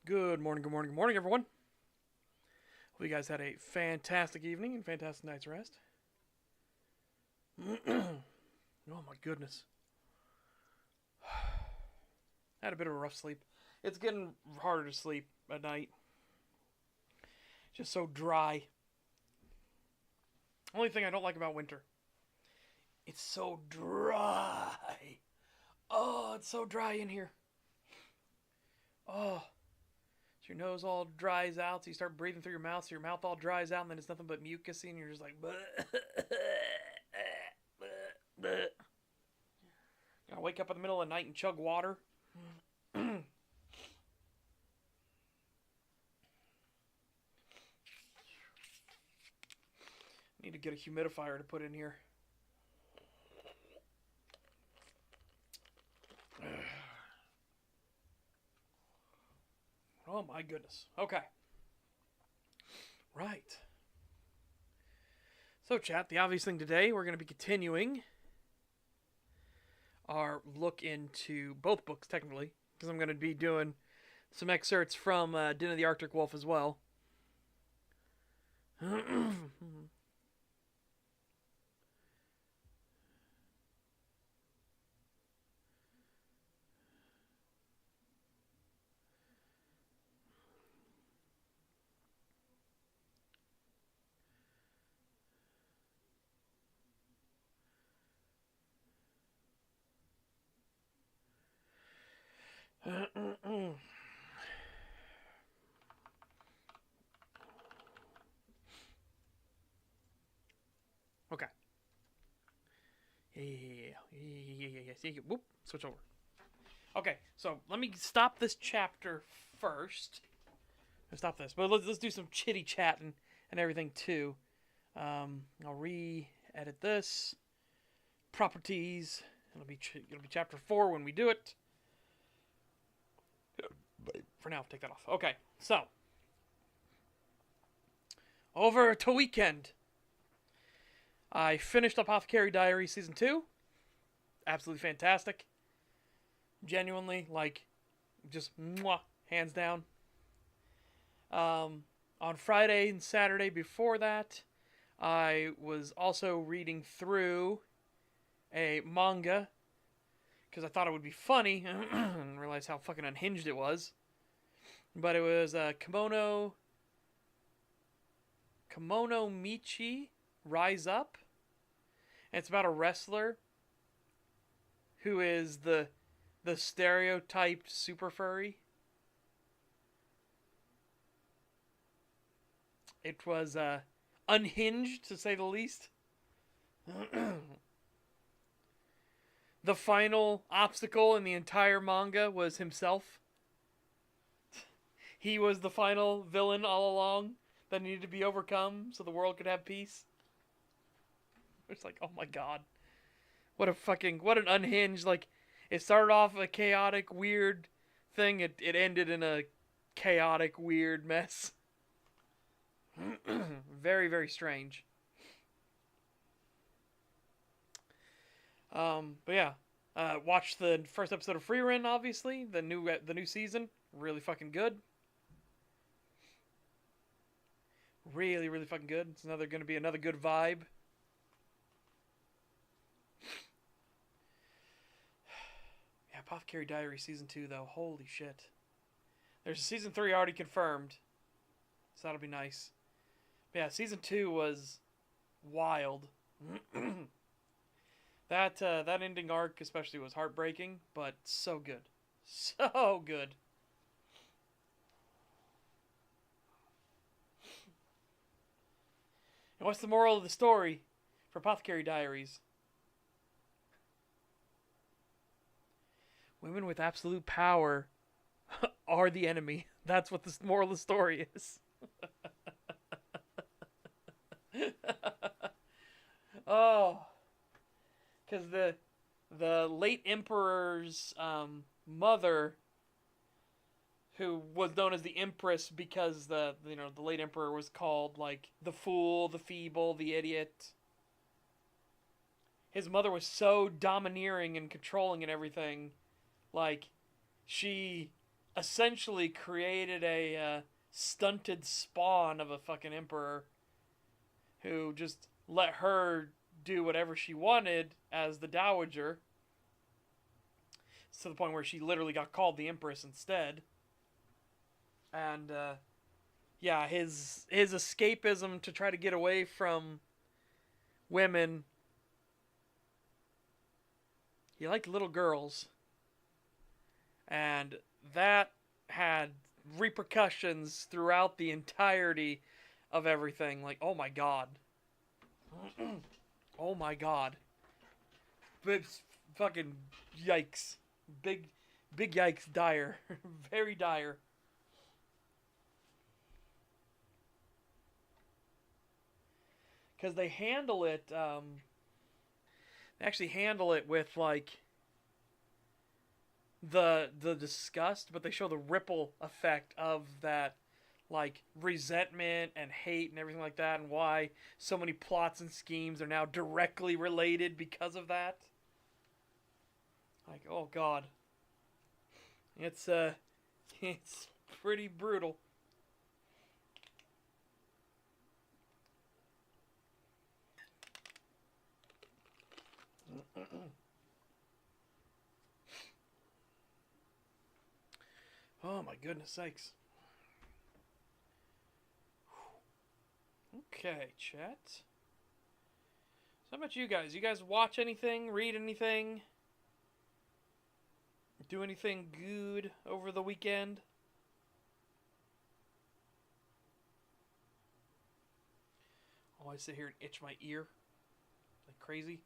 Good morning, everyone. Hope you guys had a fantastic evening and fantastic night's rest. Oh my goodness. I had a bit of a rough sleep. It's getting harder to sleep at night. Just so dry. Only thing I don't like about winter. It's so dry. Oh, it's so dry in here. Oh. So your nose all dries out, so you start breathing through your mouth, so your mouth all dries out, and then it's nothing but mucus, and you're just like, I wake up in the middle of the night and chug water. Need to get a humidifier to put in here. Oh my goodness. Okay. Right. So, chat, the obvious thing today, we're going to be continuing our look into both books, technically, because I'm going to be doing some excerpts from Den of the Arctic Wolf as well. Okay. Yeah. Whoop. Switch over. Okay, so let me stop this chapter first. Stop this, but let's do some chitty chatting and everything too. I'll re-edit this. Properties. It'll be chapter 4 when we do it. For now, take that off. Okay, so over to weekend. I finished Apothecary Diary Season 2. Absolutely fantastic. Genuinely, like, just mwah, hands down. On Friday and Saturday before that, I was also reading through a manga because I thought it would be funny and realized how fucking unhinged it was. But it was Kimono Michi Rise Up. And it's about a wrestler who is the stereotyped super furry. It was unhinged, to say the least. The final obstacle in the entire manga was himself. He was the final villain all along that needed to be overcome so the world could have peace. It's like, oh my god. What an unhinged, like, it started off a chaotic, weird thing. It ended in a chaotic, weird mess. Very, very strange. But yeah, watched the first episode of Frieren, obviously the new season. Really fucking good. Really, really fucking good. It's gonna be another good vibe. Yeah, Apothecary Diary Season 2 though. Holy shit. There's a Season 3 already confirmed, so that'll be nice. But yeah, Season 2 was wild. That ending arc especially was heartbreaking, but so good. So good. And what's the moral of the story for Apothecary Diaries? Women with absolute power are the enemy. That's what the moral of the story is. Oh, because the late emperor's mother, who was known as the Empress because the late emperor was called like the fool, the feeble, the idiot. His mother was so domineering and controlling and everything, like she essentially created a stunted spawn of a fucking emperor who just let her do whatever she wanted as the dowager, to the point where she literally got called the empress instead. And yeah, his escapism to try to get away from women. He liked little girls, and that had repercussions throughout the entirety of everything. Like, oh my god. Oh my god. It's fucking yikes. Big yikes. Dire. Very dire. Because they handle it, they actually handle it with, like, the disgust, but they show the ripple effect of that, like, resentment and hate and everything like that, and why so many plots and schemes are now directly related because of that. Like, oh god. It's pretty brutal. Oh my goodness sakes. Okay, chat. So how about you guys? You guys watch anything? Read anything? Do anything good over the weekend? Oh, I sit here and itch my ear like crazy.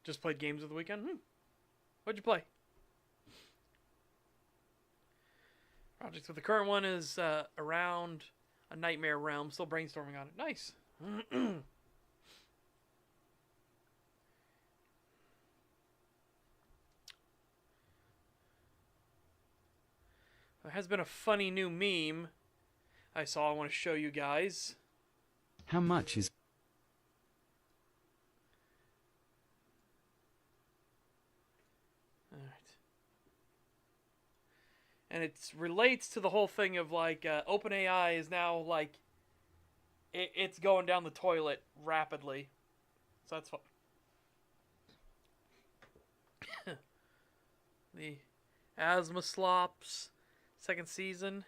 Just played games of the weekend? What'd you play? Projects. So the current one is around a Nightmare Realm. Still brainstorming on it. Nice. There has been a funny new meme I saw I want to show you guys. How much is... Alright. And it relates to the whole thing of, like, OpenAI is now, like, it's going down the toilet rapidly. So that's fun. The Asthma Slops second season.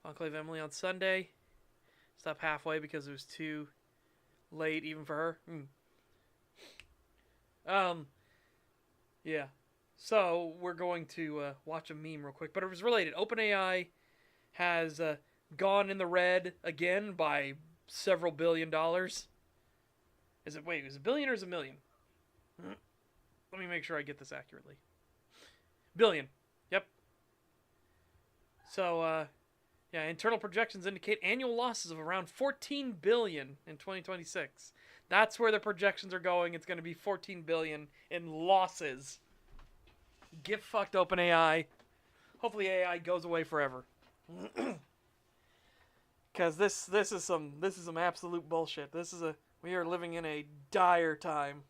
Enclave Emily on Sunday. Stopped halfway because it was too late even for her. Yeah. So we're going to watch a meme real quick, but it was related. OpenAI has gone in the red again by several $1 billion. Is it a billion or is it a million? Let me make sure I get this accurately. Billion. Yep. So, yeah, internal projections indicate annual losses of around 14 billion in 2026. That's where the projections are going. It's going to be 14 billion in losses. Get fucked, OpenAI. Hopefully AI goes away forever. Cuz this is some absolute bullshit. We are living in a dire time.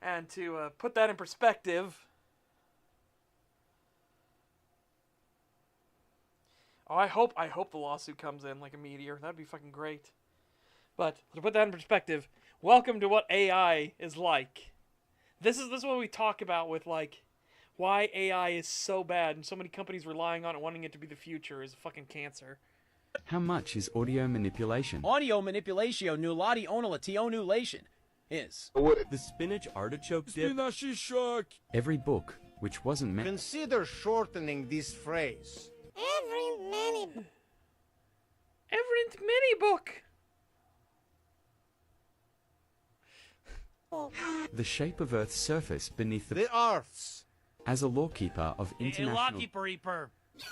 And to put that in perspective, I hope the lawsuit comes in like a meteor. That'd be fucking great. But to put that in perspective, welcome to what AI is like. This is what we talk about with, like, why AI is so bad and so many companies relying on it, wanting it to be the future, is a fucking cancer. How much is audio manipulation? Audio manipulation nulati onulationulation is the spinach artichoke dip. Every book which wasn't meant... Consider shortening this phrase. Every mini book. The shape of Earth's surface beneath the... The Earths. As a lawkeeper of international...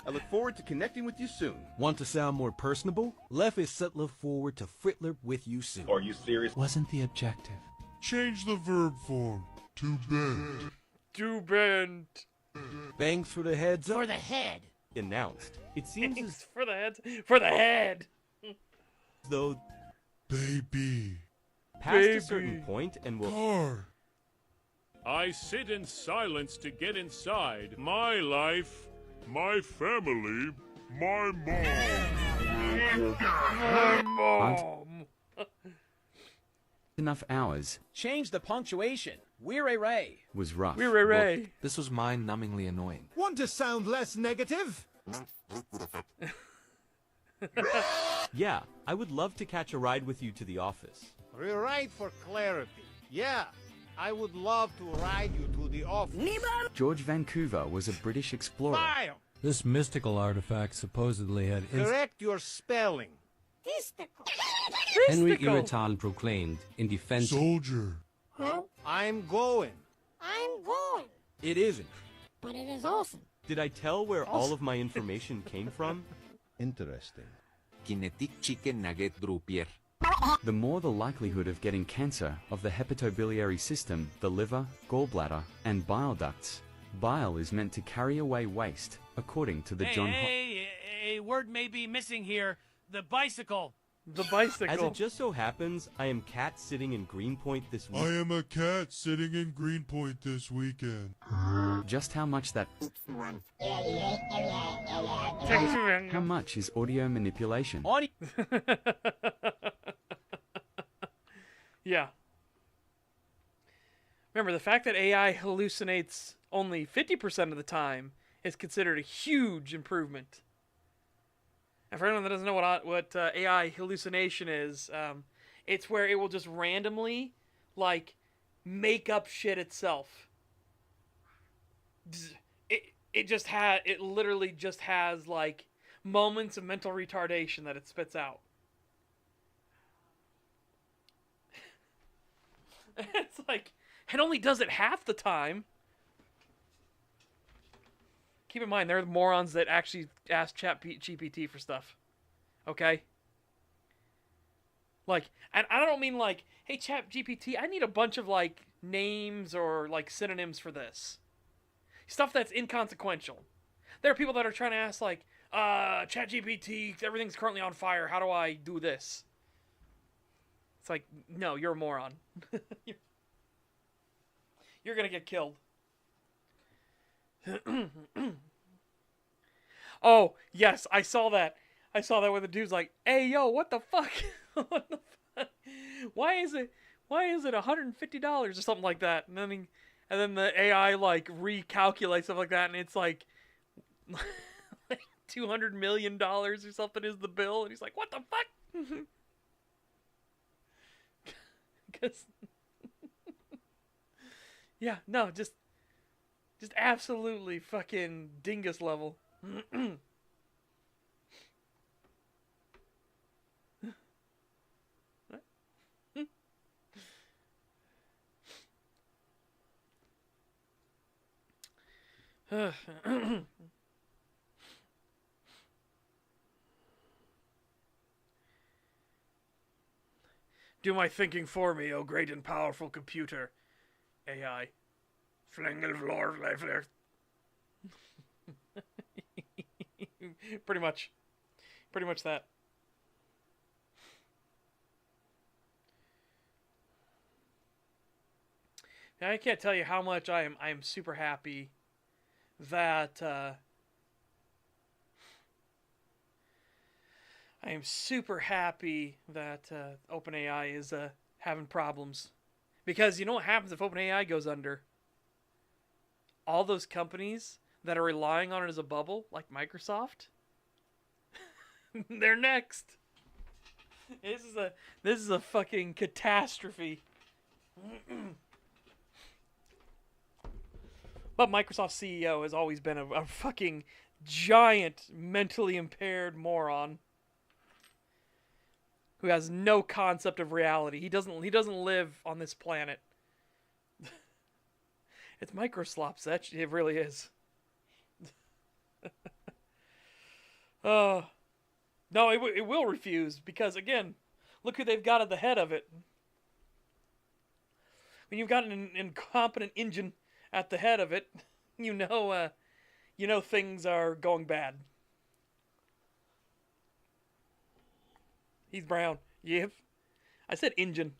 I look forward to connecting with you soon. Want to sound more personable? Left is set look forward to Fritler with you soon. Are you serious? Wasn't the objective. Change the verb form to bend. To bend. Thanks for the heads up. For the head. Announced. It seems as Thanks for the head. For the head. though Baby. past a certain point and will... Car. I sit in silence to get inside. My life, my family, my mom. My mom. enough hours Change the punctuation. We're a ray. was rough. We're Ray. This was mind-numbingly annoying. Want to sound less negative? Yeah, I would love to catch a ride with you to the office. Rewrite for clarity. Yeah, I would love to ride you to the office. George Vancouver was a British explorer. File. This mystical artifact supposedly had Correct your spelling. Henry Mystical. Irital proclaimed in defense. Soldier. I'm going. It isn't. But it is awesome. Did I tell where all of my information came from? Interesting. Kinetic chicken nugget groupier. The more the likelihood of getting cancer of the hepatobiliary system, the liver, gallbladder, and bile ducts. Bile is meant to carry away waste, according to the A word may be missing here. The bicycle. The As bicycle. it just so happens, I am cat sitting in Greenpoint this I week. am a cat sitting in Greenpoint this weekend. Just how much that... How How much is audio manipulation? Audio. Yeah. Remember, the fact that AI hallucinates only 50% of the time is considered a huge improvement. And for anyone that doesn't know what AI hallucination is, it's where it will just randomly, like, make up shit itself. It literally just has, like, moments of mental retardation that it spits out. It's like, it only does it half the time. Keep in mind, there are morons that actually ask ChatGPT for stuff. Okay? Like, and I don't mean like, hey, ChatGPT, I need a bunch of, like, names or, like, synonyms for this. Stuff that's inconsequential. There are people that are trying to ask, like, ChatGPT, everything's currently on fire. How do I do this? It's like, no, you're a moron. You're gonna get killed. Oh, yes, I saw that. I saw that where the dude's like, hey, yo, what the fuck? What the fuck? Why is it $150 or something like that? And then the AI, like, recalculates stuff like that, and it's like, like $200 million or something is the bill, and he's like, what the fuck? Because, yeah, no, just absolutely fucking dingus level. Do my thinking for me, oh great and powerful computer. AI. Pretty much. Pretty much that. Now, I can't tell you how much I am super happy that OpenAI is having problems. Because you know what happens if OpenAI goes under? All those companies that are relying on it as a bubble, like Microsoft, they're next. This is a fucking catastrophe. But Microsoft's CEO has always been a fucking giant mentally impaired moron who has no concept of reality. He doesn't live on this planet. It's microslops. It really is. No, it will refuse because, again, look who they've got at the head of it. When you've got an incompetent engine at the head of it, you know things are going bad. He's brown. Yep. I said engine.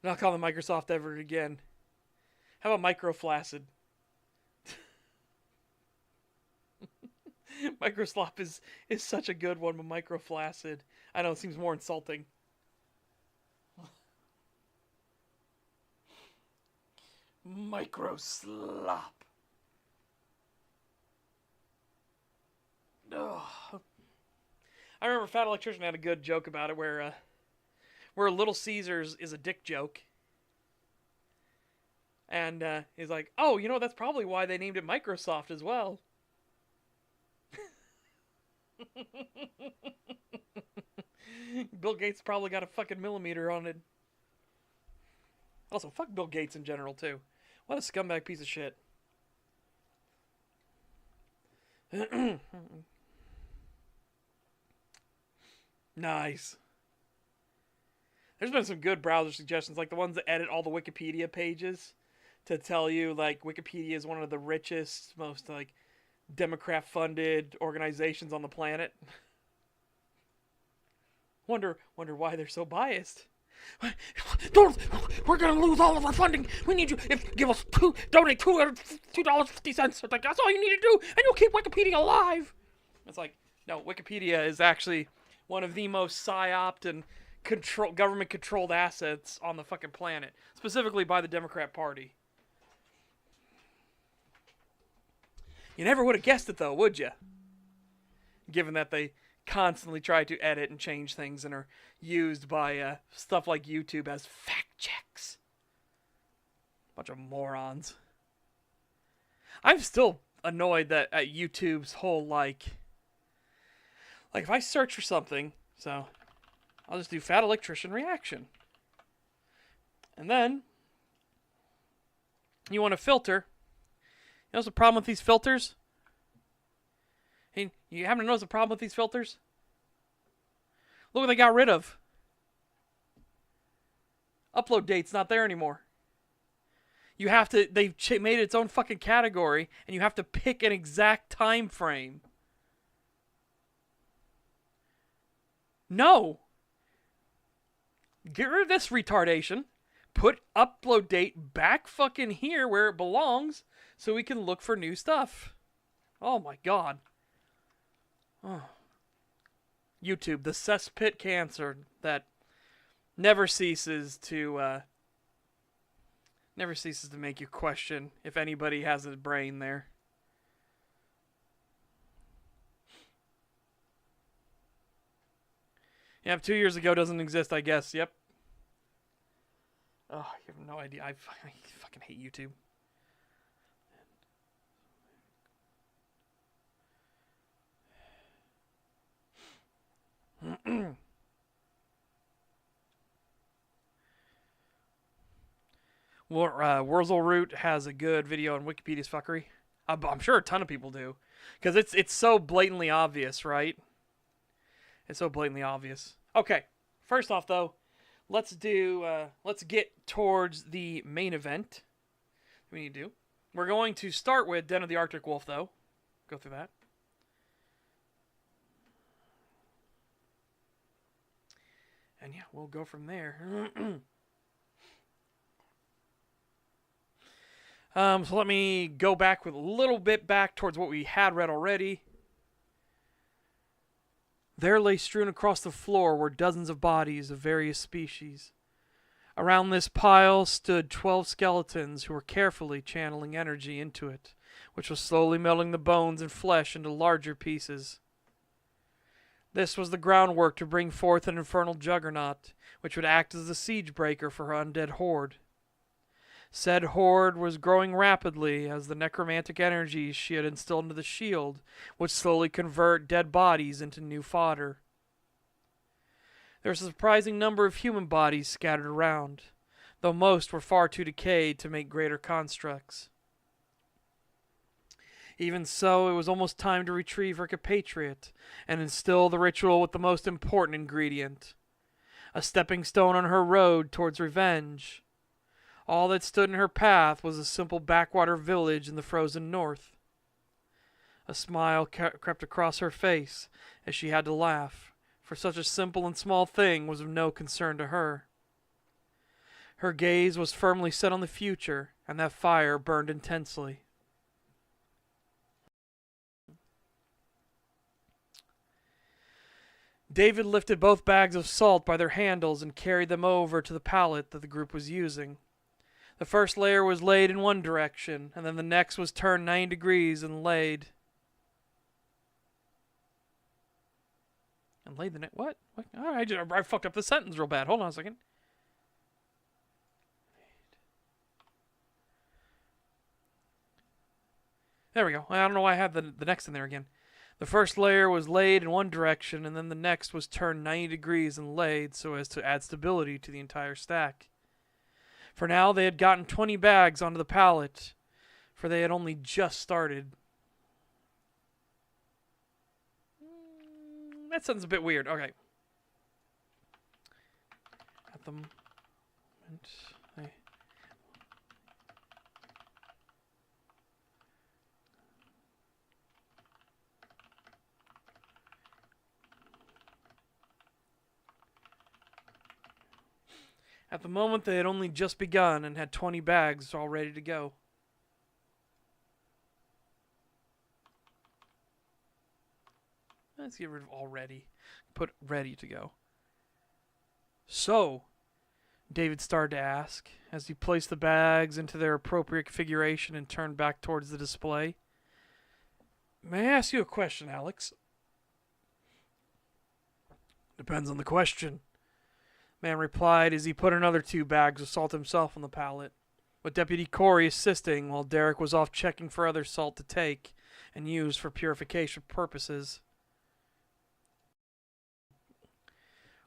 Not calling Microsoft ever again. How about microflaccid? Microslop is such a good one, but microflaccid, I know it seems more insulting. Microslop. Oh. I remember Fat Electrician had a good joke about it where Little Caesars is a dick joke. And he's like, oh, you know, that's probably why they named it Microsoft as well. Bill Gates probably got a fucking millimeter on it. Also, fuck Bill Gates in general, too. What a scumbag piece of shit. Nice. There's been some good browser suggestions, like the ones that edit all the Wikipedia pages to tell you, like, Wikipedia is one of the richest, most, like, Democrat-funded organizations on the planet. Wonder why they're so biased. Don't, we're gonna lose all of our funding. We need you. Give us donate $2.50. Like, that's all you need to do, and you'll keep Wikipedia alive. It's like, no, Wikipedia is actually one of the most psyoped and government-controlled assets on the fucking planet, specifically by the Democrat Party. You never would have guessed it, though, would you? Given that they constantly try to edit and change things and are used by stuff like YouTube as fact checks. Bunch of morons. I'm still annoyed that at YouTube's whole, like if I search for something, so I'll just do Fat Electrician reaction. And then you want to filter. You know what's the problem with these filters? Hey, you happen to notice the problem with these filters? Look what they got rid of. Upload date's not there anymore. You have to, they've made it its own fucking category, and you have to pick an exact time frame. No. Get rid of this retardation. Put upload date back fucking here where it belongs so we can look for new stuff. Oh my god. Oh. YouTube, the cesspit cancer that never ceases to make you question if anybody has a brain there. Yeah, 2 years ago doesn't exist, I guess. Yep. Oh, you have no idea. I fucking hate YouTube. Wurzel Root has a good video on Wikipedia's fuckery. I'm sure a ton of people do, because it's so blatantly obvious, right? It's so blatantly obvious. Okay, first off though, let's get towards the main event. We need to do. We're going to start with Den of the Arctic Wolf though. Go through that. And yeah, we'll go from there. So let me go back with a little bit back towards what we had read already. There lay strewn across the floor were dozens of bodies of various species. Around this pile stood 12 skeletons who were carefully channeling energy into it, which was slowly melting the bones and flesh into larger pieces. This was the groundwork to bring forth an infernal juggernaut, which would act as the siege breaker for her undead horde. Said horde was growing rapidly as the necromantic energies she had instilled into the shield would slowly convert dead bodies into new fodder. There was a surprising number of human bodies scattered around, though most were far too decayed to make greater constructs. Even so, it was almost time to retrieve her compatriot and instill the ritual with the most important ingredient, a stepping stone on her road towards revenge. All that stood in her path was a simple backwater village in the frozen north. A smile crept across her face as she had to laugh, for such a simple and small thing was of no concern to her. Her gaze was firmly set on the future, and that fire burned intensely. David lifted both bags of salt by their handles and carried them over to the pallet that the group was using. The first layer was laid in one direction, and then the next was turned 90 degrees and laid. And laid the next. What? All right, I fucked up the sentence real bad. Hold on a second. There we go. I don't know why I had the next in there again. The first layer was laid in one direction, and then the next was turned 90 degrees and laid so as to add stability to the entire stack. For now, they had gotten 20 bags onto the pallet, for they had only just started. That sounds a bit weird. Okay. At the moment, At the moment, they had only just begun and had 20 bags all ready to go. Let's get rid of already. Put ready to go. So, David started to ask, as he placed the bags into their appropriate configuration and turned back towards the display. May I ask you a question, Alex? Depends on the question. Man replied as he put another 2 bags of salt himself on the pallet, with Deputy Corey assisting while Derek was off checking for other salt to take and use for purification purposes.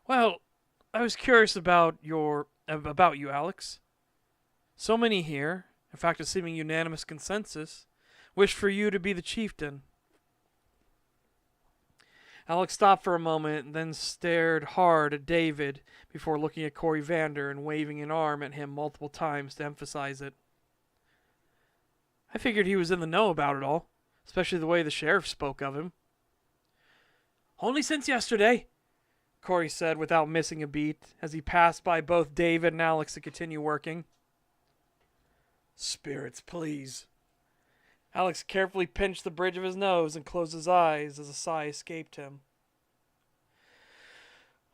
Well, I was curious about you, Alex. So many here, in fact a seeming unanimous consensus, wish for you to be the chieftain. Alex stopped for a moment and then stared hard at David before looking at Corey Vander and waving an arm at him multiple times to emphasize it. I figured he was in the know about it all, especially the way the sheriff spoke of him. Only since yesterday, Corey said without missing a beat as he passed by both David and Alex to continue working. Spirits, please. Alex carefully pinched the bridge of his nose and closed his eyes as a sigh escaped him.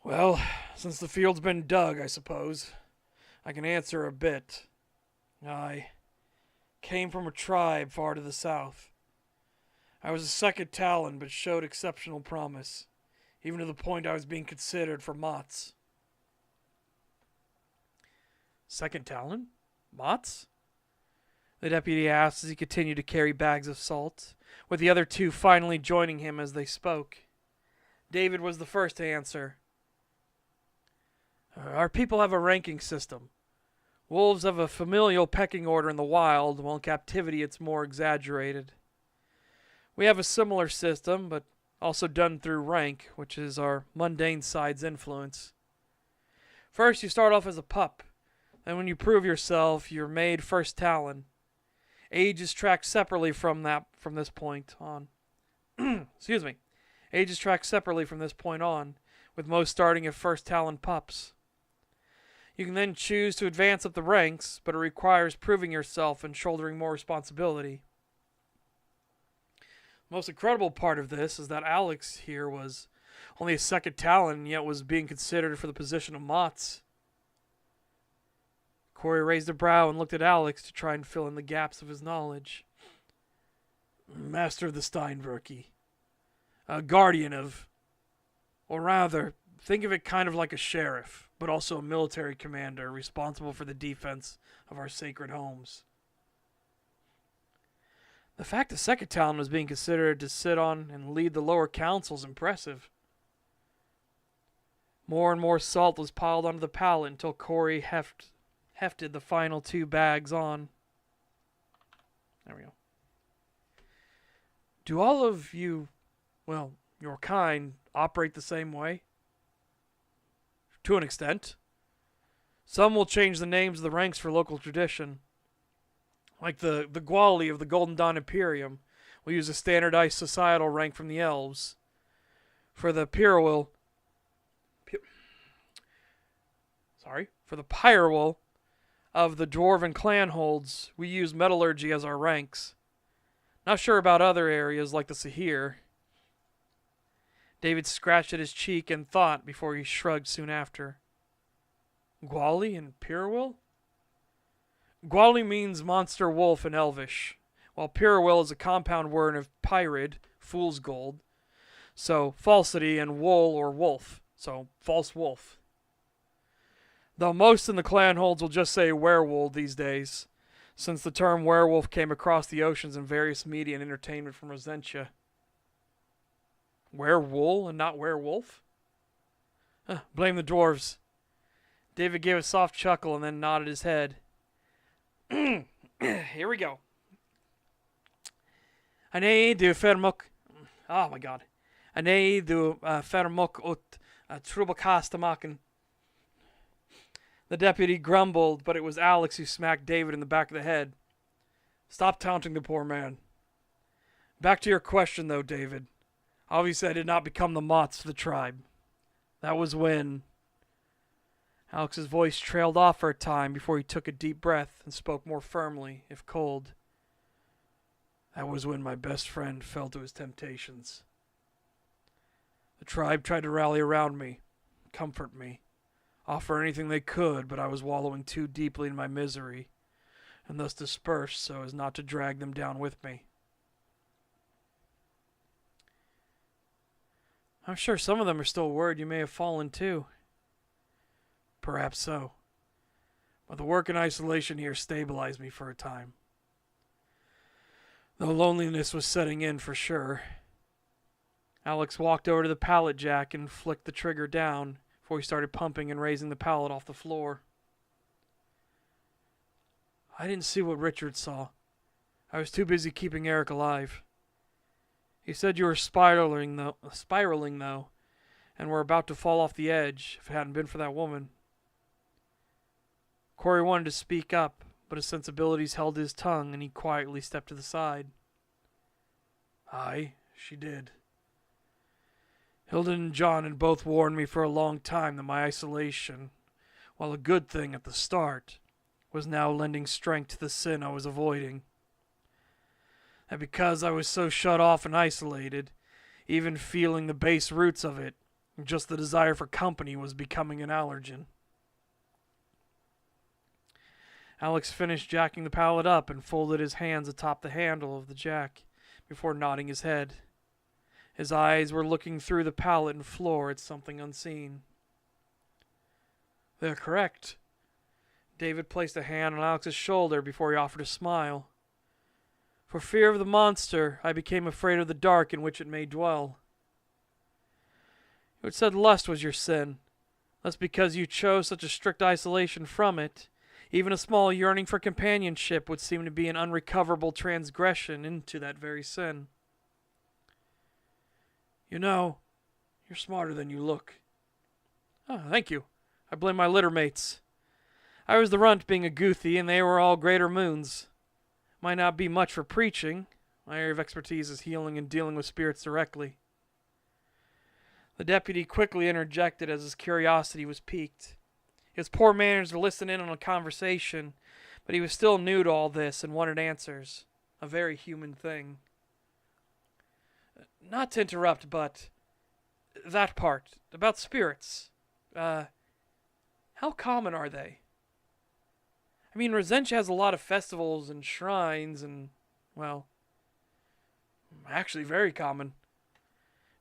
Well, since the field's been dug, I suppose, I can answer a bit. I came from a tribe far to the south. I was a second Talon, but showed exceptional promise, even to the point I was being considered for Mott's. Second Talon? Mott's? The deputy asked as he continued to carry bags of salt, with the other 2 finally joining him as they spoke. David was the first to answer. Our people have a ranking system. Wolves have a familial pecking order in the wild, while in captivity it's more exaggerated. We have a similar system, but also done through rank, which is our mundane side's influence. First, you start off as a pup, and when you prove yourself, you're made first Talon. Age is tracked separately from this point on. Excuse me. Age is tracked separately from this point on, with most starting at first Talon pups. You can then choose to advance up the ranks, but it requires proving yourself and shouldering more responsibility. The most incredible part of this is that Alex here was only a second Talon, yet was being considered for the position of Mott's. Corey raised a brow and looked at Alex to try and fill in the gaps of his knowledge. Master of the Steinwerke. A guardian of... Or rather, think of it kind of like a sheriff, but also a military commander responsible for the defense of our sacred homes. The fact the second Talon was being considered to sit on and lead the lower council is impressive. More and more salt was piled onto the pallet until Corey hefted the final 2 bags on. There we go. Do all of you, well, your kind, operate the same way? To an extent. Some will change the names of the ranks for local tradition. Like the Gwali of the Golden Dawn Imperium will use a standardized societal rank from the elves. For the Pyrewil of the Dwarven clan holds, we use metallurgy as our ranks. Not sure about other areas like the Sahir. David scratched at his cheek and thought before he shrugged soon after. Gwali and Pyrewil? Gwali means monster wolf in Elvish, while Pyrewil is a compound word of pyrid, fool's gold, so falsity, and wool or wolf, so false wolf. Though most in the clan holds will just say werewolf these days, since the term werewolf came across the oceans in various media and entertainment from Rosentia. Werewolf and not werewolf? Blame the dwarves. David gave a soft chuckle and then nodded his head. Here we go. Ane du fermok. Oh my god. Ane du fermok ut trubakastamaken. The deputy grumbled, but it was Alex who smacked David in the back of the head. Stop taunting the poor man. Back to your question, though, David. Obviously, I did not become the Mott's for the tribe. That was when... Alex's voice trailed off for a time before he took a deep breath and spoke more firmly, if cold. That was when my best friend fell to his temptations. The tribe tried to rally around me, comfort me, offer anything they could, but I was wallowing too deeply in my misery, and thus dispersed so as not to drag them down with me. I'm sure some of them are still worried you may have fallen too. Perhaps so. But the work in isolation here stabilized me for a time. Though loneliness was setting in for sure. Alex walked over to the pallet jack and flicked the trigger down before he started pumping and raising the pallet off the floor. I didn't see what Richard saw. I was too busy keeping Eric alive. He said you were spiraling though, and were about to fall off the edge if it hadn't been for that woman. Corey wanted to speak up, but his sensibilities held his tongue, and he quietly stepped to the side. Aye, she did. Hilda and John had both warned me for a long time that my isolation, while a good thing at the start, was now lending strength to the sin I was avoiding. And because I was so shut off and isolated, even feeling the base roots of it, just the desire for company was becoming an allergen. Alex finished jacking the pallet up and folded his hands atop the handle of the jack before nodding his head. His eyes were looking through the pallet and floor at something unseen. They're correct. David placed a hand on Alex's shoulder before he offered a smile. For fear of the monster, I became afraid of the dark in which it may dwell. You had said lust was your sin. That's because you chose such a strict isolation from it. Even a small yearning for companionship would seem to be an unrecoverable transgression into that very sin. You know, you're smarter than you look. Oh, thank you. I blame my litter mates. I was the runt being a goothy, and they were all greater moons. Might not be much for preaching. My area of expertise is healing and dealing with spirits directly. The deputy quickly interjected as his curiosity was piqued. His poor manners to listen in on a conversation, but he was still new to all this and wanted answers. A very human thing. Not to interrupt, but that part, about spirits. How common are they? I mean, Rosentia has a lot of festivals and shrines and, well, actually very common.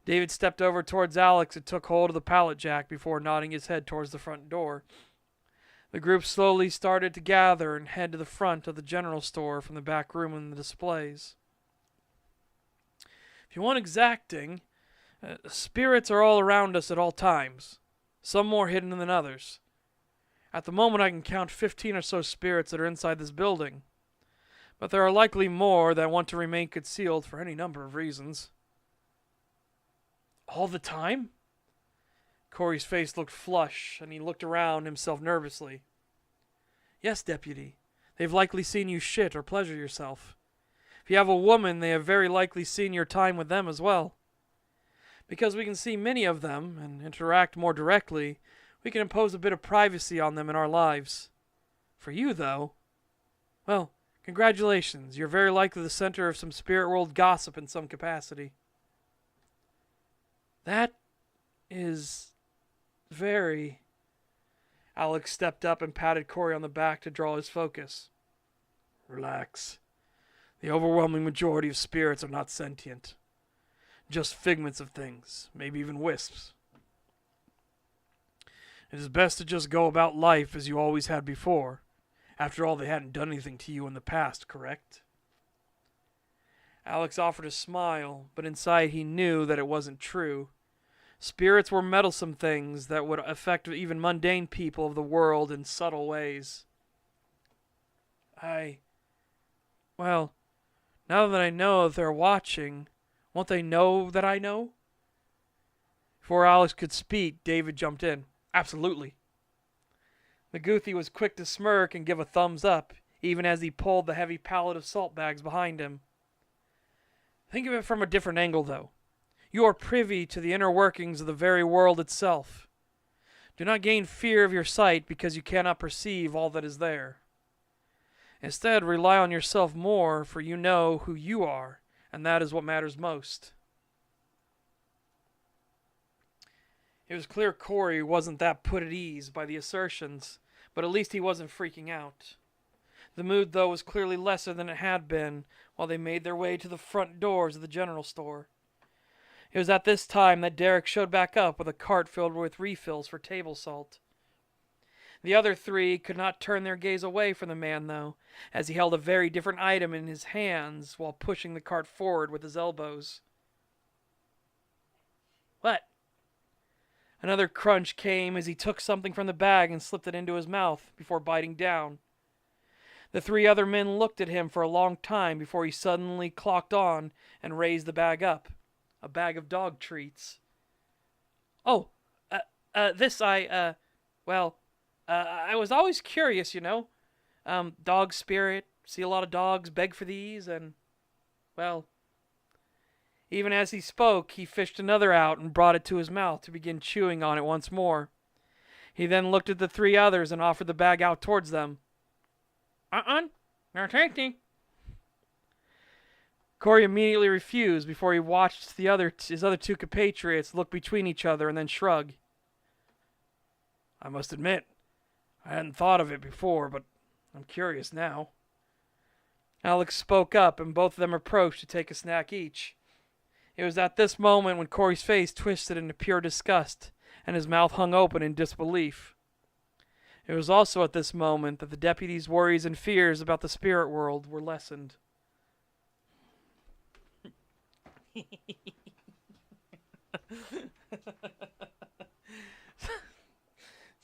David stepped over towards Alex and took hold of the pallet jack before nodding his head towards the front door. The group slowly started to gather and head to the front of the general store from the back room and the displays. If you want exacting, spirits are all around us at all times. some more hidden than others. At the moment I can count 15 or so spirits that are inside this building, but there are likely more that want to remain concealed for any number of reasons. All the time? Corey's face looked flush, and he looked around himself nervously. Yes, Deputy. They've likely seen you shit or pleasure yourself. If you have a woman, they have very likely seen your time with them as well. Because we can see many of them, and interact more directly, we can impose a bit of privacy on them in our lives. For you, though, well, congratulations. You're very likely the center of some spirit world gossip in some capacity. That is very... Alex stepped up and patted Corey on the back to draw his focus. Relax. The overwhelming majority of spirits are not sentient. Just figments of things, maybe even wisps. It is best to just go about life as you always had before. After all, they hadn't done anything to you in the past, correct? Alex offered a smile, but inside he knew that it wasn't true. Spirits were meddlesome things that would affect even mundane people of the world in subtle ways. Well, now that I know that they're watching, won't they know that I know? Before Alex could speak, David jumped in. Absolutely. McGoothy was quick to smirk and give a thumbs up, even as he pulled the heavy pallet of salt bags behind him. Think of it from a different angle, though. You are privy to the inner workings of the very world itself. Do not gain fear of your sight because you cannot perceive all that is there. Instead, rely on yourself more, for you know who you are, and that is what matters most. It was clear Corey wasn't that put at ease by the assertions, but at least he wasn't freaking out. The mood, though, was clearly lesser than it had been while they made their way to the front doors of the general store. It was at this time that Derek showed back up with a cart filled with refills for table salt. The other three could not turn their gaze away from the man, though, as he held a very different item in his hands while pushing the cart forward with his elbows. What? Another crunch came as he took something from the bag and slipped it into his mouth before biting down. The three other men looked at him for a long time before he suddenly clocked on and raised the bag up. A bag of dog treats. I was always curious, you know. Dog spirit, see a lot of dogs beg for these, and, well... Even as he spoke, he fished another out and brought it to his mouth to begin chewing on it once more. He then looked at the three others and offered the bag out towards them. No taking. Corey immediately refused before he watched his other two compatriots look between each other and then shrug. I must admit, I hadn't thought of it before, but I'm curious now. Alex spoke up, and both of them approached to take a snack each. It was at this moment when Corey's face twisted into pure disgust, and his mouth hung open in disbelief. It was also at this moment that the deputy's worries and fears about the spirit world were lessened.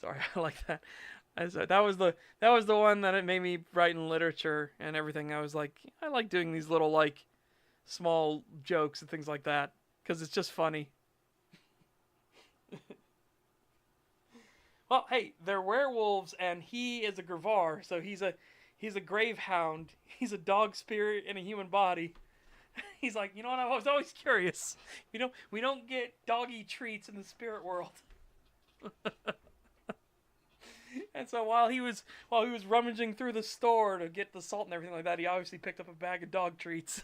Sorry, I like that. That was the one that it made me write in literature and everything. I was like, I like doing these little like small jokes and things like that because it's just funny. Well, hey, they're werewolves and he is a Gravar, so he's a grave hound. He's a dog spirit in a human body. He's like, you know what? I was always curious. We don't get doggy treats in the spirit world. And so while he was rummaging through the store to get the salt and everything like that, he obviously picked up a bag of dog treats.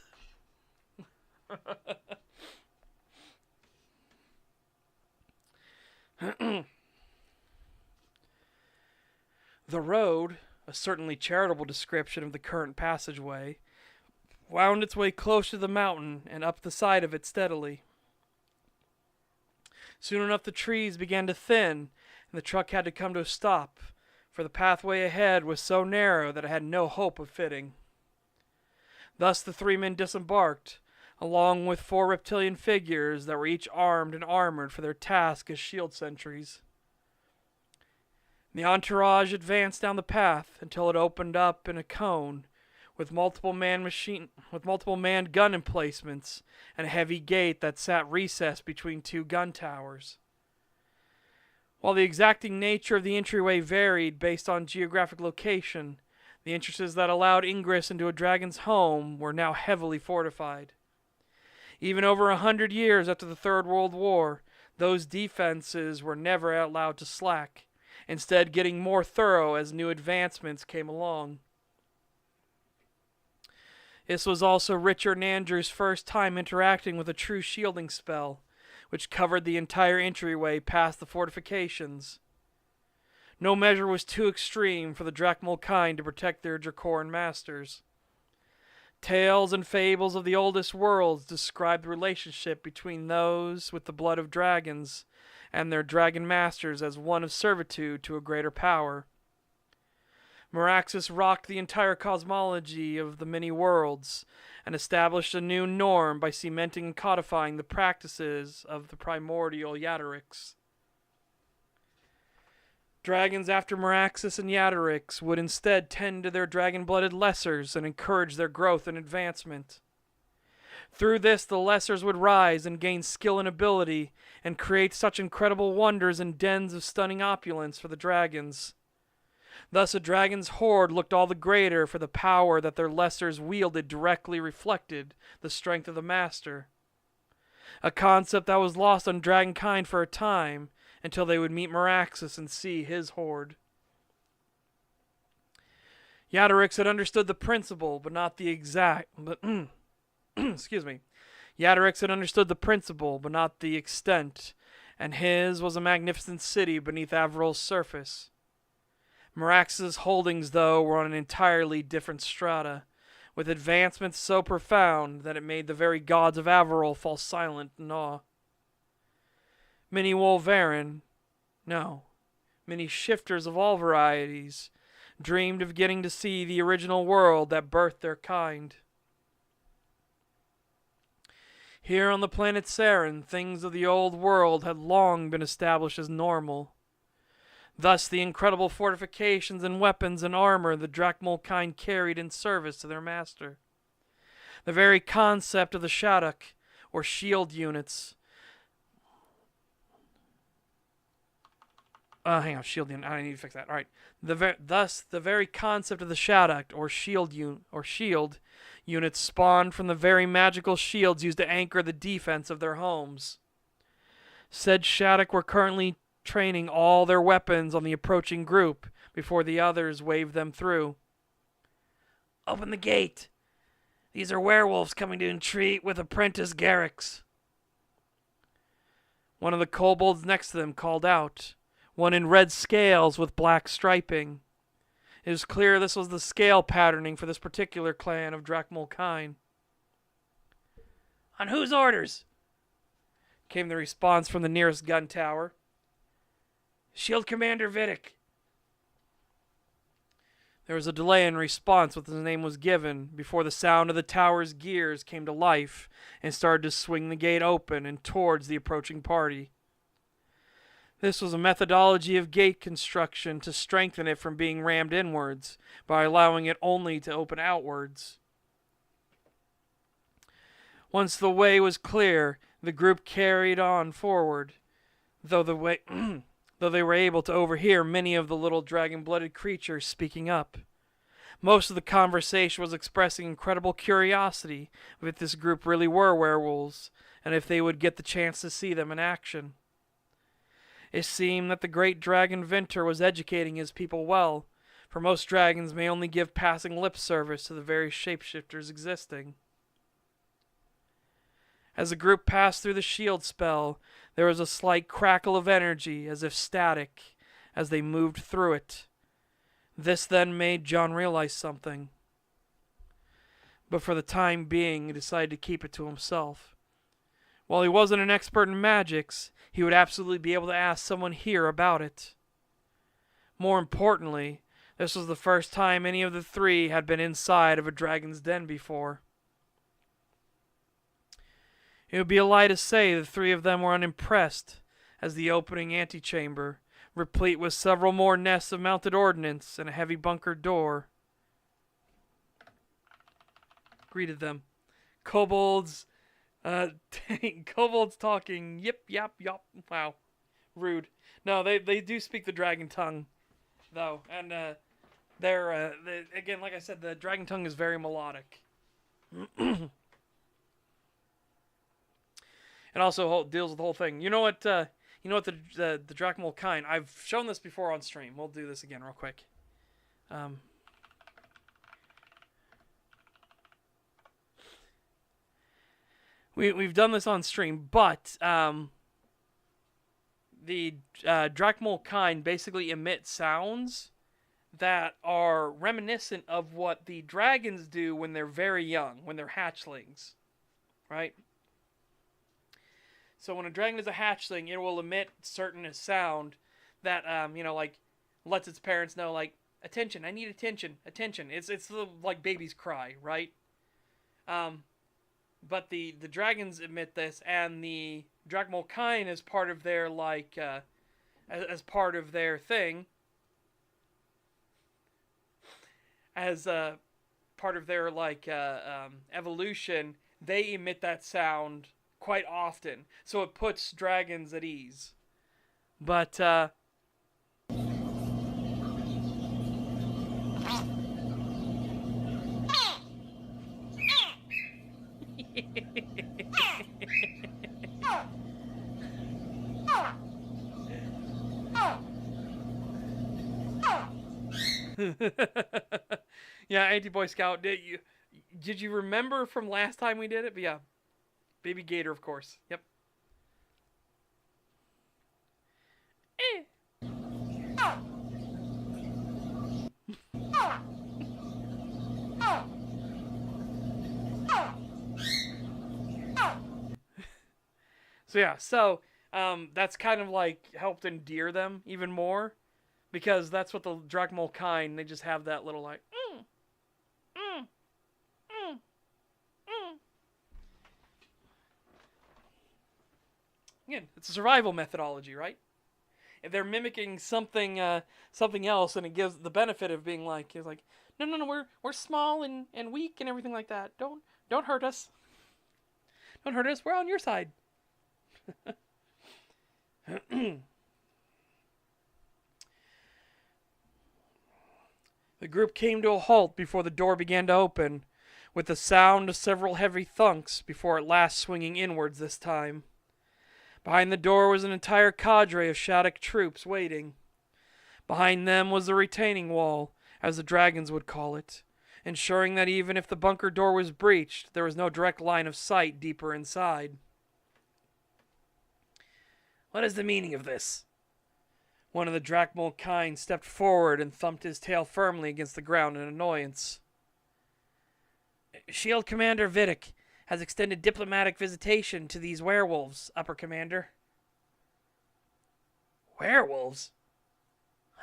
The road, a certainly charitable description of the current passageway, wound its way close to the mountain and up the side of it steadily. Soon enough the trees began to thin, and the truck had to come to a stop, for the pathway ahead was so narrow that it had no hope of fitting. Thus the three men disembarked, along with 4 reptilian figures that were each armed and armored for their task as shield sentries. The entourage advanced down the path until it opened up in a cone with multiple manned gun emplacements and a heavy gate that sat recessed between two gun towers. While the exacting nature of the entryway varied based on geographic location, the entrances that allowed ingress into a dragon's home were now heavily fortified. Even over 100 years after the Third World War, those defenses were never allowed to slack, instead getting more thorough as new advancements came along. This was also Richard Nandrew's first time interacting with a true shielding spell, which covered the entire entryway past the fortifications. No measure was too extreme for the Dracmol kind to protect their Dracoran masters. Tales and fables of the oldest worlds describe the relationship between those with the blood of dragons and their dragon masters as one of servitude to a greater power. Meraxus rocked the entire cosmology of the many worlds and established a new norm by cementing and codifying the practices of the primordial Yadarix. Dragons after Meraxus and Yadarix would instead tend to their dragon-blooded lessers and encourage their growth and advancement. Through this, the lessers would rise and gain skill and ability and create such incredible wonders and dens of stunning opulence for the dragons. Thus, a dragon's horde looked all the greater for the power that their lessers wielded directly reflected the strength of the master. A concept that was lost on dragonkind for a time, until they would meet Meraxus and see his horde. Yadarix had understood the principle, but not the exact. Excuse me. Yadarix had understood the principle, but not the extent, and his was a magnificent city beneath Averyl's surface. Meraxus' holdings, though, were on an entirely different strata, with advancements so profound that it made the very gods of Averyl fall silent in awe. Many Wolverine, many shifters of all varieties, dreamed of getting to see the original world that birthed their kind. Here on the planet Saren, things of the old world had long been established as normal. Thus, the incredible fortifications and weapons and armor the Dracmol kind carried in service to their master. The very concept of the Shattuck, or shield units, shield unit. I need to fix that. All right. Thus, the very concept of the Shattuck, or shield units spawned from the very magical shields used to anchor the defense of their homes. Said Shattuck were currently training all their weapons on the approaching group before the others waved them through. Open the gate. These are werewolves coming to entreat with apprentice Garrix. One of the kobolds next to them called out, one in red scales with black striping. It was clear this was the scale patterning for this particular clan of Dracmol kind. On whose orders? Came the response from the nearest gun tower. Shield Commander Vidic. There was a delay in response when his name was given before the sound of the tower's gears came to life and started to swing the gate open and towards the approaching party. This was a methodology of gate construction to strengthen it from being rammed inwards by allowing it only to open outwards. Once the way was clear, the group carried on forward, though they were able to overhear many of the little dragon-blooded creatures speaking up. Most of the conversation was expressing incredible curiosity if this group really were werewolves, and if they would get the chance to see them in action. It seemed that the great dragon Vinter was educating his people well, for most dragons may only give passing lip service to the very shapeshifters existing. As the group passed through the shield spell, there was a slight crackle of energy, as if static, as they moved through it. This then made John realize something. But for the time being, he decided to keep it to himself. While he wasn't an expert in magics, he would absolutely be able to ask someone here about it. More importantly, this was the first time any of the three had been inside of a dragon's den before. It would be a lie to say the three of them were unimpressed, as the opening antechamber, replete with several more nests of mounted ordnance and a heavy bunkered door, greeted them. Kobolds, kobolds talking, yip, yap, yop, wow. Rude. No, they do speak the dragon tongue, though, and again, like I said, the dragon tongue is very melodic. And also deals with the whole thing. You know what the Drachmal kind. I've shown this before on stream. We'll do this again real quick. We've done this on stream, but the Drachmal kind basically emit sounds that are reminiscent of what the dragons do when they're very young, when they're hatchlings, right? So when a dragon is a hatchling, it will emit certain sound that, like, lets its parents know, like, attention, I need attention, attention. It's the, like, baby's cry, right? But the dragons emit this, and the Drachmal kind as part of their, like, as part of their thing, as part of their, like, evolution, they emit that sound quite often, so it puts dragons at ease. But yeah, Anti-Boy Scout, did you remember from last time we did it? But yeah, Baby Gator, of course. Yep. So that's kind of like helped endear them even more, because that's what the Drachmal kind, they just have that little like Again, it's a survival methodology, right? If they're mimicking something else, and it gives the benefit of being like, it's like, no, we're small and weak and everything like that. Don't hurt us. Don't hurt us. We're on your side. The group came to a halt before the door began to open, with the sound of several heavy thunks before at last swinging inwards this time. Behind the door was an entire cadre of Shattuck troops waiting. Behind them was the retaining wall, as the dragons would call it, ensuring that even if the bunker door was breached, there was no direct line of sight deeper inside. What is the meaning of this? One of the Drachmal kind stepped forward and thumped his tail firmly against the ground in annoyance. Shield Commander Vidic has extended diplomatic visitation to these werewolves, Upper Commander. Werewolves?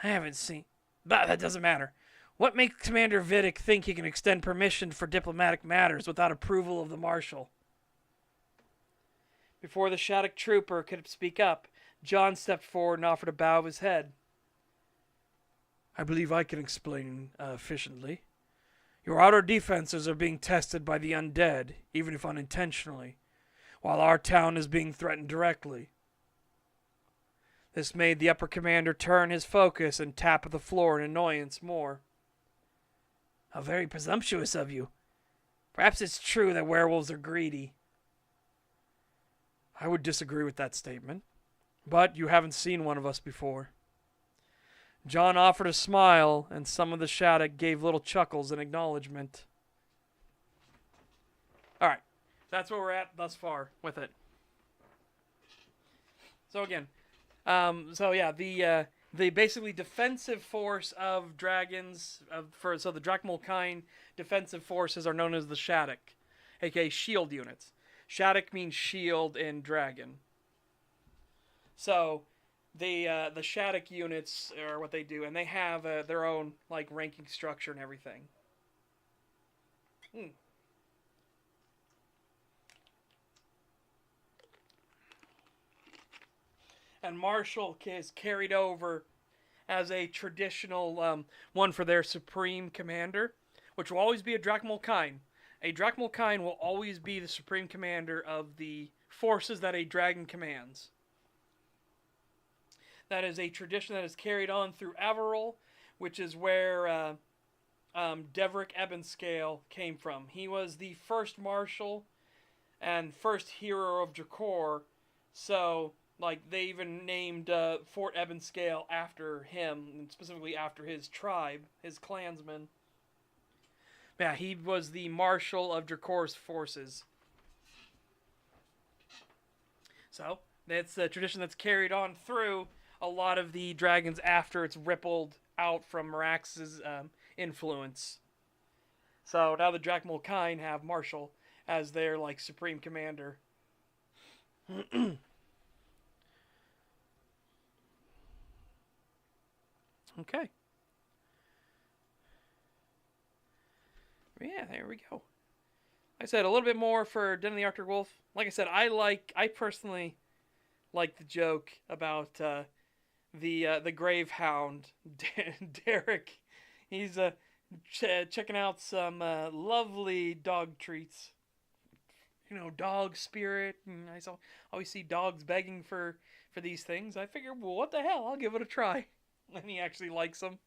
I haven't seen... But that doesn't matter. What makes Commander Vidic think he can extend permission for diplomatic matters without approval of the Marshal? Before the Shattuck trooper could speak up, John stepped forward and offered a bow of his head. I believe I can explain efficiently. Your outer defenses are being tested by the undead, even if unintentionally, while our town is being threatened directly. This made the upper commander turn his focus and tap at the floor in annoyance more. How very presumptuous of you. Perhaps it's true that werewolves are greedy. I would disagree with that statement, but you haven't seen one of us before. John offered a smile, and some of the Shattuck gave little chuckles in acknowledgement. Alright, that's where we're at thus far with it. So again, the basically defensive force of dragons, so the Drachmal kind defensive forces are known as the Shattuck, aka shield units. Shattuck means shield in dragon. So the Shattuck units are what they do, and they have their own like ranking structure and everything. And Marshall is carried over as a traditional one for their supreme commander, which will always be a Drachmalkine. A Drachmalkine will always be the supreme commander of the forces that a dragon commands. That is a tradition that is carried on through Averil, which is where Deverick Ebonscale came from. He was the first marshal and first hero of Drakor, so like they even named Fort Ebonscale after him, and specifically after his tribe, his clansmen. Yeah, he was the marshal of Drakor's forces. So that's a tradition that's carried on through a lot of the dragons after it's rippled out from Merax's influence. So now the Drachmalkine have Marshall as their like supreme commander. Okay. Yeah, there we go. Like I said, a little bit more for Den of the Arctic Wolf. Like I said, I personally like the joke about the Grave Hound, Derek. He's checking out some lovely dog treats. You know, dog spirit. And I always see dogs begging for these things. I figure, well, what the hell? I'll give it a try. And he actually likes them.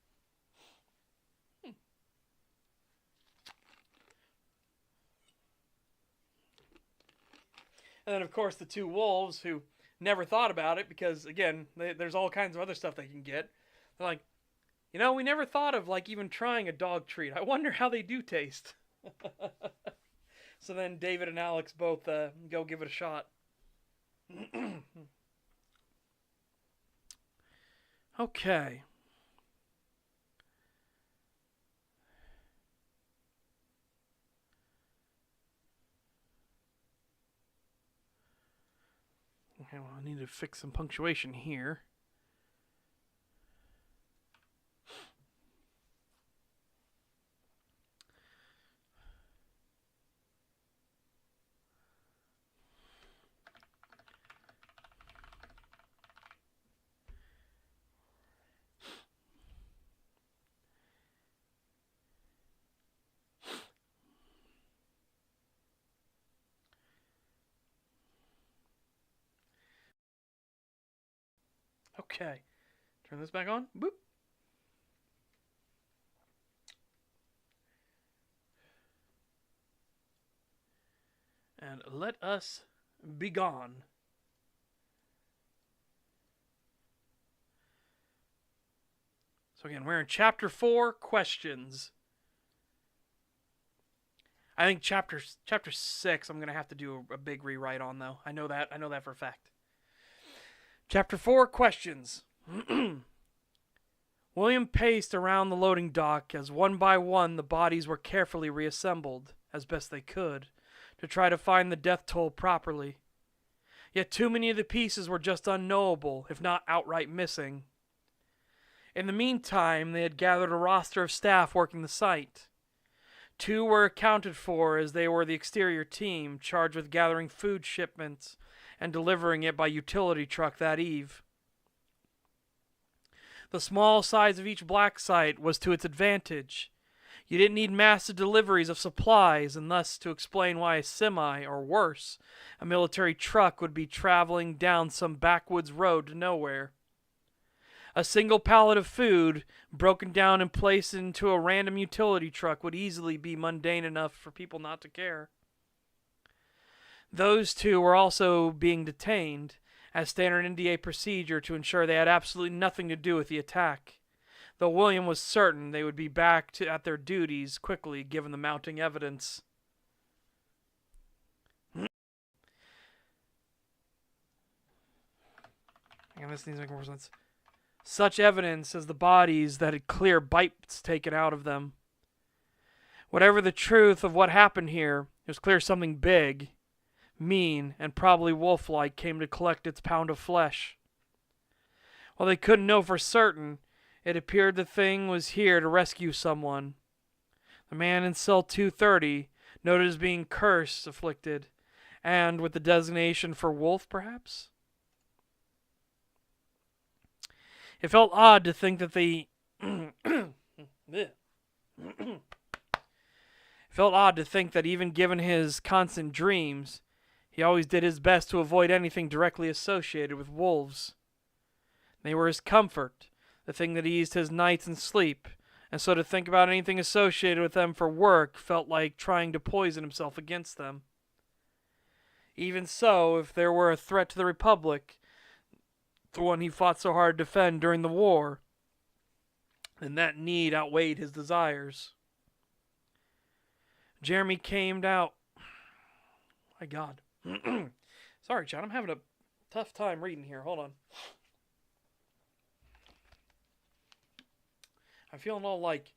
And then, of course, the two wolves who never thought about it because, again, there's all kinds of other stuff they can get. They're like, you know, we never thought of, like, even trying a dog treat. I wonder how they do taste. So then David and Alex both go give it a shot. Okay. Okay, well, I need to fix some punctuation here. Okay. Turn this back on. Boop. And let us be gone. So again, we're in Chapter 4, Questions. I think Chapter 6 I'm going to have to do a big rewrite on, though. I know that for a fact. Chapter 4, Questions. William paced around the loading dock as one by one the bodies were carefully reassembled, as best they could, to try to find the death toll properly. Yet too many of the pieces were just unknowable, if not outright missing. In the meantime, they had gathered a roster of staff working the site. 2 were accounted for as they were the exterior team, charged with gathering food shipments and delivering it by utility truck that eve. The small size of each black site was to its advantage. You didn't need massive deliveries of supplies, and thus to explain why a semi, or worse, a military truck would be traveling down some backwoods road to nowhere. A single pallet of food, broken down and placed into a random utility truck, would easily be mundane enough for people not to care. Those 2 were also being detained, as standard NDA procedure, to ensure they had absolutely nothing to do with the attack, though William was certain they would be back at their duties quickly given the mounting evidence. And this needs to make more sense. Such evidence as the bodies that had clear bites taken out of them. Whatever the truth of what happened here, it was clear something big, mean, and probably wolf-like came to collect its pound of flesh. While they couldn't know for certain, it appeared the thing was here to rescue someone. The man in cell 230, noted as being curse afflicted, and with the designation for wolf, perhaps? It felt odd to think that the... It felt odd to think that even given his constant dreams, he always did his best to avoid anything directly associated with wolves. They were his comfort, the thing that eased his nights and sleep, and so to think about anything associated with them for work felt like trying to poison himself against them. Even so, if there were a threat to the Republic, the one he fought so hard to defend during the war, then that need outweighed his desires. Jeremy came out... My God. Sorry, John, I'm having a tough time reading here. Hold on. I'm feeling all, like,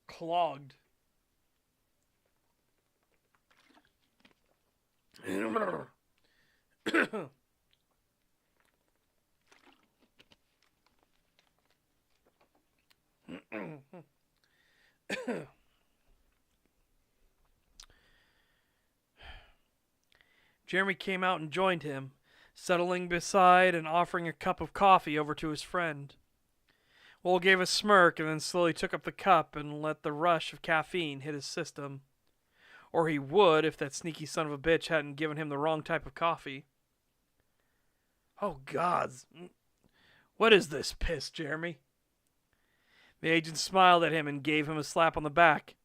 clogged. Jeremy came out and joined him, settling beside and offering a cup of coffee over to his friend. Will gave a smirk and then slowly took up the cup and let the rush of caffeine hit his system. Or he would if that sneaky son of a bitch hadn't given him the wrong type of coffee. Oh, gods. What is this piss, Jeremy? The agent smiled at him and gave him a slap on the back.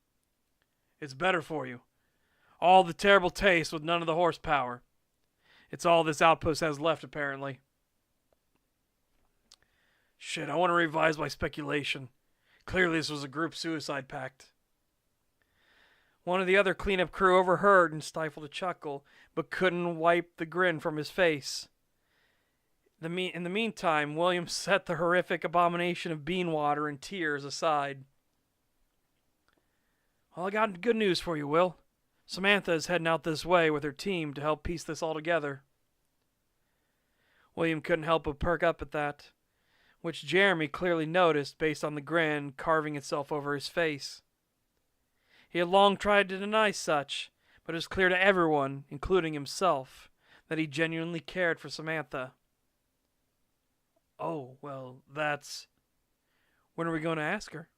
It's better for you. All the terrible taste with none of the horsepower. It's all this outpost has left, apparently. Shit, I want to revise my speculation. Clearly this was a group suicide pact. One of the other cleanup crew overheard and stifled a chuckle, but couldn't wipe the grin from his face. In the meantime, William set the horrific abomination of bean water and tears aside. Well, I got good news for you, Will. Samantha is heading out this way with her team to help piece this all together. William couldn't help but perk up at that, which Jeremy clearly noticed based on the grin carving itself over his face. He had long tried to deny such, but it was clear to everyone, including himself, that he genuinely cared for Samantha. Oh, well, that's... When are we going to ask her?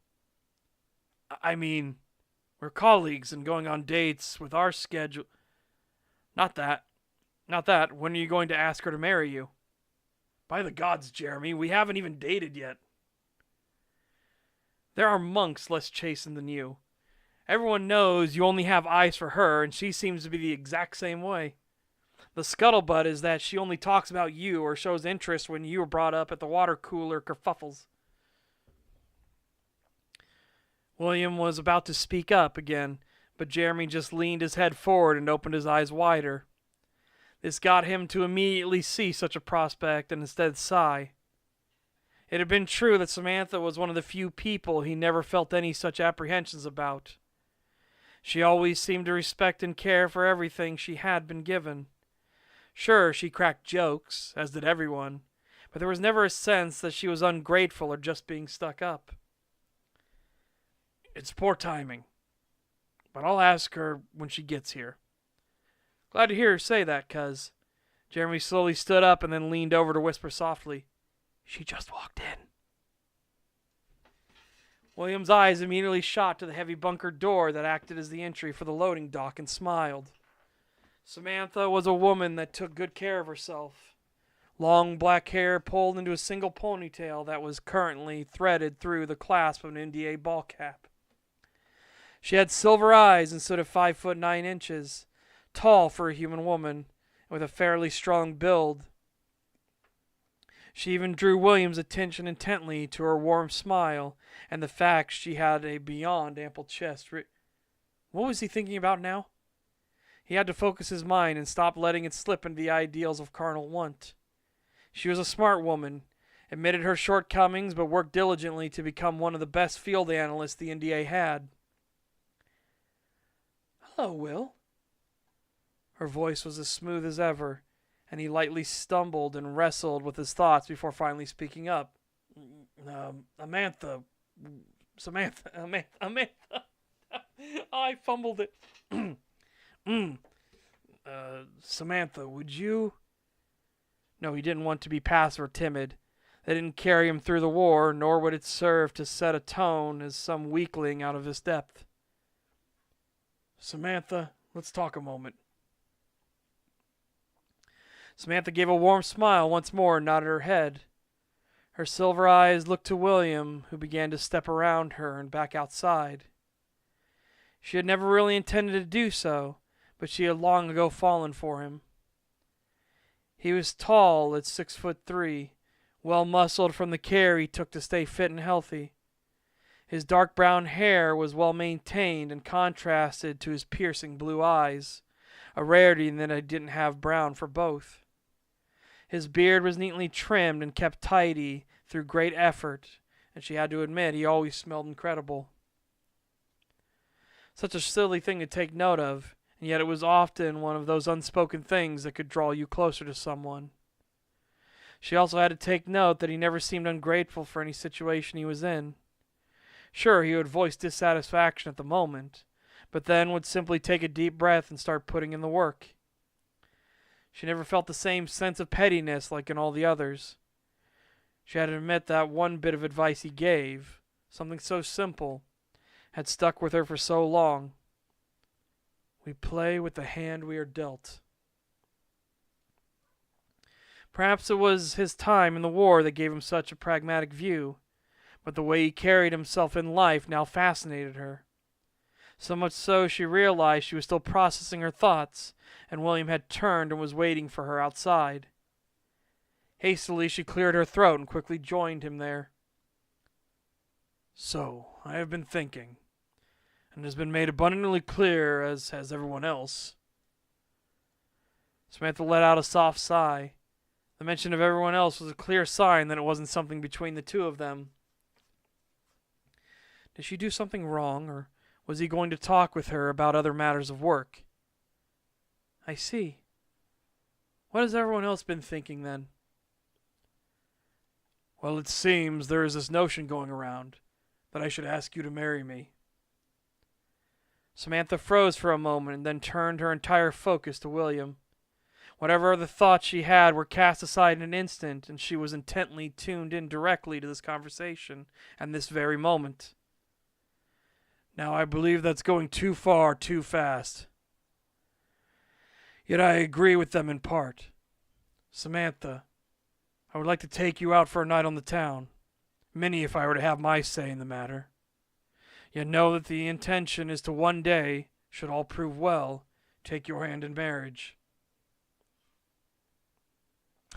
I mean, we're colleagues and going on dates with our schedule... Not that. When are you going to ask her to marry you? By the gods, Jeremy, we haven't even dated yet. There are monks less chastened than you. Everyone knows you only have eyes for her, and she seems to be the exact same way. The scuttlebutt is that she only talks about you or shows interest when you were brought up at the water cooler kerfuffles. William was about to speak up again, but Jeremy just leaned his head forward and opened his eyes wider. This got him to immediately see such a prospect and instead sigh. It had been true that Samantha was one of the few people he never felt any such apprehensions about. She always seemed to respect and care for everything she had been given. Sure, she cracked jokes, as did everyone, but there was never a sense that she was ungrateful or just being stuck up. It's poor timing, but I'll ask her when she gets here. Glad to hear her say that, cuz. Jeremy slowly stood up and then leaned over to whisper softly, She just walked in. William's eyes immediately shot to the heavy bunker door that acted as the entry for the loading dock and smiled. Samantha was a woman that took good care of herself. Long black hair pulled into a single ponytail that was currently threaded through the clasp of an NDA ball cap. She had silver eyes and stood at 5'9", tall for a human woman, with a fairly strong build. She even drew William's attention intently to her warm smile and the fact she had a beyond ample chest. What was he thinking about now? He had to focus his mind and stop letting it slip into the ideals of carnal want. She was a smart woman, admitted her shortcomings, but worked diligently to become one of the best field analysts the NDA had. Hello, Will. Her voice was as smooth as ever, and he lightly stumbled and wrestled with his thoughts before finally speaking up. Samantha. I fumbled it. Samantha, would you... No, he didn't want to be passive or timid. They didn't carry him through the war, nor would it serve to set a tone as some weakling out of his depth. Samantha, let's talk a moment. Samantha gave a warm smile once more and nodded her head. Her silver eyes looked to William, who began to step around her and back outside. She had never really intended to do so, but she had long ago fallen for him. He was tall at 6'3", well muscled from the care he took to stay fit and healthy. His dark brown hair was well maintained and contrasted to his piercing blue eyes, a rarity in that I didn't have brown for both. His beard was neatly trimmed and kept tidy through great effort, and she had to admit he always smelled incredible. Such a silly thing to take note of, and yet it was often one of those unspoken things that could draw you closer to someone. She also had to take note that he never seemed ungrateful for any situation he was in. Sure, he would voice dissatisfaction at the moment, but then would simply take a deep breath and start putting in the work. She never felt the same sense of pettiness like in all the others. She had to admit that one bit of advice he gave, something so simple, had stuck with her for so long. We play with the hand we are dealt. Perhaps it was his time in the war that gave him such a pragmatic view, but the way he carried himself in life now fascinated her. So much so she realized she was still processing her thoughts, and William had turned and was waiting for her outside. Hastily she cleared her throat and quickly joined him there. So, I have been thinking, and it has been made abundantly clear, as has everyone else. Samantha let out a soft sigh. The mention of everyone else was a clear sign that it wasn't something between the two of them. Did she do something wrong, or was he going to talk with her about other matters of work? I see. What has everyone else been thinking, then? Well, it seems there is this notion going around that I should ask you to marry me. Samantha froze for a moment and then turned her entire focus to William. Whatever other thoughts she had were cast aside in an instant, and she was intently tuned in directly to this conversation and this very moment. Now, I believe that's going too far, too fast. Yet I agree with them in part. Samantha, I would like to take you out for a night on the town. Many if I were to have my say in the matter. Yet know that the intention is to one day, should all prove well, take your hand in marriage.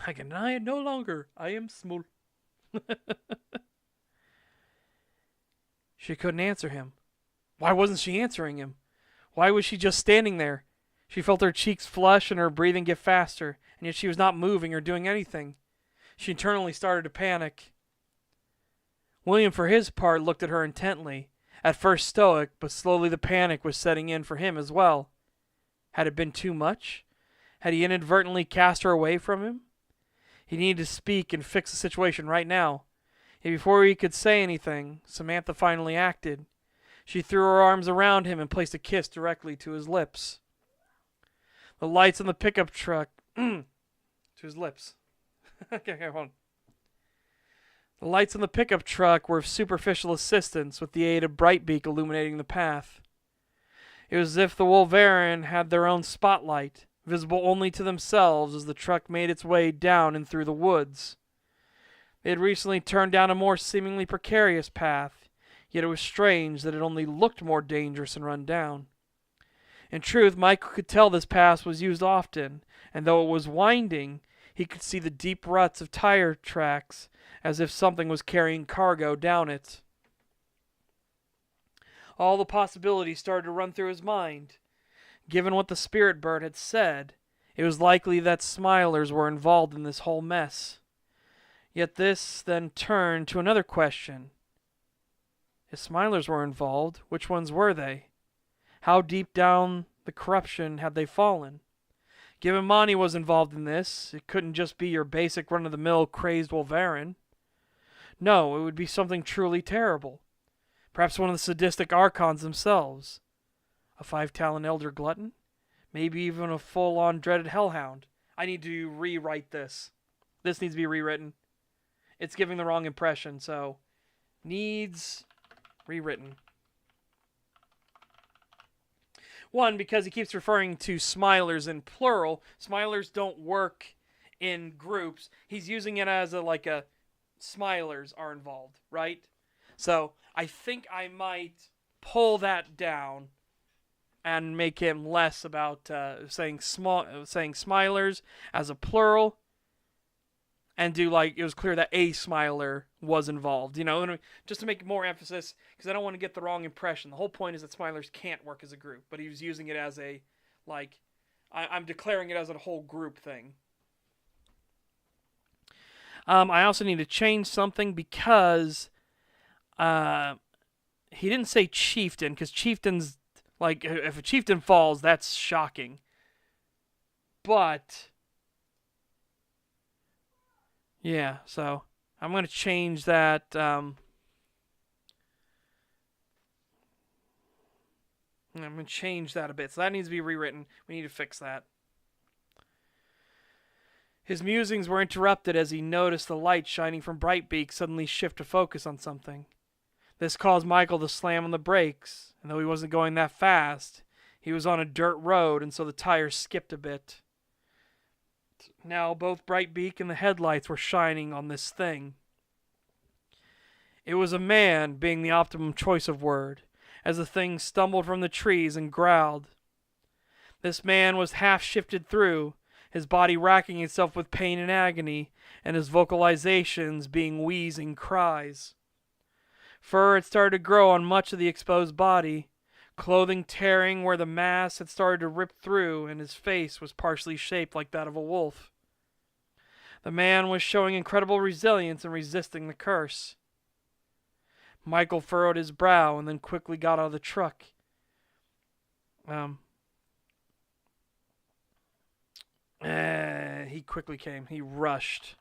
I can deny it no longer. I am small. She couldn't answer him. Why wasn't she answering him? Why was she just standing there? She felt her cheeks flush and her breathing get faster, and yet she was not moving or doing anything. She internally started to panic. William, for his part, looked at her intently. At first stoic, but slowly the panic was setting in for him as well. Had it been too much? Had he inadvertently cast her away from him? He needed to speak and fix the situation right now. Yet before he could say anything, Samantha finally acted. She threw her arms around him and placed a kiss directly to his lips. The lights on the pickup truck... to his lips. Okay, hold on. The lights on the pickup truck were of superficial assistance with the aid of Brightbeak illuminating the path. It was as if the Wolverine had their own spotlight, visible only to themselves as the truck made its way down and through the woods. They had recently turned down a more seemingly precarious path, yet it was strange that it only looked more dangerous and run down. In truth, Michael could tell this path was used often, and though it was winding, he could see the deep ruts of tire tracks as if something was carrying cargo down it. All the possibilities started to run through his mind. Given what the spirit bird had said, it was likely that Smilers were involved in this whole mess. Yet this then turned to another question. If Smilers were involved, which ones were they? How deep down the corruption had they fallen? Given Monty was involved in this, it couldn't just be your basic run-of-the-mill crazed Wolverine. No, it would be something truly terrible. Perhaps one of the sadistic archons themselves. A 5-talent elder glutton? Maybe even a full-on dreaded hellhound. I need to rewrite this. This needs to be rewritten. it's giving the wrong impression. So, needs rewritten. One, because he keeps referring to smilers in plural. Smilers don't work in groups. He's using it as a smilers are involved, right? So I think I might pull that down and make him less about saying smilers as a plural, and do it was clear that a smiler was involved, just to make more emphasis, because I don't want to get the wrong impression. The whole point is that smilers can't work as a group, but he was using it as I'm declaring it as a whole group thing. I also need to change something because he didn't say chieftain, because chieftains, if a chieftain falls, that's shocking. But yeah, so I'm going to change that. I'm going to change that a bit. So that needs to be rewritten. We need to fix that. His musings were interrupted as he noticed the light shining from Brightbeak suddenly shift to focus on something. This caused Michael to slam on the brakes, and though he wasn't going that fast, he was on a dirt road, and so the tires skipped a bit. Now both Brightbeak and the headlights were shining on this thing. It was a man, being the optimum choice of word, as the thing stumbled from the trees and growled. This man was half shifted through, his body racking itself with pain and agony, and his vocalizations being wheezing cries. Fur had started to grow on much of the exposed body, clothing tearing where the mass had started to rip through, and his face was partially shaped like that of a wolf. The man was showing incredible resilience in resisting the curse. Michael furrowed his brow and then quickly got out of the truck. He quickly came. He rushed.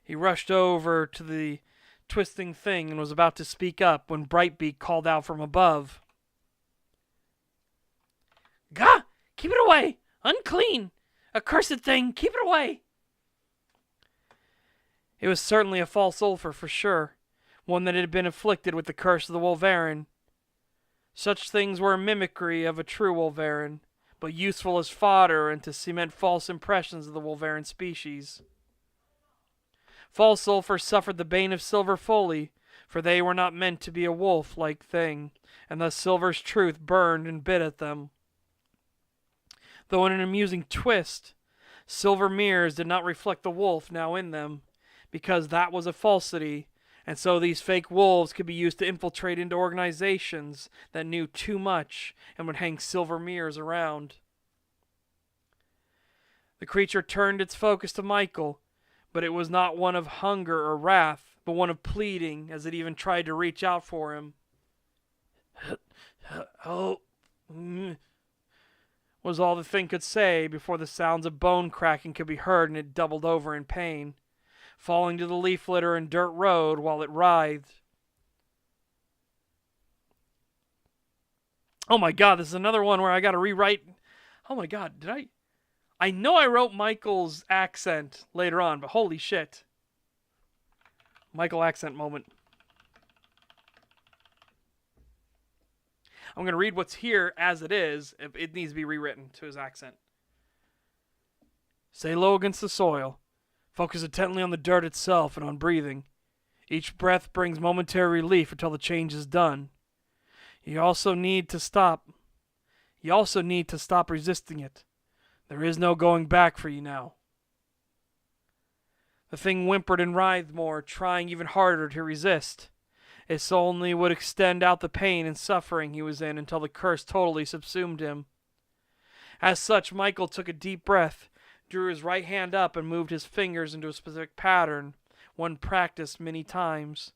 He rushed over to the twisting thing and was about to speak up when Brightbeak called out from above. Gah! Keep it away! Unclean! Accursed thing! Keep it away! It was certainly a false ulfer for sure, one that had been afflicted with the curse of the Wolverine. Such things were a mimicry of a true Wolverine, but useful as fodder and to cement false impressions of the Wolverine species. False ulfers suffered the bane of silver fully, for they were not meant to be a wolf-like thing, and thus silver's truth burned and bit at them. Though in an amusing twist, silver mirrors did not reflect the wolf now in them, because that was a falsity, and so these fake wolves could be used to infiltrate into organizations that knew too much and would hang silver mirrors around. The creature turned its focus to Michael, but it was not one of hunger or wrath, but one of pleading, as it even tried to reach out for him. "Help," was all the thing could say before the sounds of bone cracking could be heard, and it doubled over in pain, falling to the leaf litter and dirt road while it writhed. Oh my god, this is another one where I gotta rewrite. Oh my god, did I know I wrote Michael's accent later on, but holy shit. Michael accent moment. I'm going to read what's here as it is. It needs to be rewritten to his accent. Stay low against the soil. Focus intently on the dirt itself and on breathing. Each breath brings momentary relief until the change is done. You also need to stop resisting it. There is no going back for you now. The thing whimpered and writhed more, trying even harder to resist. It only would extend out the pain and suffering he was in until the curse totally subsumed him. As such, Michael took a deep breath, drew his right hand up and moved his fingers into a specific pattern, one practiced many times.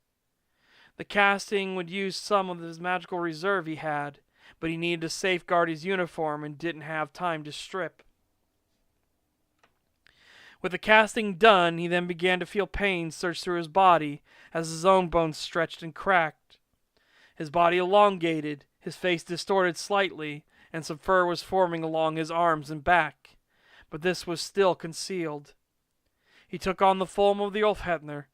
The casting would use some of his magical reserve he had, but he needed to safeguard his uniform and didn't have time to strip. With the casting done, he then began to feel pain surge through his body as his own bones stretched and cracked. His body elongated, his face distorted slightly, and some fur was forming along his arms and back, but this was still concealed. He took on the form of the Ulfhetner,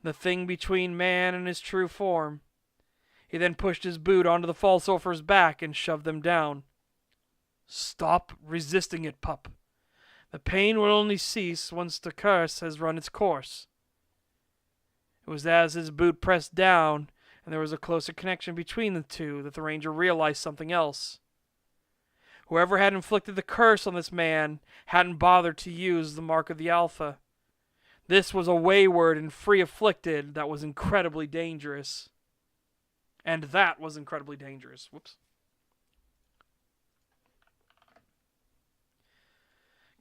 the thing between man and his true form. He then pushed his boot onto the false sulphur's back and shoved them down. "Stop resisting it, pup. The pain will only cease once the curse has run its course." It was as his boot pressed down and there was a closer connection between the two that the ranger realized something else. Whoever had inflicted the curse on this man hadn't bothered to use the mark of the Alpha. This was a wayward and free afflicted that was incredibly dangerous. And that was incredibly dangerous. Whoops.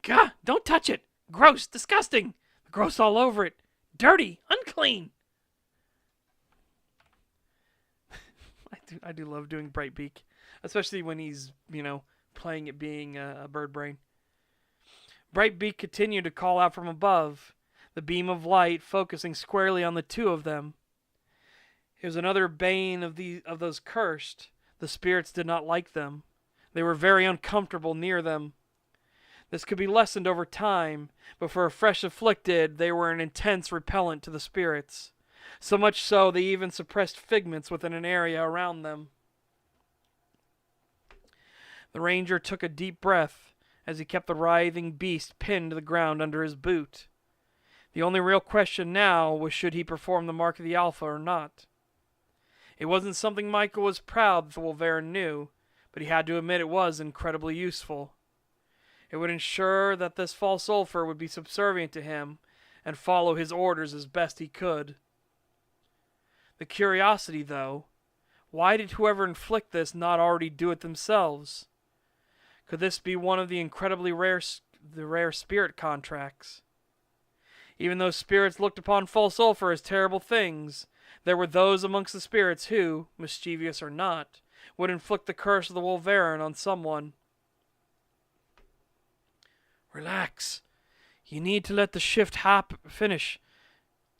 Gah! Don't touch it! Gross! Disgusting! Gross all over it! Dirty! Unclean! I do love doing Brightbeak. Especially when he's, playing it being a bird brain. Brightbeak continued to call out from above, the beam of light focusing squarely on the two of them. It was another bane of those cursed. The spirits did not like them. They were very uncomfortable near them. This could be lessened over time, but for a fresh afflicted, they were an intense repellent to the spirits. So much so, they even suppressed figments within an area around them. The ranger took a deep breath as he kept the writhing beast pinned to the ground under his boot. The only real question now was should he perform the mark of the Alpha or not. It wasn't something Michael was proud that the Wolverine knew, but he had to admit it was incredibly useful. It would ensure that this false sulphur would be subservient to him and follow his orders as best he could. The curiosity, though, why did whoever inflict this not already do it themselves? Could this be one of the incredibly rare spirit contracts? Even though spirits looked upon false sulphur as terrible things, there were those amongst the spirits who, mischievous or not, would inflict the curse of the Wolverine on someone. Relax. You need to let the shift finish.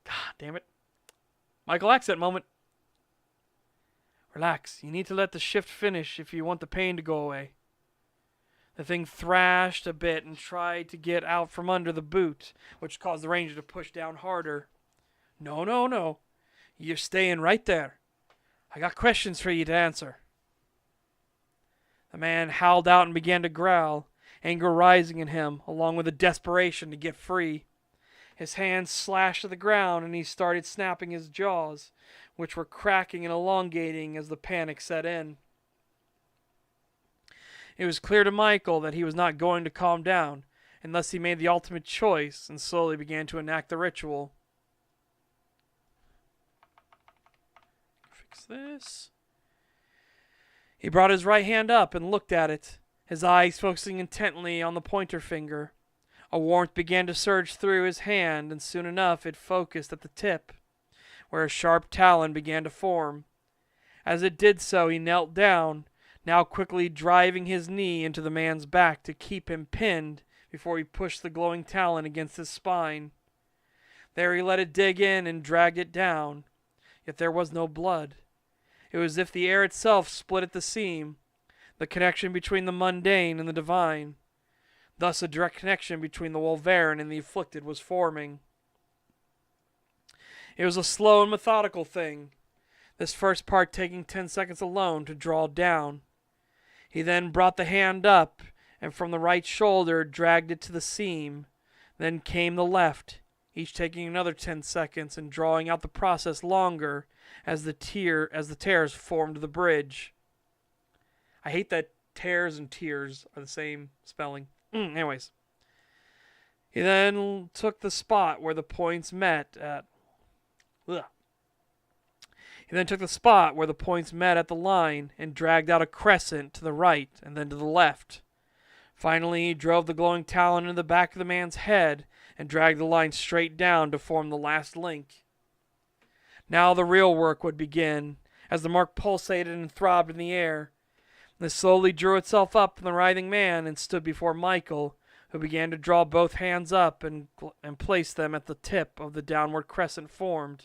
God damn it. Michael accent moment. Relax. You need to let the shift finish if you want the pain to go away. The thing thrashed a bit and tried to get out from under the boot, which caused the ranger to push down harder. No. You're staying right there. I got questions for you to answer. The man howled out and began to growl, anger rising in him, along with a desperation to get free. His hands slashed to the ground and he started snapping his jaws, which were cracking and elongating as the panic set in. It was clear to Michael that he was not going to calm down unless he made the ultimate choice and slowly began to enact the ritual. Fix this. He brought his right hand up and looked at it, his eyes focusing intently on the pointer finger. A warmth began to surge through his hand, and soon enough it focused at the tip, where a sharp talon began to form. As it did so, he knelt down, now quickly driving his knee into the man's back to keep him pinned before he pushed the glowing talon against his spine. There he let it dig in and dragged it down, yet there was no blood. It was as if the air itself split at the seam, the connection between the mundane and the divine. Thus a direct connection between the Wolverine and the afflicted was forming. It was a slow and methodical thing, this first part taking 10 seconds alone to draw down. He then brought the hand up, and from the right shoulder dragged it to the seam. Then came the left, each taking another 10 seconds and drawing out the process longer as the tears formed the bridge. I hate that tears and tears are the same spelling. Anyways. He then took the spot where the points met at... He then took the spot where the points met at the line and dragged out a crescent to the right and then to the left. Finally, he drove the glowing talon into the back of the man's head and dragged the line straight down to form the last link. Now the real work would begin, as the mark pulsated and throbbed in the air. This slowly drew itself up from the writhing man and stood before Michael, who began to draw both hands up and place them at the tip of the downward crescent formed.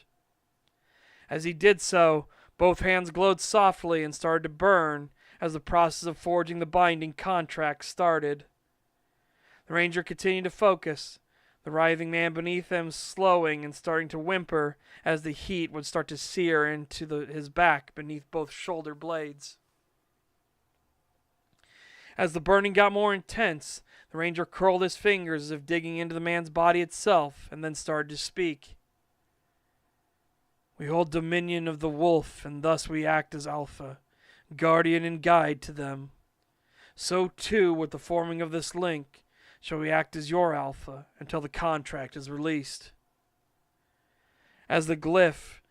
As he did so, both hands glowed softly and started to burn as the process of forging the binding contract started. The ranger continued to focus, the writhing man beneath him slowing and starting to whimper as the heat would start to sear into his back beneath both shoulder blades. As the burning got more intense, the ranger curled his fingers as if digging into the man's body itself, and then started to speak. We hold dominion of the wolf, and thus we act as alpha, guardian and guide to them. So too, with the forming of this link, shall we act as your alpha until the contract is released. As the glyph,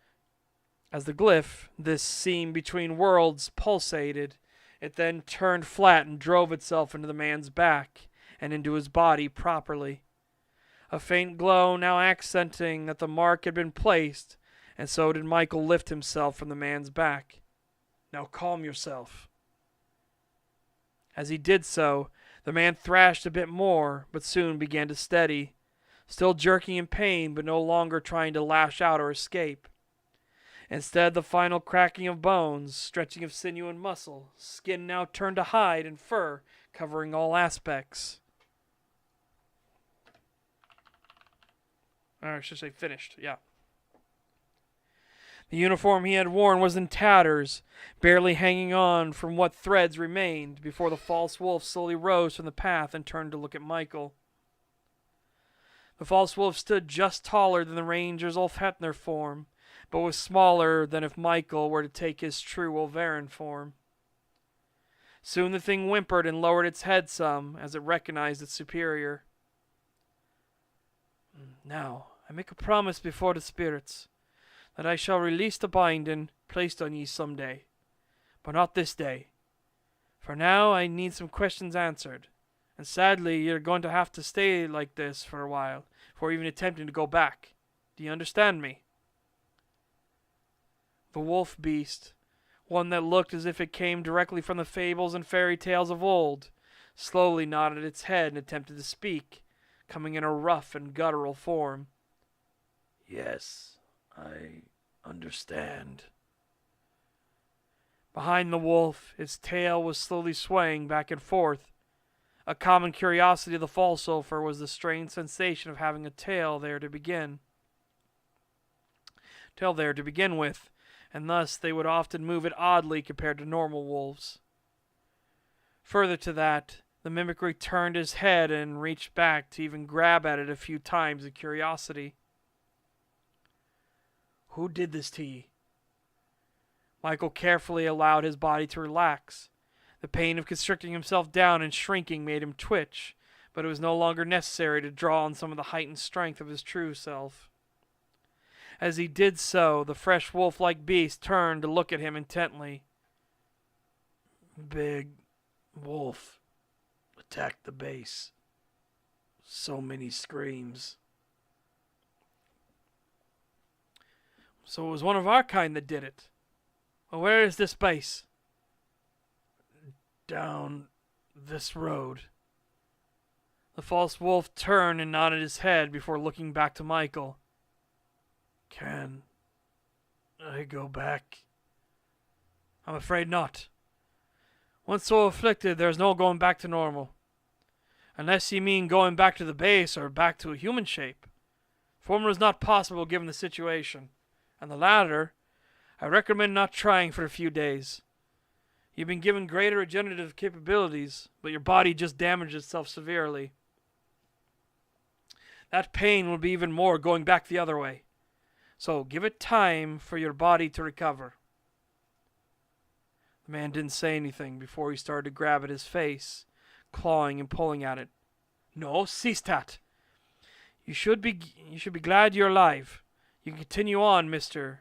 this seam between worlds, pulsated, it then turned flat and drove itself into the man's back and into his body properly. A faint glow now accenting that the mark had been placed, and so did Michael lift himself from the man's back. Now calm yourself. As he did so, the man thrashed a bit more, but soon began to steady, still jerking in pain, but no longer trying to lash out or escape. Instead, the final cracking of bones, stretching of sinew and muscle, skin now turned to hide and fur, covering all aspects. Or I should say finished, yeah. The uniform he had worn was in tatters, barely hanging on from what threads remained, before the false wolf slowly rose from the path and turned to look at Michael. The false wolf stood just taller than the ranger's Ulfhetner form, but was smaller than if Michael were to take his true Wolverine form. Soon the thing whimpered and lowered its head some, as it recognized its superior. Now, I make a promise before the spirits, that I shall release the binding placed on ye some day, but not this day. For now I need some questions answered, and sadly you're going to have to stay like this for a while, before even attempting to go back. Do you understand me? The wolf beast, one that looked as if it came directly from the fables and fairy tales of old, slowly nodded its head and attempted to speak, coming in a rough and guttural form. Yes, I understand. Behind the wolf, its tail was slowly swaying back and forth. A common curiosity of the false sulphur was the strange sensation of having a tail there to begin with, and thus they would often move it oddly compared to normal wolves. Further to that, the mimicry turned his head and reached back to even grab at it a few times in curiosity. Who did this to ye? Michael carefully allowed his body to relax. The pain of constricting himself down and shrinking made him twitch, but it was no longer necessary to draw on some of the heightened strength of his true self. As he did so, the fresh wolf-like beast turned to look at him intently. Big wolf attacked the base. So many screams. So it was one of our kind that did it. Well, where is this base? Down this road. The false wolf turned and nodded his head before looking back to Michael. Can I go back? I'm afraid not. Once so afflicted, there's no going back to normal. Unless you mean going back to the base or back to a human shape. Former is not possible given the situation. And the latter, I recommend not trying for a few days. You've been given greater regenerative capabilities, but your body just damaged itself severely. That pain will be even more going back the other way. So give it time for your body to recover. The man didn't say anything before he started to grab at his face, clawing and pulling at it. No, cease that. You should be glad you're alive. You can continue on, Mr.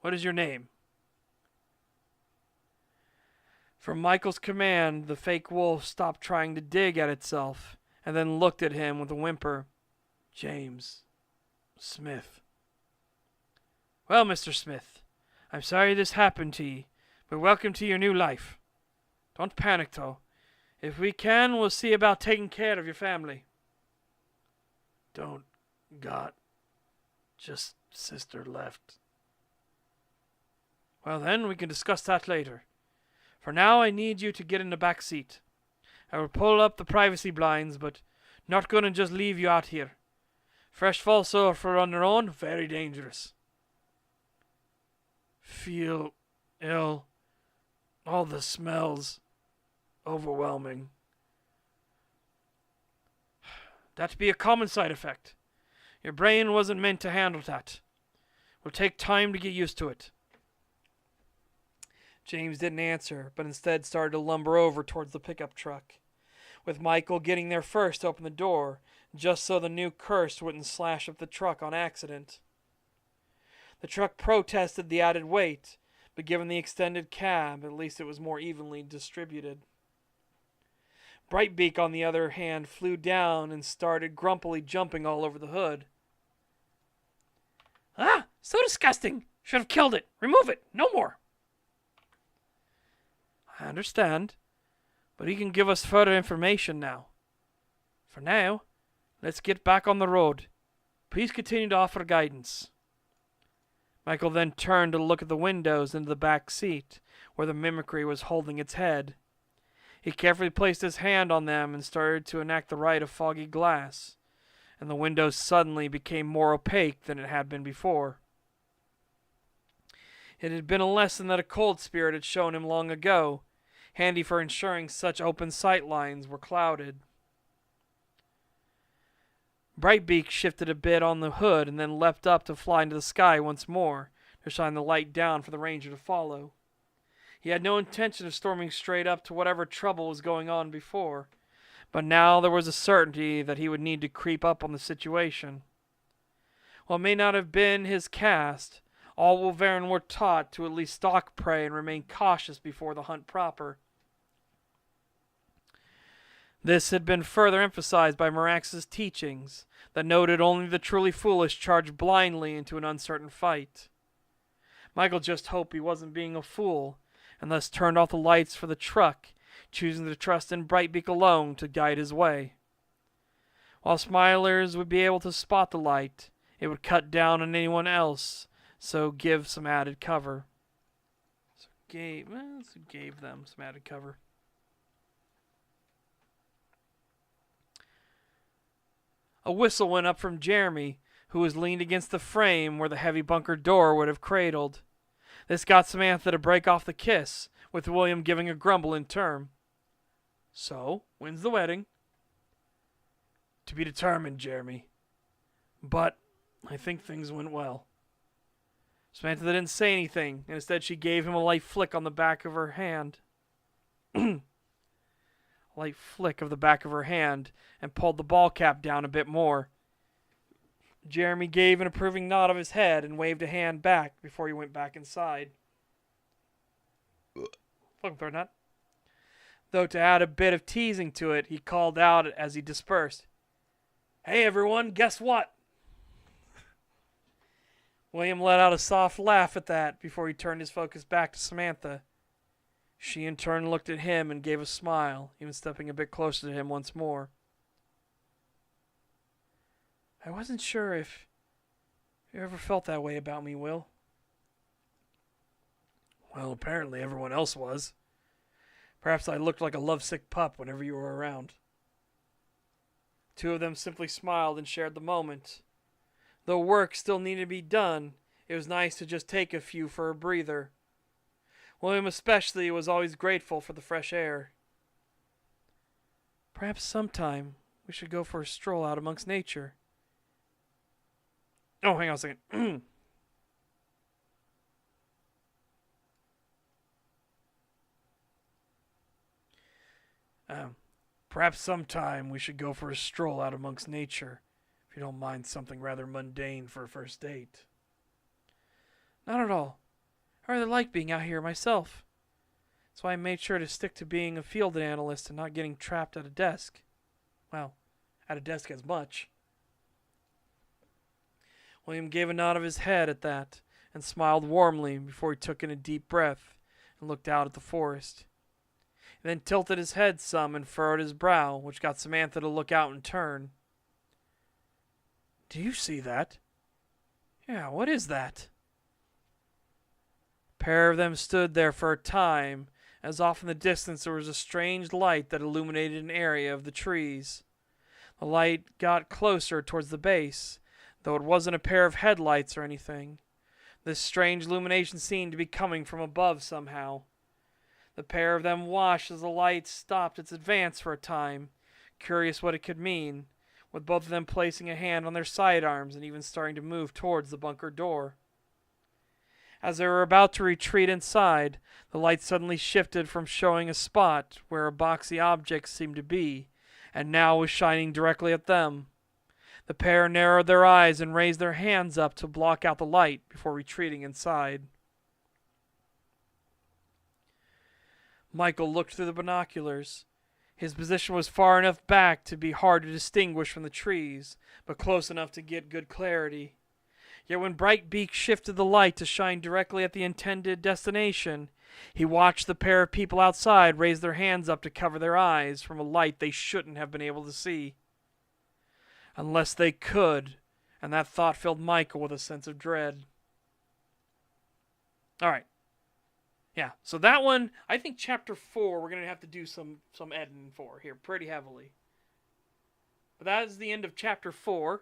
What is your name? From Michael's command, the fake wolf stopped trying to dig at itself, and then looked at him with a whimper. James Smith. Well, Mr. Smith, I'm sorry this happened to ye, but welcome to your new life. Don't panic, though. If we can, we'll see about taking care of your family. Don't got just sister left. Well then, we can discuss that later. For now, I need you to get in the back seat. I will pull up the privacy blinds, but Not gonna just leave you out here. Fresh fall sulfur on their own, very dangerous. Feel ill. All the smells. Overwhelming. That'd be a common side effect. Your brain wasn't meant to handle that. Will take time to get used to it. James didn't answer, but instead started to lumber over towards the pickup truck, with Michael getting there first to open the door, just so the new curse wouldn't slash up the truck on accident. The truck protested the added weight, but given the extended cab, at least it was more evenly distributed. Brightbeak, on the other hand, flew down and started grumpily jumping all over the hood. Ah! So disgusting! Should have killed it! Remove it! No more! I understand, but he can give us further information now. For now, let's get back on the road. Please continue to offer guidance. Michael then turned to look at the windows into the back seat, where the mimicry was holding its head. He carefully placed his hand on them and started to enact the rite of foggy glass, and the windows suddenly became more opaque than it had been before. It had been a lesson that a cold spirit had shown him long ago, handy for ensuring such open sight lines were clouded. Brightbeak shifted a bit on the hood and then leapt up to fly into the sky once more, to shine the light down for the ranger to follow. He had no intention of storming straight up to whatever trouble was going on before, but now there was a certainty that he would need to creep up on the situation. While it may not have been his caste, all Wolverine were taught to at least stalk prey and remain cautious before the hunt proper. This had been further emphasized by Marax's teachings that noted only the truly foolish charge blindly into an uncertain fight. Michael just hoped he wasn't being a fool, and thus turned off the lights for the truck, choosing to trust in Brightbeak alone to guide his way. While Smilers would be able to spot the light, it would cut down on anyone else, so give some added cover. So gave them some added cover. A whistle went up from Jeremy, who was leaned against the frame where the heavy bunker door would have cradled. This got Samantha to break off the kiss, with William giving a grumble in turn. So, when's the wedding? To be determined, Jeremy. But I think things went well. Samantha didn't say anything, and instead she gave him a light flick on the back of her hand. Light flick of the back of her hand, and pulled the ball cap down a bit more. Jeremy gave an approving nod of his head and waved a hand back before he went back inside. Fucking throat nut. Though to add a bit of teasing to it, he called out as he dispersed. Hey everyone, guess what? William let out a soft laugh at that before he turned his focus back to Samantha. She in turn looked at him and gave a smile, even stepping a bit closer to him once more. I wasn't sure if you ever felt that way about me, Will. Well, apparently everyone else was. Perhaps I looked like a lovesick pup whenever you were around. Two of them simply smiled and shared the moment. Though work still needed to be done, it was nice to just take a few for a breather. William especially was always grateful for the fresh air. Perhaps sometime we should go for a stroll out amongst nature. Oh, hang on a second. Perhaps sometime we should go for a stroll out amongst nature, if you don't mind something rather mundane for a first date. Not at all. I rather like being out here myself. That's why I made sure to stick to being a field analyst and not getting trapped at a desk. Well, at a desk as much. William gave a nod of his head at that and smiled warmly before he took in a deep breath and looked out at the forest. He then tilted his head some and furrowed his brow, which got Samantha to look out in turn. Do you see that? Yeah, what is that? A pair of them stood there for a time, as off in the distance there was a strange light that illuminated an area of the trees. The light got closer towards the base, though it wasn't a pair of headlights or anything. This strange illumination seemed to be coming from above somehow. The pair of them watched as the light stopped its advance for a time, curious what it could mean, with both of them placing a hand on their sidearms and even starting to move towards the bunker door. As they were about to retreat inside, the light suddenly shifted from showing a spot where a boxy object seemed to be, and now was shining directly at them. The pair narrowed their eyes and raised their hands up to block out the light before retreating inside. Michael looked through the binoculars. His position was far enough back to be hard to distinguish from the trees, but close enough to get good clarity. Yet when Brightbeak shifted the light to shine directly at the intended destination, he watched the pair of people outside raise their hands up to cover their eyes from a light they shouldn't have been able to see. Unless they could, and that thought filled Michael with a sense of dread. All right. Yeah, so that one, I think chapter 4, we're going to have to do some editing for here pretty heavily. But that is the end of chapter 4.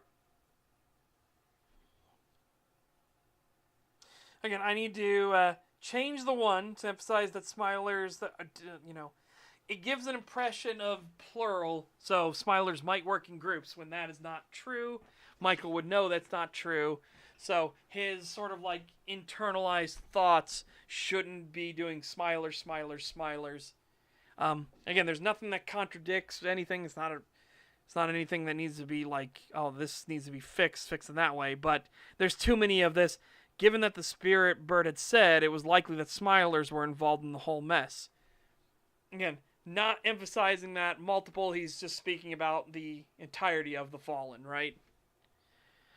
Again, I need to change the one to emphasize that smilers, it gives an impression of plural, so smilers might work in groups when that is not true. Michael would know that's not true. So his sort of like internalized thoughts shouldn't be doing smilers. Again, there's nothing that contradicts anything. It's not anything that needs to be like, oh, this needs to be fixed in that way. But there's too many of this. Given that the spirit bird had said it was likely that smilers were involved in the whole mess. Again, not emphasizing that multiple. He's just speaking about the entirety of the fallen, right?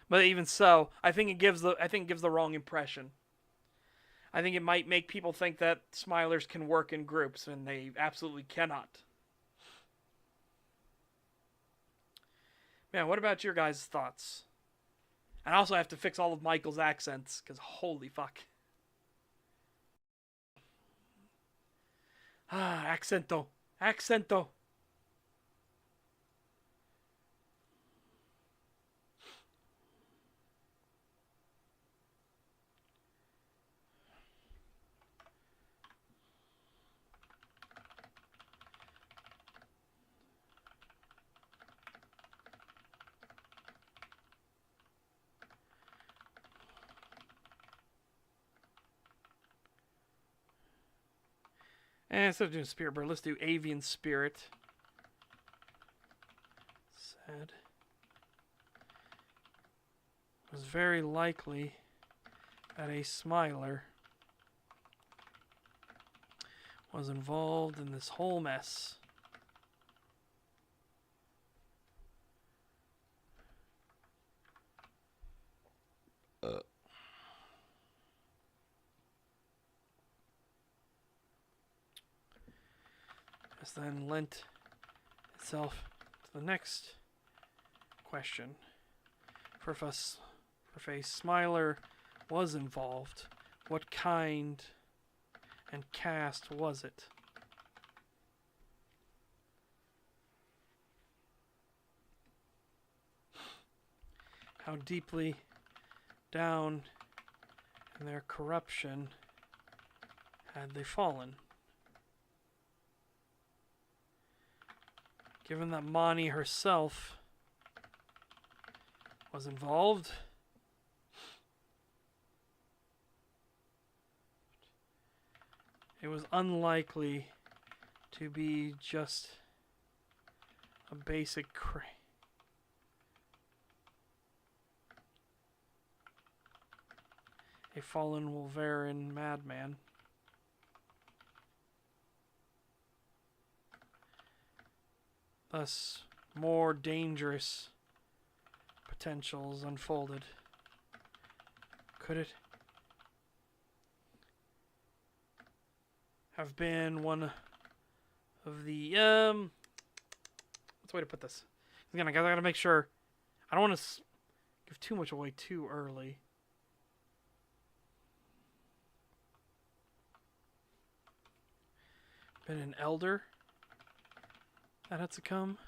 But even so, I think it gives the wrong impression. I think it might make people think that smilers can work in groups, and they absolutely cannot. Man, what about your guys' thoughts? And I also have to fix all of Michael's accents, because holy fuck. Accento. And instead of doing spirit bird, let's do avian spirit. Said it was very likely that a smiler was involved in this whole mess. This then lent itself to the next question. For if a smiler was involved, what kind and caste was it? How deeply down in their corruption had they fallen? Given that Mani herself was involved, it was unlikely to be just a basic a fallen Wolverine madman. Thus, more dangerous potentials unfolded. Could it have been one of the what's the way to put this? Again, I gotta make sure. I don't want to give too much away too early. Been an elder that had to come.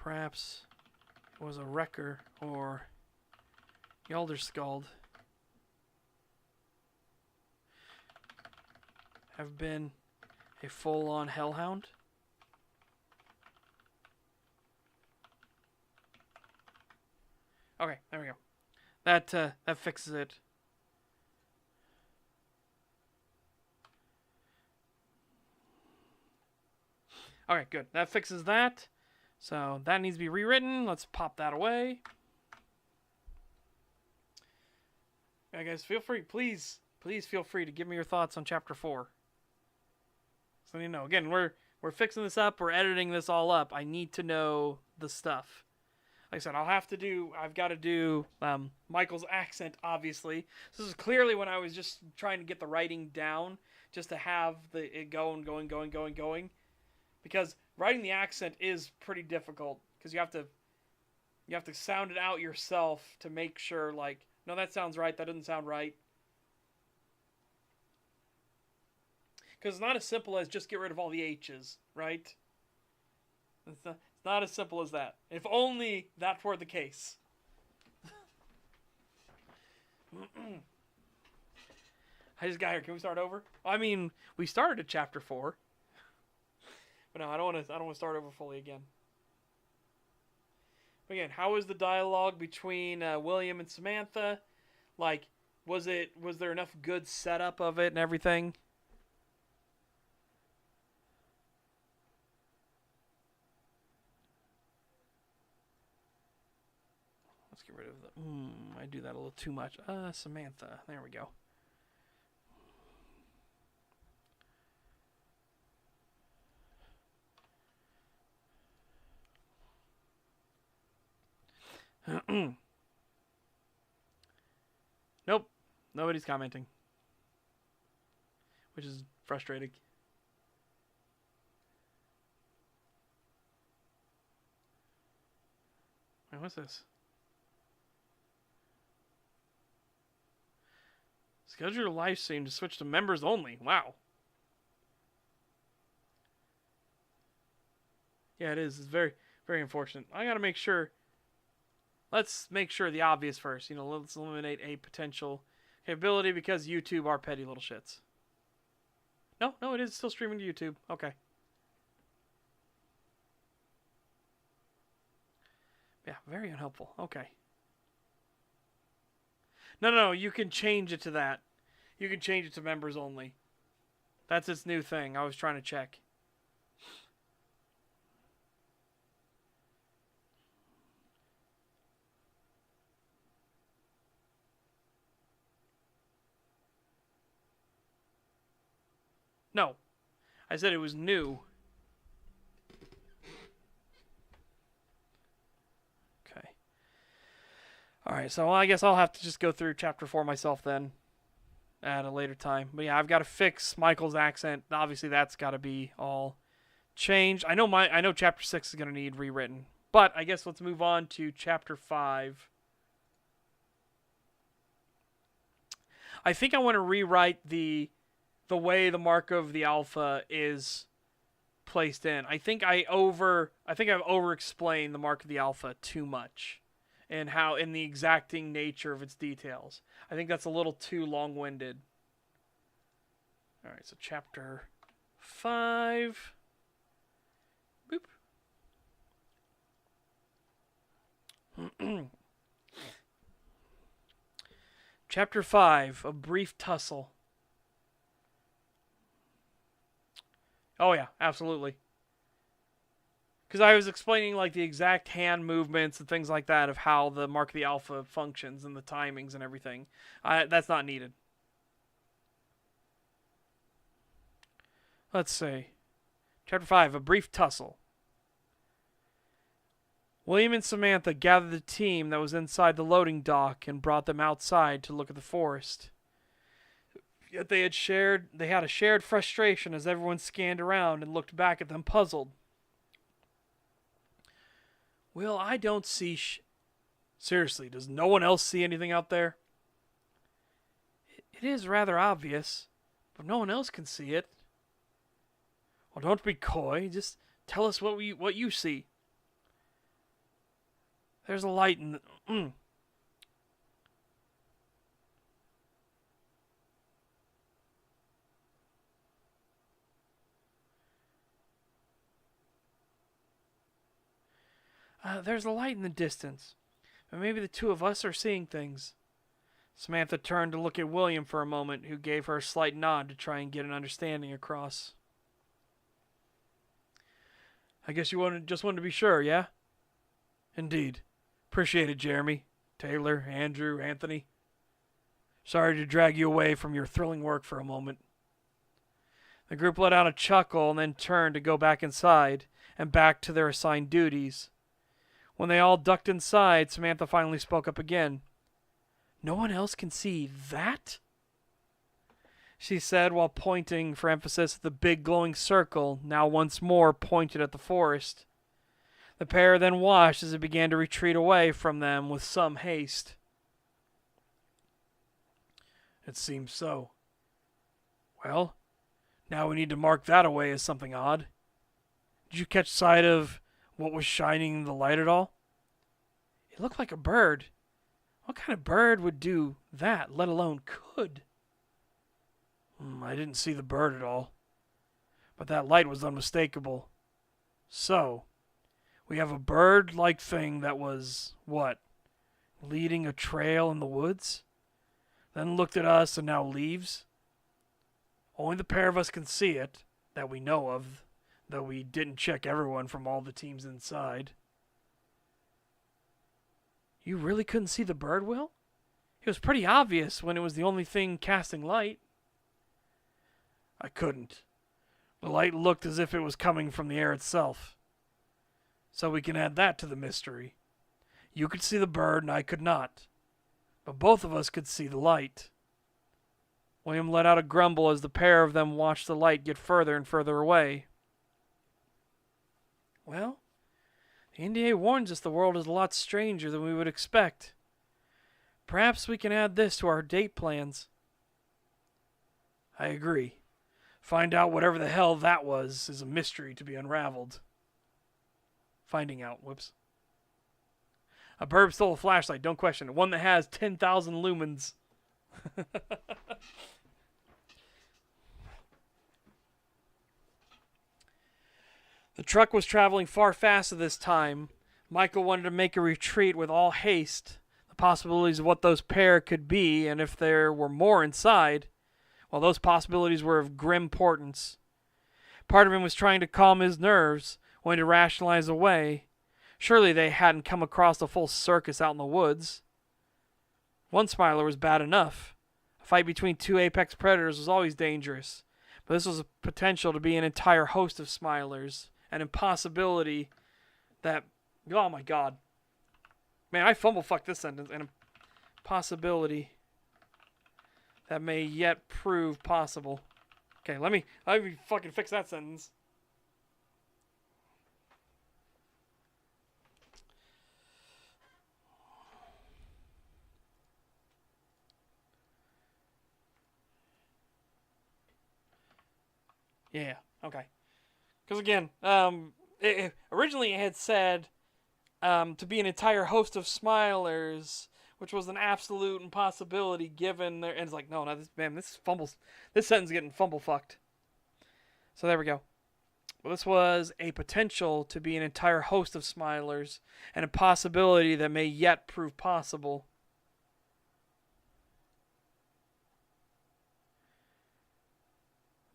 Perhaps it was a wrecker or Yalderskald have been a full-on hellhound? Okay, there we go. That fixes it. Okay, good. That fixes that. So that needs to be rewritten. Let's pop that away. Yeah, guys, feel free, please feel free to give me your thoughts on Chapter 4. So you know, again, we're fixing this up. We're editing this all up. I need to know the stuff. Like I said, I've got to do Michael's accent, obviously. This is clearly when I was just trying to get the writing down, just to have it going. Because writing the accent is pretty difficult, because you have to sound it out yourself to make sure, like, no, that sounds right, that doesn't sound right. Because it's not as simple as just get rid of all the H's, right? It's not as simple as that. If only that were the case. I just got here. Can we start over? I mean, we started at Chapter 4. But no, I don't want to start over fully again. But again, how was the dialogue between William and Samantha? Like, was there enough good setup of it and everything? Let's get rid of the... I do that a little too much. Samantha. There we go. Nope. Nobody's commenting. Which is frustrating. Wait, what's this? Schedule your live stream to switch to members only. Wow. Yeah, it is. It's very, very unfortunate. I gotta make sure... Let's make sure the obvious first. You know, let's eliminate a potential capability because YouTube are petty little shits. No, it is still streaming to YouTube. Okay. Yeah, very unhelpful. Okay. No, you can change it to that. You can change it to members only. That's its new thing. I was trying to check. No. I said it was new. Okay. Alright, so I guess I'll have to just go through Chapter 4 myself then. At a later time. But yeah, I've got to fix Michael's accent. Obviously, that's got to be all changed. I know Chapter 6 is going to need rewritten. But I guess let's move on to Chapter 5. I think I want to rewrite the way the mark of the alpha is placed in. I think I've over-explained the mark of the alpha too much, and how in the exacting nature of its details. I think that's a little too long-winded. All right, so Chapter 5. Boop. Chapter 5, A Brief Tussle. Oh yeah, absolutely. Because I was explaining like the exact hand movements and things like that of how the mark of the alpha functions and the timings and everything. That's not needed. Let's see. Chapter 5, A Brief Tussle. William and Samantha gathered the team that was inside the loading dock and brought them outside to look at the forest. Yet they had a shared frustration as everyone scanned around and looked back at them puzzled. Well, I don't see Seriously, does no one else see anything out there? It is rather obvious, but no one else can see it. Well, don't be coy. Just tell us what you see. There's a light in the... There's a light in the distance. But maybe the two of us are seeing things. Samantha turned to look at William for a moment, who gave her a slight nod to try and get an understanding across. I guess you just wanted to be sure, yeah? Indeed. Appreciate it, Jeremy, Taylor, Andrew, Anthony. Sorry to drag you away from your thrilling work for a moment. The group let out a chuckle and then turned to go back inside and back to their assigned duties. When they all ducked inside, Samantha finally spoke up again. No one else can see that? She said while pointing for emphasis at the big glowing circle, now once more pointed at the forest. The pair then watched as it began to retreat away from them with some haste. It seems so. Well, now we need to mark that away as something odd. Did you catch sight of what was shining in the light at all? It looked like a bird. What kind of bird would do that, let alone could? I didn't see the bird at all. But that light was unmistakable. So, we have a bird-like thing that was, what, leading a trail in the woods? Then looked at us and now leaves? Only the pair of us can see it, that we know of, though we didn't check everyone from all the teams inside. You really couldn't see the bird, Will? It was pretty obvious when it was the only thing casting light. I couldn't. The light looked as if it was coming from the air itself. So we can add that to the mystery. You could see the bird and I could not. But both of us could see the light. William let out a grumble as the pair of them watched the light get further and further away. Well, the NDA warns us the world is a lot stranger than we would expect. Perhaps we can add this to our date plans. I agree. Find out whatever the hell that was is a mystery to be unraveled. Finding out, whoops. A burb stole a flashlight, don't question it. One that has 10,000 lumens. The truck was traveling far faster this time. Michael wanted to make a retreat with all haste. The possibilities of what those pair could be, and if there were more inside, well, those possibilities were of grim importance. Part of him was trying to calm his nerves, wanting to rationalize away. Surely they hadn't come across a full circus out in the woods. One Smiler was bad enough. A fight between two apex predators was always dangerous, but this was a potential to be an entire host of Smilers, an impossibility that, oh my god. Man, I fumble-fucked this sentence. An impossibility that may yet prove possible. Okay, let me fucking fix that sentence. Yeah, okay. Because again, originally it had said to be an entire host of Smilers, which was an absolute impossibility given their... And it's like, no, this sentence is getting fumble fucked. So there we go. Well, this was a potential to be an entire host of Smilers, and a possibility that may yet prove possible.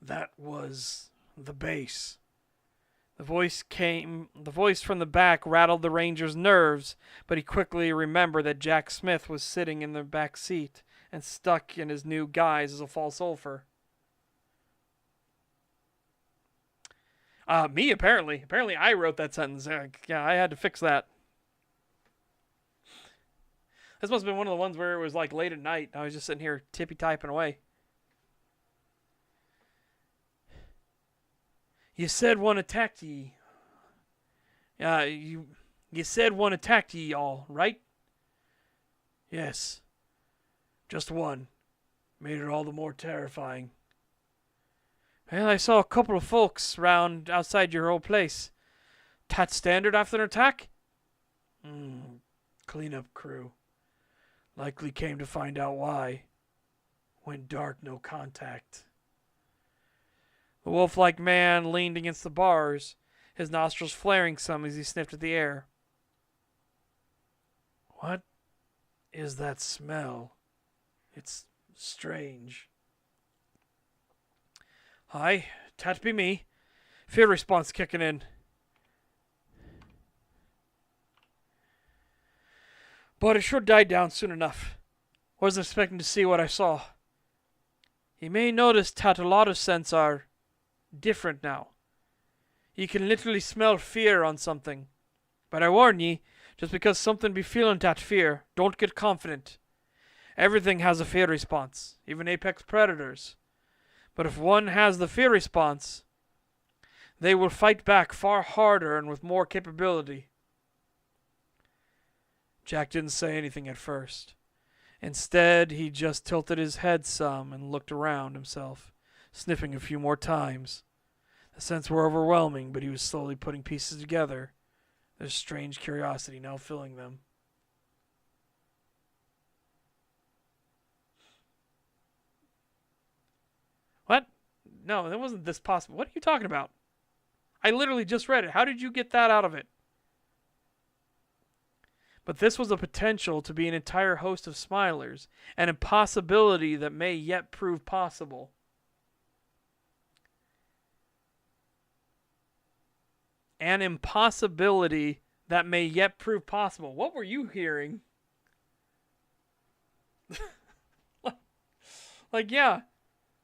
That was the base. The voice from the back rattled the ranger's nerves, but he quickly remembered that Jack Smith was sitting in the back seat and stuck in his new guise as a false ulfer. Me, apparently. Apparently I wrote that sentence. Yeah, I had to fix that. This must have been one of the ones where it was like late at night. I was just sitting here tippy-typing away. You said one attacked ye. You said one attacked ye all, right? Yes. Just one. Made it all the more terrifying. Well, I saw a couple of folks round outside your old place. Tat standard after an attack? cleanup crew. Likely came to find out why. Went dark, no contact. The wolf-like man leaned against the bars, his nostrils flaring some as he sniffed at the air. What is that smell? It's strange. Aye, that be me. Fear response kicking in. But it sure died down soon enough. Wasn't expecting to see what I saw. You may notice that a lot of scents are different now. You can literally smell fear on something. But I warn ye, just because something be feeling that fear, don't get confident. Everything has a fear response, even apex predators. But if one has the fear response, they will fight back far harder and with more capability. Jack didn't say anything at first. Instead, he just tilted his head some and looked around himself, sniffing a few more times. The scents were overwhelming, but he was slowly putting pieces together. There's strange curiosity now filling them. What? No, that wasn't this possible. What are you talking about? I literally just read it. How did you get that out of it? But this was a potential to be an entire host of smilers, an impossibility that may yet prove possible. An impossibility that may yet prove possible. What were you hearing? Like, yeah.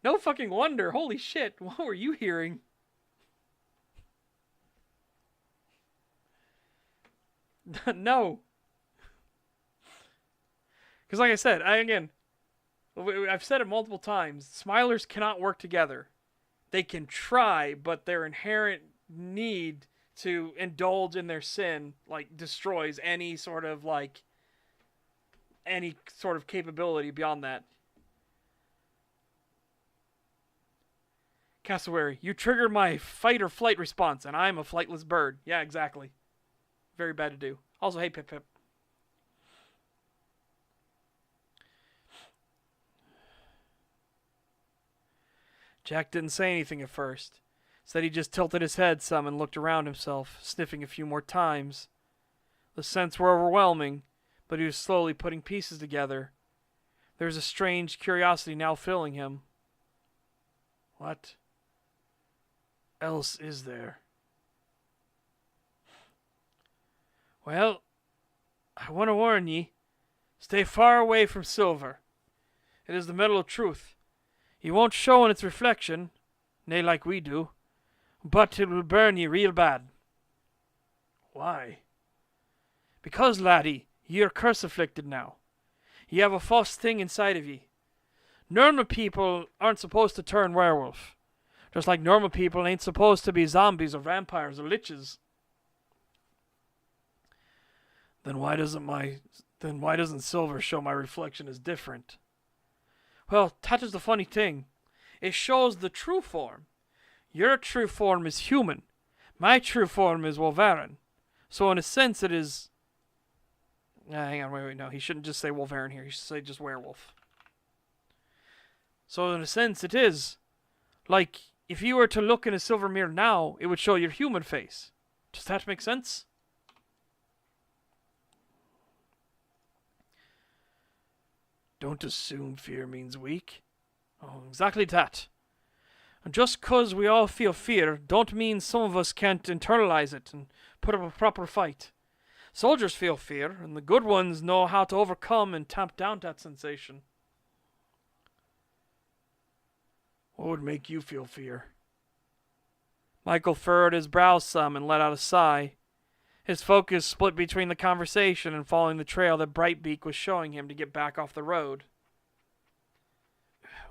No fucking wonder. Holy shit. What were you hearing? No. Because like I said, I've said it multiple times. Smilers cannot work together. They can try, but their inherent need to indulge in their sin, like, destroys any sort of capability beyond that. Cassowary, you triggered my fight or flight response, and I'm a flightless bird. Yeah, exactly. Very bad to do. Also, hey, Pip Pip. Jack didn't say anything at first. Instead, he just tilted his head some and looked around himself, sniffing a few more times. The scents were overwhelming, but he was slowly putting pieces together. There was a strange curiosity now filling him. What else is there? Well, I want to warn ye. Stay far away from silver. It is the metal of truth. He won't show in its reflection, nay like we do, but it will burn ye real bad. Why? Because, laddie, ye are curse-afflicted now. Ye have a false thing inside of ye. Normal people aren't supposed to turn werewolf, just like normal people ain't supposed to be zombies or vampires or liches. Then why doesn't silver show my reflection as different? Well, that is the funny thing. It shows the true form. Your true form is human. My true form is Wolverine. So in a sense it is... hang on, wait, no. He shouldn't just say Wolverine here. He should say just werewolf. So in a sense it is. Like, if you were to look in a silver mirror now, it would show your human face. Does that make sense? Don't assume fear means weak. Oh, exactly that. And just 'cause we all feel fear, don't mean some of us can't internalize it and put up a proper fight. Soldiers feel fear, and the good ones know how to overcome and tamp down that sensation. What would make you feel fear? Michael furrowed his brows some and let out a sigh. His focus split between the conversation and following the trail that Brightbeak was showing him to get back off the road.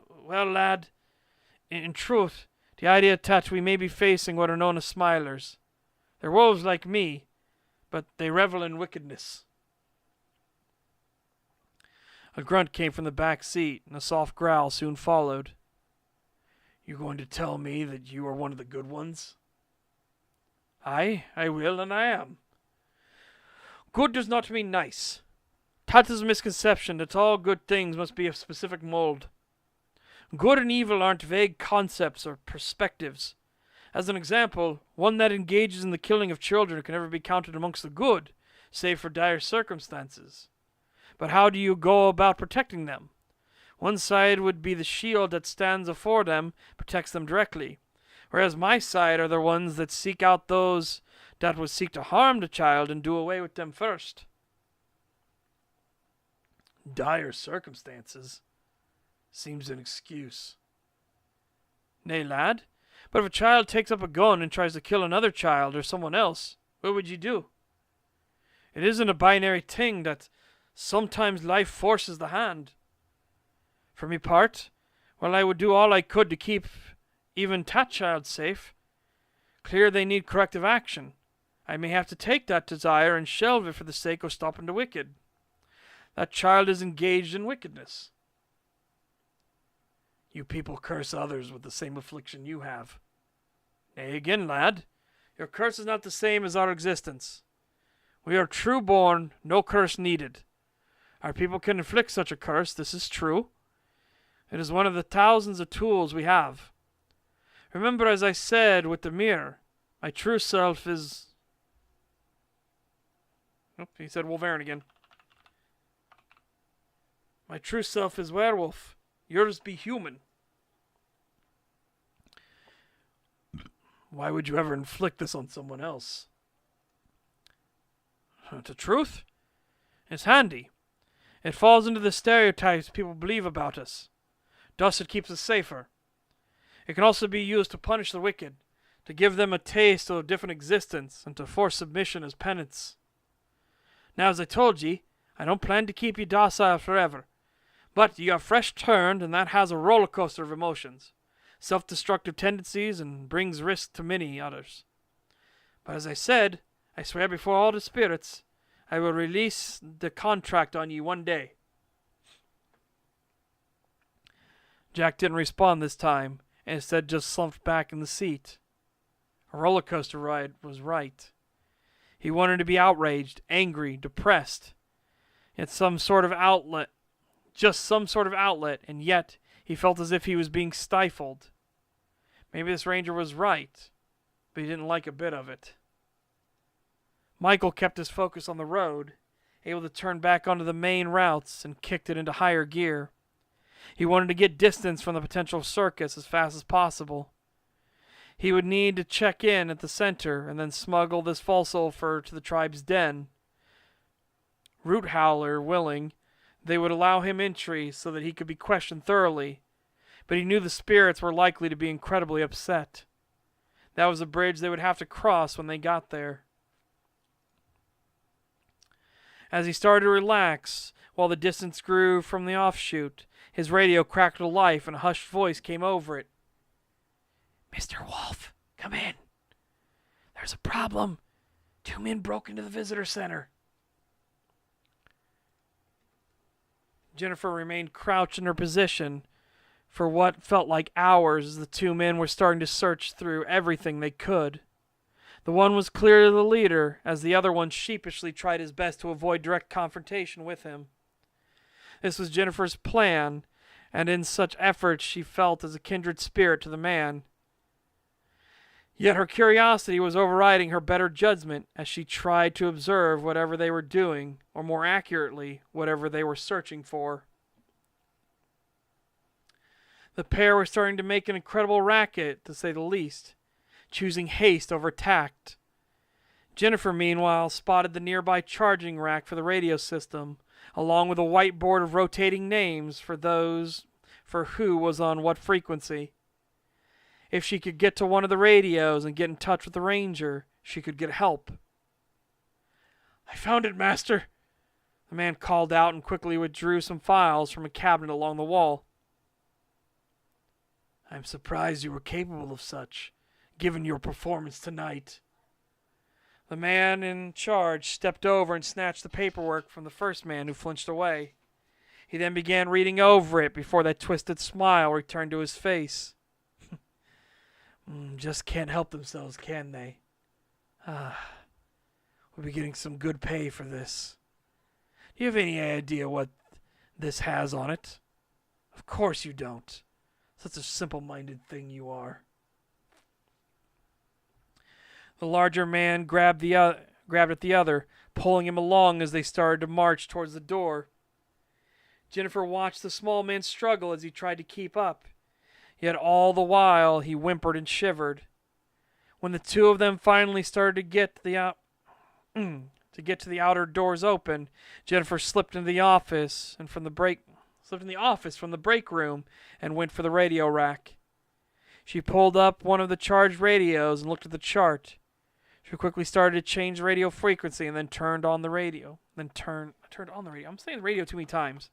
Well, lad, in truth, the idea that we may be facing what are known as smilers. They're wolves like me, but they revel in wickedness. A grunt came from the back seat, and a soft growl soon followed. You going to tell me that you are one of the good ones? Aye, I will, and I am. Good does not mean nice. That is a misconception that all good things must be of specific mold. Good and evil aren't vague concepts or perspectives. As an example, one that engages in the killing of children can never be counted amongst the good, save for dire circumstances. But how do you go about protecting them? One side would be the shield that stands afore them, protects them directly, whereas my side are the ones that seek out those that would seek to harm the child and do away with them first. Dire circumstances seems an excuse. Nay, lad, but if a child takes up a gun and tries to kill another child or someone else, what would you do? It isn't a binary thing that sometimes life forces the hand. For me part, well, I would do all I could to keep even that child safe. Clear they need corrective action. I may have to take that desire and shelve it for the sake of stopping the wicked. That child is engaged in wickedness. You people curse others with the same affliction you have. Nay, again, lad, your curse is not the same as our existence. We are true born, no curse needed. Our people can inflict such a curse, this is true. It is one of the thousands of tools we have. Remember, as I said with the mirror, my true self is... Oh, he said Wolverine again. My true self is werewolf. Yours be human. Why would you ever inflict this on someone else? The truth? It's handy. It falls into the stereotypes people believe about us. Thus it keeps us safer. It can also be used to punish the wicked, to give them a taste of a different existence, and to force submission as penance. Now, as I told ye, I don't plan to keep you docile forever. But you are fresh turned, and that has a roller coaster of emotions, self-destructive tendencies, and brings risk to many others. But as I said, I swear before all the spirits, I will release the contract on you one day. Jack didn't respond this time, and instead just slumped back in the seat. A roller coaster ride was right. He wanted to be outraged, angry, depressed. It's some sort of outlet. Just some sort of outlet, and yet he felt as if he was being stifled. Maybe this ranger was right, but he didn't like a bit of it. Michael kept his focus on the road, able to turn back onto the main routes, and kicked it into higher gear. He wanted to get distance from the potential circus as fast as possible. He would need to check in at the center and then smuggle this false sulfur to the tribe's den. Root Howler willing, they would allow him entry so that he could be questioned thoroughly, but he knew the spirits were likely to be incredibly upset. That was a bridge they would have to cross when they got there. As he started to relax, while the distance grew from the offshoot, his radio cracked to life and a hushed voice came over it. Mr. Wolf, come in. There's a problem. 2 men broke into the visitor center. Jennifer remained crouched in her position for what felt like hours as the 2 men were starting to search through everything they could. The one was clearly the leader, as the other one sheepishly tried his best to avoid direct confrontation with him. This was Jennifer's plan, and in such efforts she felt as a kindred spirit to the man. Yet her curiosity was overriding her better judgment as she tried to observe whatever they were doing, or more accurately, whatever they were searching for. The pair were starting to make an incredible racket, to say the least, choosing haste over tact. Jennifer, meanwhile, spotted the nearby charging rack for the radio system, along with a whiteboard of rotating names for those for who was on what frequency. If she could get to one of the radios and get in touch with the ranger, she could get help. I found it, Master. The man called out and quickly withdrew some files from a cabinet along the wall. I'm surprised you were capable of such, given your performance tonight. The man in charge stepped over and snatched the paperwork from the first man, who flinched away. He then began reading over it before that twisted smile returned to his face. Just can't help themselves, can they? We'll be getting some good pay for this. Do you have any idea what this has on it? Of course you don't. Such a simple-minded thing you are. The larger man grabbed at the other, pulling him along as they started to march towards the door. Jennifer watched the small man struggle as he tried to keep up. Yet all the while he whimpered and shivered. When the two of them finally started to get to the outer doors open, Jennifer slipped into the office from the break room and went for the radio rack. She pulled up one of the charged radios and looked at the chart. She quickly started to change the radio frequency and then turned on the radio. Turned on the radio. I'm saying the radio too many times.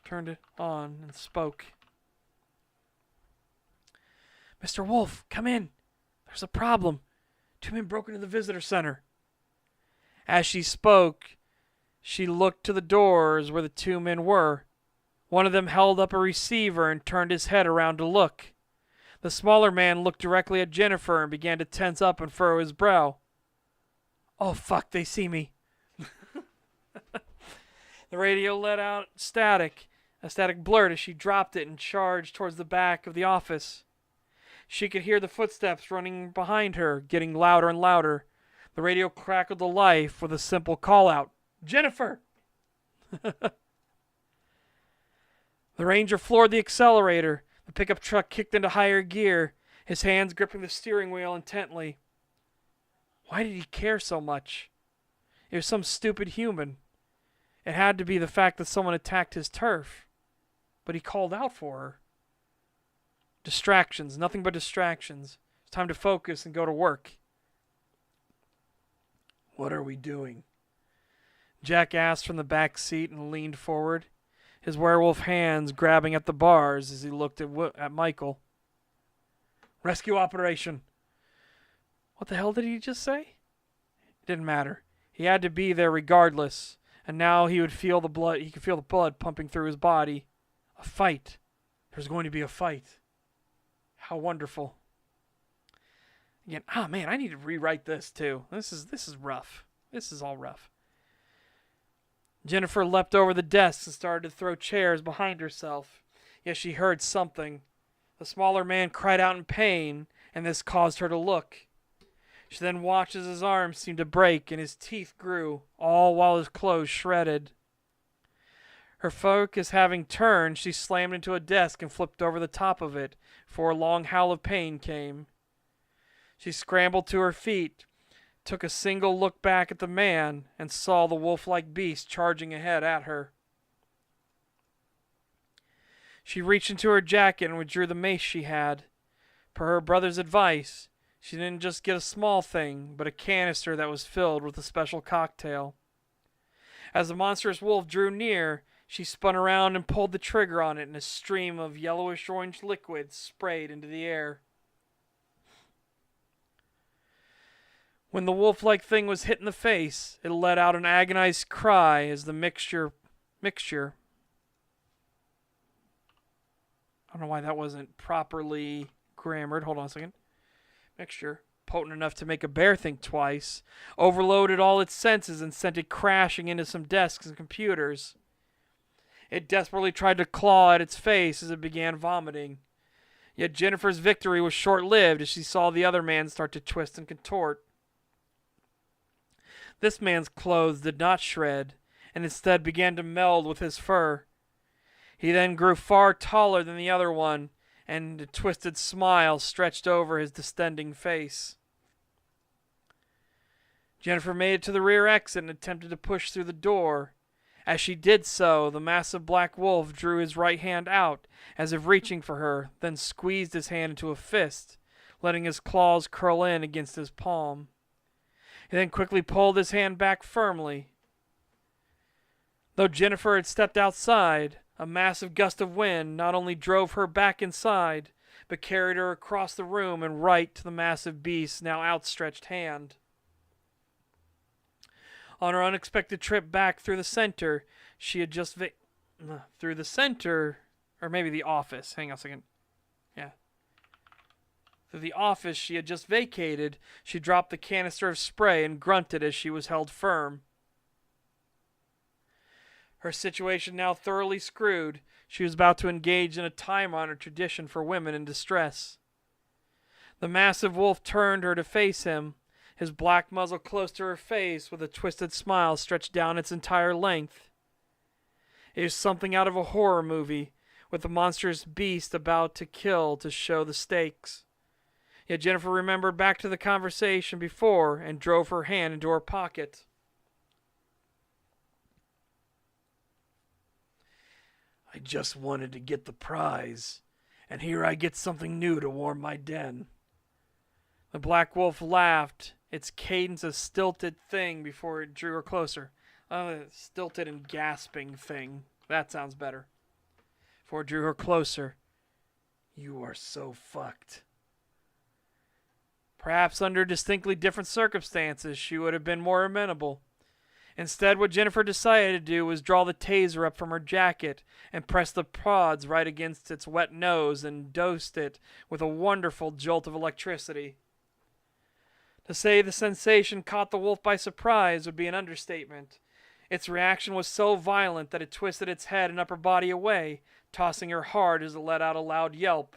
Turned it on and spoke. Mr. Wolf, come in. There's a problem. 2 men broke into the visitor center. As she spoke, she looked to the doors where the 2 men were. One of them held up a receiver and turned his head around to look. The smaller man looked directly at Jennifer and began to tense up and furrow his brow. Oh, fuck, they see me. The radio let out a static blurt as she dropped it and charged towards the back of the office. She could hear the footsteps running behind her, getting louder and louder. The radio crackled to life with a simple call-out. Jennifer! The Ranger floored the accelerator. The pickup truck kicked into higher gear, his hands gripping the steering wheel intently. Why did he care so much? It was some stupid human. It had to be the fact that someone attacked his turf. But he called out for her. Distractions, nothing but distractions. It's time to focus and go to work. What are we doing? Jack asked from the back seat and leaned forward, his werewolf hands grabbing at the bars as he looked at Michael. Rescue operation. What the hell did he just say? It didn't matter. He had to be there regardless, and now he could feel the blood pumping through his body. A fight. There's going to be a fight. How wonderful. Again, man, I need to rewrite this too. This is rough. This is all rough. Jennifer leapt over the desks and started to throw chairs behind herself. Yet she heard something. The smaller man cried out in pain, and this caused her to look. She then watched as his arms seemed to break and his teeth grew, all while his clothes shredded. Her focus having turned, she slammed into a desk and flipped over the top of it, before a long howl of pain came. She scrambled to her feet, took a single look back at the man, and saw the wolf-like beast charging ahead at her. She reached into her jacket and withdrew the mace she had. Per her brother's advice, she didn't just get a small thing, but a canister that was filled with a special cocktail. As the monstrous wolf drew near, she spun around and pulled the trigger on it, and a stream of yellowish-orange liquid sprayed into the air. When the wolf-like thing was hit in the face, it let out an agonized cry as the mixture... I don't know why that wasn't properly grammared. Hold on a second. Mixture, potent enough to make a bear think twice, overloaded all its senses and sent it crashing into some desks and computers. It desperately tried to claw at its face as it began vomiting. Yet Jennifer's victory was short-lived as she saw the other man start to twist and contort. This man's clothes did not shred, and instead began to meld with his fur. He then grew far taller than the other one, and a twisted smile stretched over his distending face. Jennifer made it to the rear exit and attempted to push through the door. As she did so, the massive black wolf drew his right hand out, as if reaching for her, then squeezed his hand into a fist, letting his claws curl in against his palm. He then quickly pulled his hand back firmly. Though Jennifer had stepped outside, a massive gust of wind not only drove her back inside, but carried her across the room and right to the massive beast's now outstretched hand. On her unexpected trip back through the center, she had just through the center, or maybe the office. Hang on a second. Yeah. Through the office she had just vacated, she dropped the canister of spray and grunted as she was held firm. Her situation now thoroughly screwed, she was about to engage in a time-honored tradition for women in distress. The massive wolf turned her to face him, his black muzzle close to her face with a twisted smile stretched down its entire length. It was something out of a horror movie, with the monstrous beast about to kill to show the stakes. Yet Jennifer remembered back to the conversation before and drove her hand into her pocket. I just wanted to get the prize, and here I get something new to warm my den. The black wolf laughed, its cadence a stilted thing before it drew her closer. Stilted and gasping thing. That sounds better. Before it drew her closer. You are so fucked. Perhaps under distinctly different circumstances, she would have been more amenable. Instead, what Jennifer decided to do was draw the taser up from her jacket and press the pods right against its wet nose and dosed it with a wonderful jolt of electricity. To say the sensation caught the wolf by surprise would be an understatement. Its reaction was so violent that it twisted its head and upper body away, tossing her hard as it let out a loud yelp.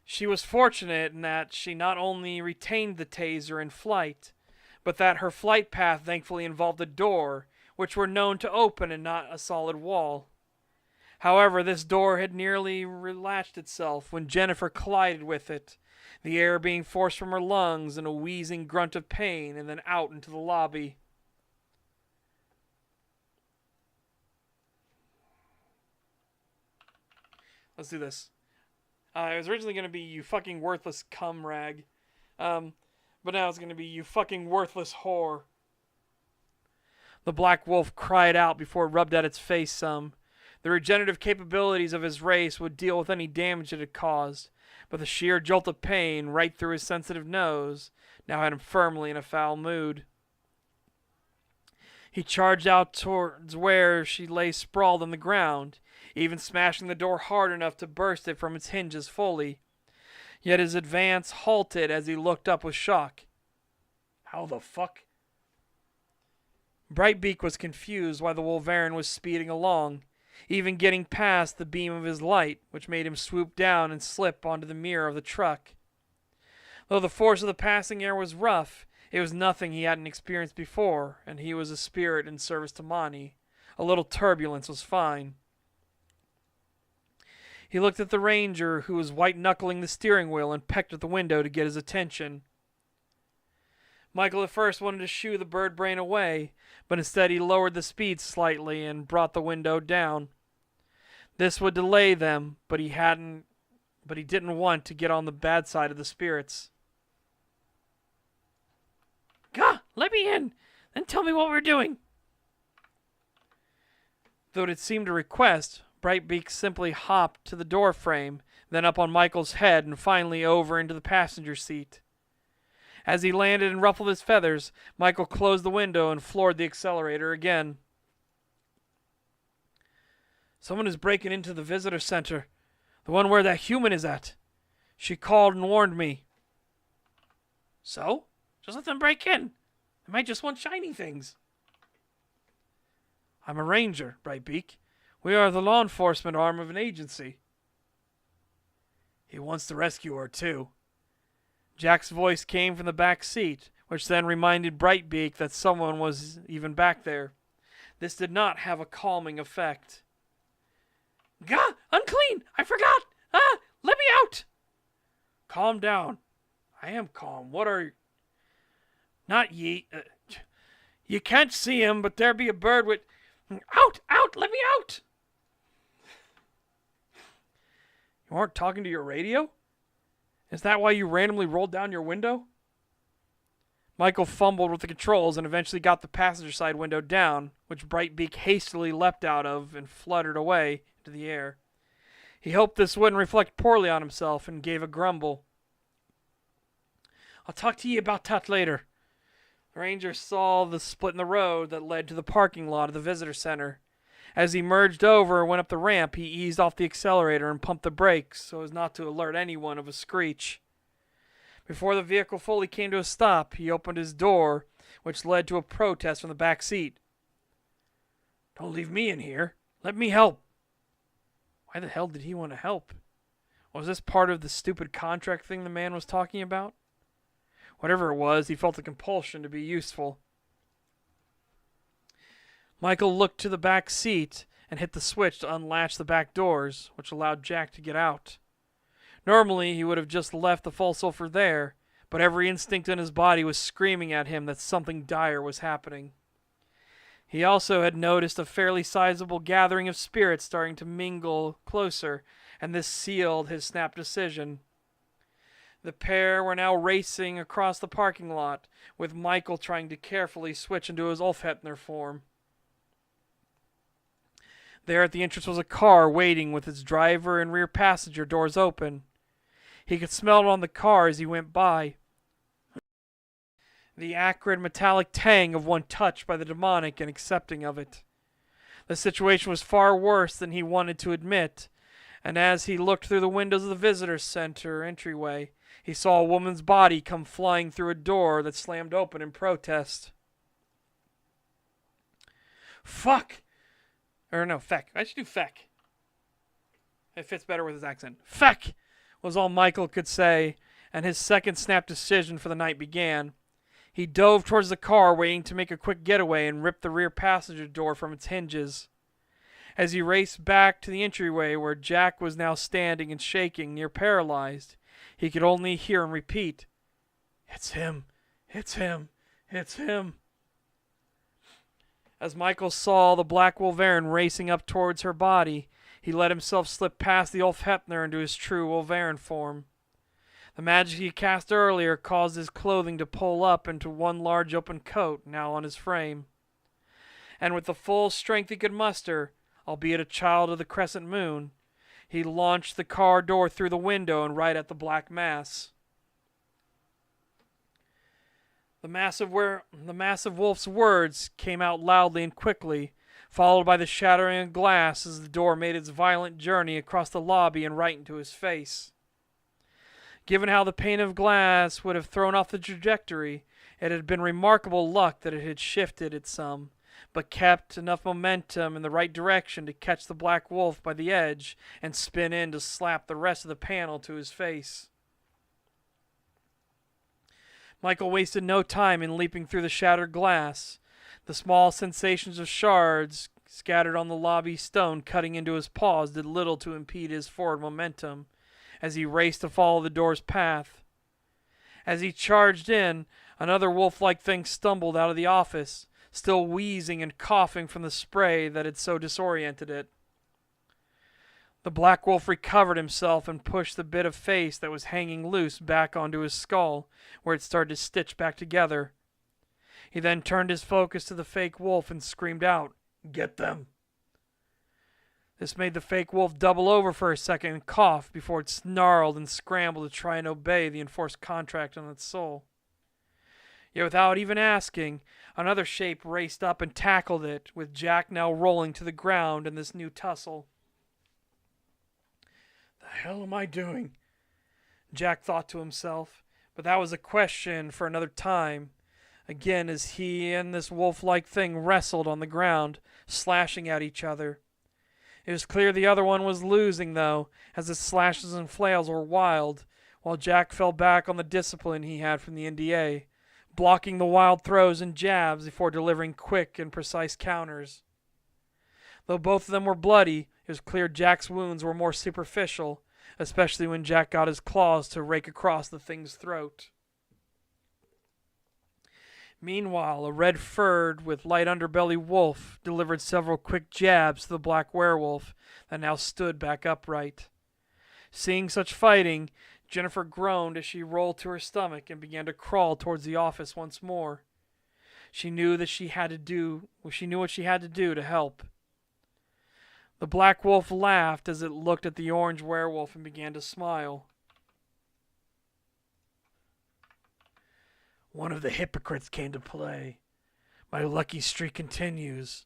She was fortunate in that she not only retained the taser in flight, but that her flight path thankfully involved a door, which were known to open and not a solid wall. However, this door had nearly relatched itself when Jennifer collided with it, the air being forced from her lungs in a wheezing grunt of pain and then out into the lobby. Let's do this. It was originally going to be you fucking worthless cum rag. But now it's going to be you fucking worthless whore. The black wolf cried out before it rubbed at its face some. The regenerative capabilities of his race would deal with any damage it had caused, but the sheer jolt of pain right through his sensitive nose now had him firmly in a foul mood. He charged out towards where she lay sprawled on the ground, even smashing the door hard enough to burst it from its hinges fully. Yet his advance halted as he looked up with shock. How the fuck? Brightbeak was confused why the Wolverine was speeding along, even getting past the beam of his light, which made him swoop down and slip onto the mirror of the truck. Though the force of the passing air was rough, it was nothing he hadn't experienced before, and he was a spirit in service to Monty. A little turbulence was fine. He looked at the ranger, who was white-knuckling the steering wheel, and pecked at the window to get his attention. Michael at first wanted to shoo the bird brain away, but instead he lowered the speed slightly and brought the window down. This would delay them, but he didn't want to get on the bad side of the spirits. Gah! Let me in! Then tell me what we're doing! Though it seemed a request, Brightbeak simply hopped to the door frame, then up on Michael's head, and finally over into the passenger seat. As he landed and ruffled his feathers, Michael closed the window and floored the accelerator again. Someone is breaking into the visitor center, the one where that human is at. She called and warned me. So? Just let them break in. They might just want shiny things. I'm a ranger, Brightbeak. We are the law enforcement arm of an agency. He wants to rescue her, too. Jack's voice came from the back seat, which then reminded Brightbeak that someone was even back there. This did not have a calming effect. Gah! Unclean! I forgot! Let me out! Calm down. I am calm. What are you? Not ye. You can't see him, but there be a bird with... Out! Out! Let me out! You aren't talking to your radio? Is that why you randomly rolled down your window? Michael fumbled with the controls and eventually got the passenger side window down, which Brightbeak hastily leapt out of and fluttered away into the air. He hoped this wouldn't reflect poorly on himself and gave a grumble. I'll talk to you about that later. The ranger saw the split in the road that led to the parking lot of the visitor center. As he merged over and went up the ramp, he eased off the accelerator and pumped the brakes so as not to alert anyone of a screech. Before the vehicle fully came to a stop, he opened his door, which led to a protest from the back seat. Don't leave me in here. Let me help. Why the hell did he want to help? Was this part of the stupid contract thing the man was talking about? Whatever it was, he felt a compulsion to be useful. Michael looked to the back seat and hit the switch to unlatch the back doors, which allowed Jack to get out. Normally, he would have just left the false sulfur there, but every instinct in his body was screaming at him that something dire was happening. He also had noticed a fairly sizable gathering of spirits starting to mingle closer, and this sealed his snap decision. The pair were now racing across the parking lot, with Michael trying to carefully switch into his Ulfhetner form. There at the entrance was a car waiting with its driver and rear passenger doors open. He could smell it on the car as he went by. The acrid metallic tang of one touched by the demonic and accepting of it. The situation was far worse than he wanted to admit, and as he looked through the windows of the visitor center entryway, he saw a woman's body come flying through a door that slammed open in protest. Fuck! Or no, feck. I should do feck. It fits better with his accent. Feck! Was all Michael could say, and his second snap decision for the night began. He dove towards the car, waiting to make a quick getaway and rip the rear passenger door from its hinges. As he raced back to the entryway where Jack was now standing and shaking, near paralyzed, he could only hear him repeat, "It's him! It's him! It's him!" As Michael saw the black Wolverine racing up towards her body, he let himself slip past the Ulfhetner into his true Wolverine form. The magic he cast earlier caused his clothing to pull up into one large open coat now on his frame. And with the full strength he could muster, albeit a child of the crescent moon, he launched the car door through the window and right at the black mass. The massive wolf's words came out loudly and quickly, followed by the shattering of glass as the door made its violent journey across the lobby and right into his face. Given how the pane of glass would have thrown off the trajectory, it had been remarkable luck that it had shifted it some, but kept enough momentum in the right direction to catch the black wolf by the edge and spin in to slap the rest of the panel to his face. Michael wasted no time in leaping through the shattered glass. The small sensations of shards scattered on the lobby stone cutting into his paws did little to impede his forward momentum as he raced to follow the door's path. As he charged in, another wolf-like thing stumbled out of the office, still wheezing and coughing from the spray that had so disoriented it. The black wolf recovered himself and pushed the bit of face that was hanging loose back onto his skull, where it started to stitch back together. He then turned his focus to the fake wolf and screamed out, "Get them!" This made the fake wolf double over for a second and cough before it snarled and scrambled to try and obey the enforced contract on its soul. Yet without even asking, another shape raced up and tackled it, with Jack now rolling to the ground in this new tussle. The hell am I doing? Jack thought to himself, but that was a question for another time. Again, as he and this wolf-like thing wrestled on the ground, slashing at each other. It was clear the other one was losing, though, as its slashes and flails were wild, while Jack fell back on the discipline he had from the NDA, blocking the wild throws and jabs before delivering quick and precise counters. Though both of them were bloody, it was clear Jack's wounds were more superficial, especially when Jack got his claws to rake across the thing's throat. Meanwhile, a red-furred with light underbelly wolf delivered several quick jabs to the black werewolf that now stood back upright. Seeing such fighting, Jennifer groaned as she rolled to her stomach and began to crawl towards the office once more. She knew what she had to do to help. The black wolf laughed as it looked at the orange werewolf and began to smile. One of the hypocrites came to play. My lucky streak continues.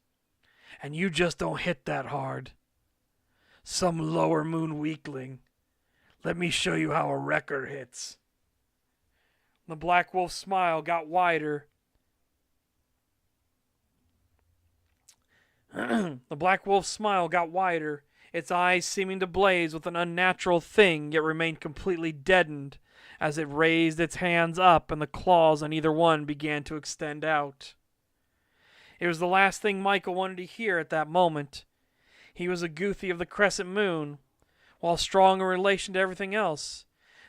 And you just don't hit that hard. Some lower moon weakling. Let me show you how a wrecker hits. The black wolf's smile got wider. The black wolf's smile got wider, its eyes seeming to blaze with an unnatural thing, yet remained completely deadened as it raised its hands up and the claws on either one began to extend out. It was the last thing Michael wanted to hear at that moment. He was a Goothie of the crescent moon. While strong in relation to everything else,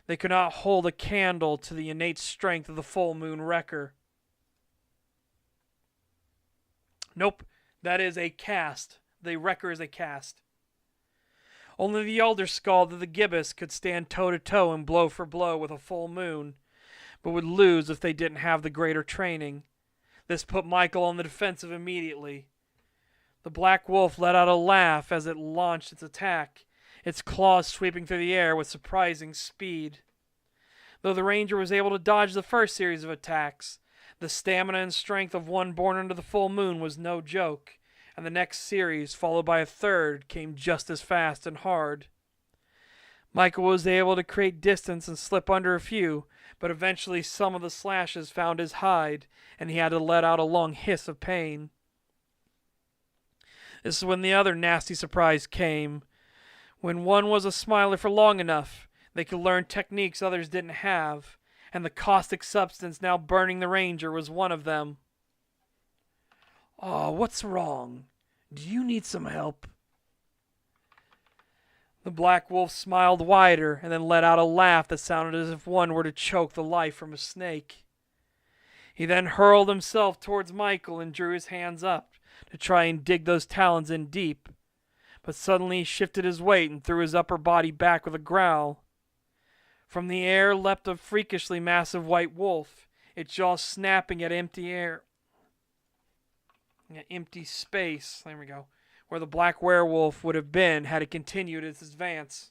they could not hold a candle to the innate strength of the full moon wrecker. Nope, that is a cast. The wrecker is a cast. Only the elder scald of the gibbous could stand toe-to-toe and blow for blow with a full moon, but would lose if they didn't have the greater training. This put Michael on the defensive immediately. The black wolf let out a laugh as it launched its attack, its claws sweeping through the air with surprising speed. Though the ranger was able to dodge the first series of attacks, the stamina and strength of one born under the full moon was no joke, and the next series, followed by a third, came just as fast and hard. Michael was able to create distance and slip under a few, but eventually some of the slashes found his hide, and he had to let out a long hiss of pain. This is when the other nasty surprise came. When one was a smiler for long enough, they could learn techniques others didn't have, and the caustic substance now burning the ranger was one of them. "Oh, what's wrong? Do you need some help?" The black wolf smiled wider and then let out a laugh that sounded as if one were to choke the life from a snake. He then hurled himself towards Michael and drew his hands up to try and dig those talons in deep, but suddenly he shifted his weight and threw his upper body back with a growl. From the air leapt a freakishly massive white wolf, its jaws snapping at empty space, there we go, where the black werewolf would have been had it continued its advance.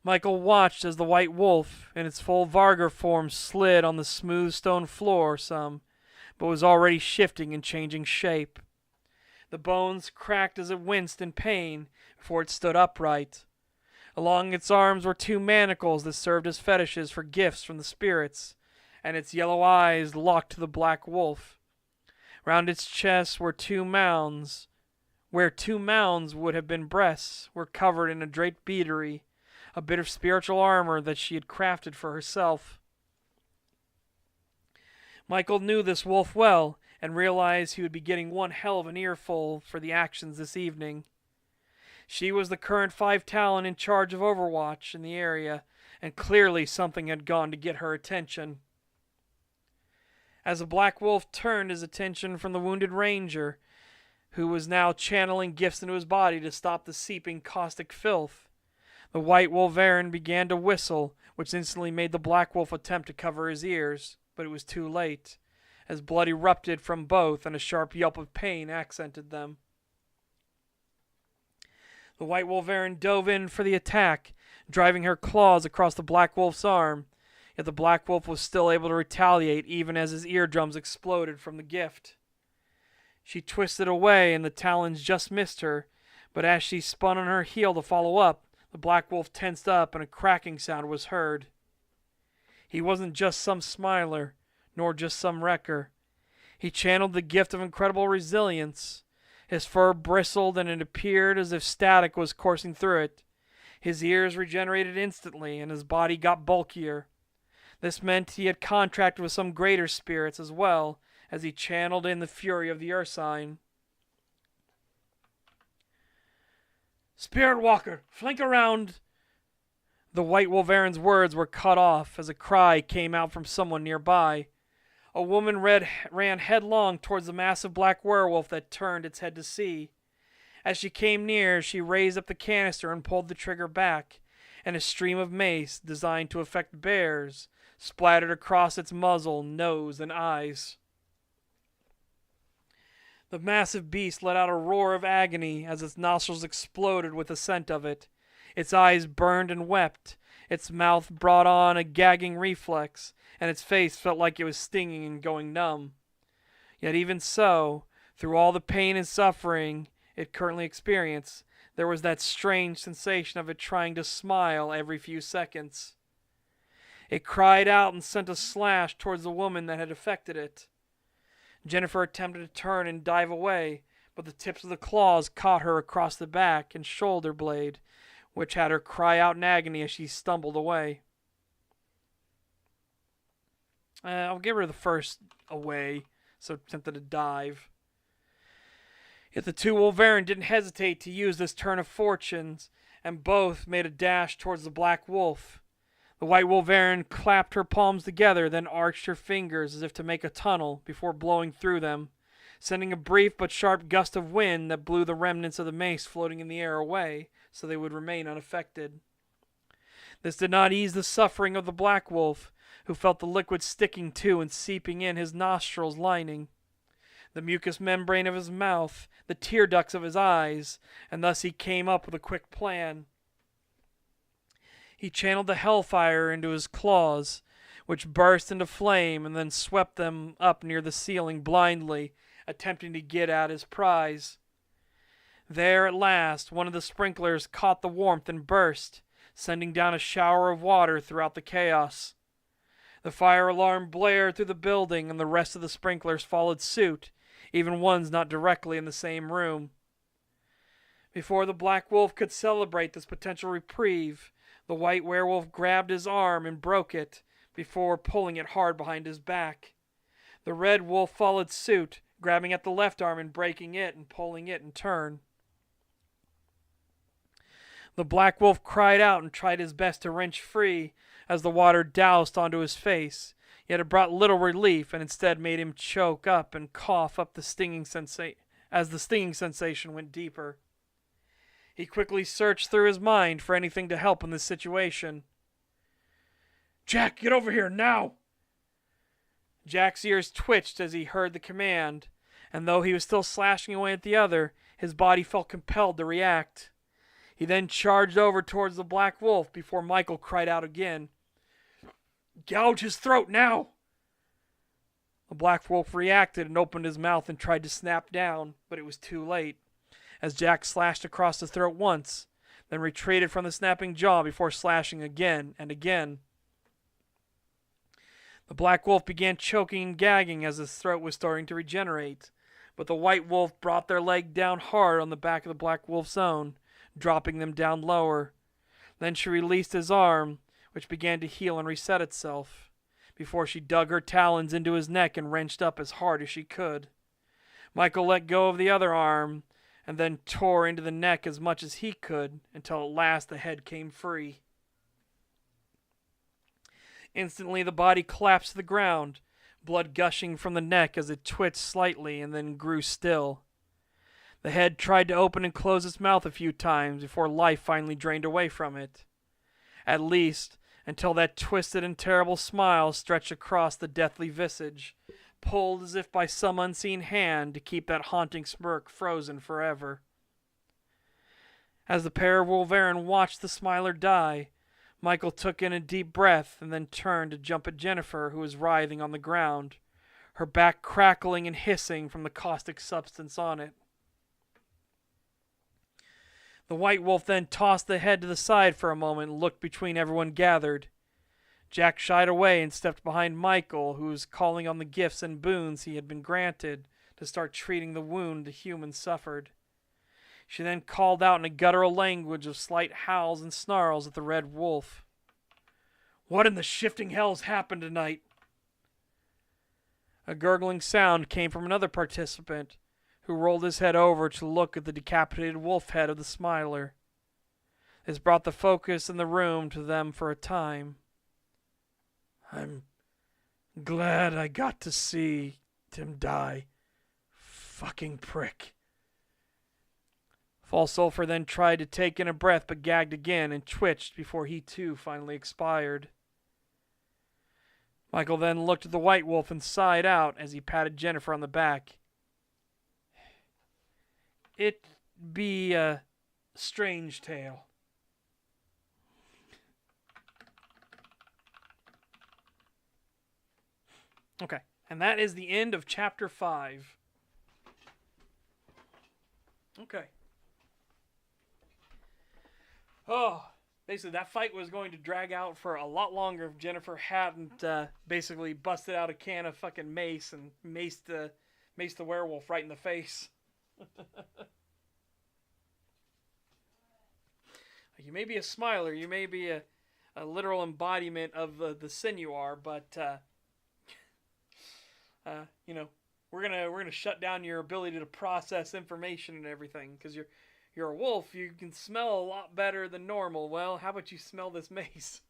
Michael watched as the white wolf, in its full Vargar form, slid on the smooth stone floor some, but was already shifting and changing shape. The bones cracked as it winced in pain before it stood upright. Along its arms were two manacles that served as fetishes for gifts from the spirits, and its yellow eyes locked to the black wolf. Round its chest were two mounds. Where two mounds would have been breasts were covered in a draped beadery, a bit of spiritual armor that she had crafted for herself. Michael knew this wolf well and realized he would be getting one hell of an earful for the actions this evening. She was the current 5 Talon in charge of Overwatch in the area, and clearly something had gone to get her attention. As the black wolf turned his attention from the wounded ranger, who was now channeling gifts into his body to stop the seeping caustic filth, the white wolverine began to whistle, which instantly made the black wolf attempt to cover his ears, but it was too late, as blood erupted from both and a sharp yelp of pain accented them. The white wolverine dove in for the attack, driving her claws across the black wolf's arm, yet the black wolf was still able to retaliate even as his eardrums exploded from the gift. She twisted away and the talons just missed her, but as she spun on her heel to follow up, the black wolf tensed up and a cracking sound was heard. He wasn't just some smiler, nor just some wrecker. He channeled the gift of incredible resilience. His fur bristled and it appeared as if static was coursing through it. His ears regenerated instantly and his body got bulkier. This meant he had contracted with some greater spirits as well, as he channeled in the fury of the Ursine. "Spirit Walker, flank around!" The white wolverine's words were cut off as a cry came out from someone nearby. A woman ran headlong towards the massive black werewolf that turned its head to see. As she came near, she raised up the canister and pulled the trigger back, and a stream of mace, designed to affect bears, splattered across its muzzle, nose, and eyes. The massive beast let out a roar of agony as its nostrils exploded with the scent of it. Its eyes burned and wept. Its mouth brought on a gagging reflex, and its face felt like it was stinging and going numb. Yet even so, through all the pain and suffering it currently experienced, there was that strange sensation of it trying to smile every few seconds. It cried out and sent a slash towards the woman that had affected it. Jennifer attempted to turn and dive away, but the tips of the claws caught her across the back and shoulder blade, which had her cry out in agony as she stumbled away. I'll give her the first away, so attempted to dive. Yet the two Wolverine didn't hesitate to use this turn of fortunes, and both made a dash towards the Black Wolf. The White Wolverine clapped her palms together, then arched her fingers as if to make a tunnel before blowing through them, sending a brief but sharp gust of wind that blew the remnants of the mace floating in the air away, so they would remain unaffected. This did not ease the suffering of the Black Wolf, who felt the liquid sticking to and seeping in his nostrils lining, the mucous membrane of his mouth, the tear ducts of his eyes, and thus he came up with a quick plan. He channeled the hellfire into his claws, which burst into flame and then swept them up near the ceiling blindly, attempting to get at his prize. There, at last, one of the sprinklers caught the warmth and burst, sending down a shower of water throughout the chaos. The fire alarm blared through the building, and the rest of the sprinklers followed suit, even ones not directly in the same room. Before the Black Wolf could celebrate this potential reprieve, the White Werewolf grabbed his arm and broke it, before pulling it hard behind his back. The Red Wolf followed suit, grabbing at the left arm and breaking it and pulling it in turn. The Black Wolf cried out and tried his best to wrench free as the water doused onto his face, yet it brought little relief and instead made him choke up and cough up the stinging sensation went deeper. He quickly searched through his mind for anything to help in this situation. "Jack, get over here now!" Jack's ears twitched as he heard the command, and though he was still slashing away at the other, his body felt compelled to react. He then charged over towards the Black Wolf before Michael cried out again. "Gouge his throat now!" The Black Wolf reacted and opened his mouth and tried to snap down, but it was too late, as Jack slashed across his throat once, then retreated from the snapping jaw before slashing again and again. The Black Wolf began choking and gagging as his throat was starting to regenerate, but the White Wolf brought their leg down hard on the back of the Black Wolf's own, dropping them down lower. Then she released his arm, which began to heal and reset itself, before she dug her talons into his neck and wrenched up as hard as she could. Michael let go of the other arm, and then tore into the neck as much as he could, until at last the head came free. Instantly the body collapsed to the ground, blood gushing from the neck as it twitched slightly and then grew still. The head tried to open and close its mouth a few times before life finally drained away from it. At least, until that twisted and terrible smile stretched across the deathly visage, pulled as if by some unseen hand to keep that haunting smirk frozen forever. As the pair of Wolverine watched the smiler die, Michael took in a deep breath and then turned to jump at Jennifer, who was writhing on the ground, her back crackling and hissing from the caustic substance on it. The White Wolf then tossed the head to the side for a moment and looked between everyone gathered. Jack shied away and stepped behind Michael, who was calling on the gifts and boons he had been granted to start treating the wound the humans suffered. She then called out in a guttural language of slight howls and snarls at the Red Wolf. "What in the shifting hells happened tonight?" A gurgling sound came from another participant, who rolled his head over to look at the decapitated wolf head of the smiler. This brought the focus in the room to them for a time. "I'm glad I got to see Tim die. Fucking prick." False Sulphur then tried to take in a breath but gagged again and twitched before he too finally expired. Michael then looked at the White Wolf and sighed out as he patted Jennifer on the back. "It be a strange tale." Okay, and that is the end of chapter 5. Okay. Oh, basically that fight was going to drag out for a lot longer if Jennifer hadn't basically busted out a can of fucking mace and maced Mace the werewolf right in the face. You may be a smiler, you may be a literal embodiment of the sin you are, but you know, we're gonna shut down your ability to process information and everything because you're a wolf. You can smell a lot better than normal. Well, how about you smell this mace?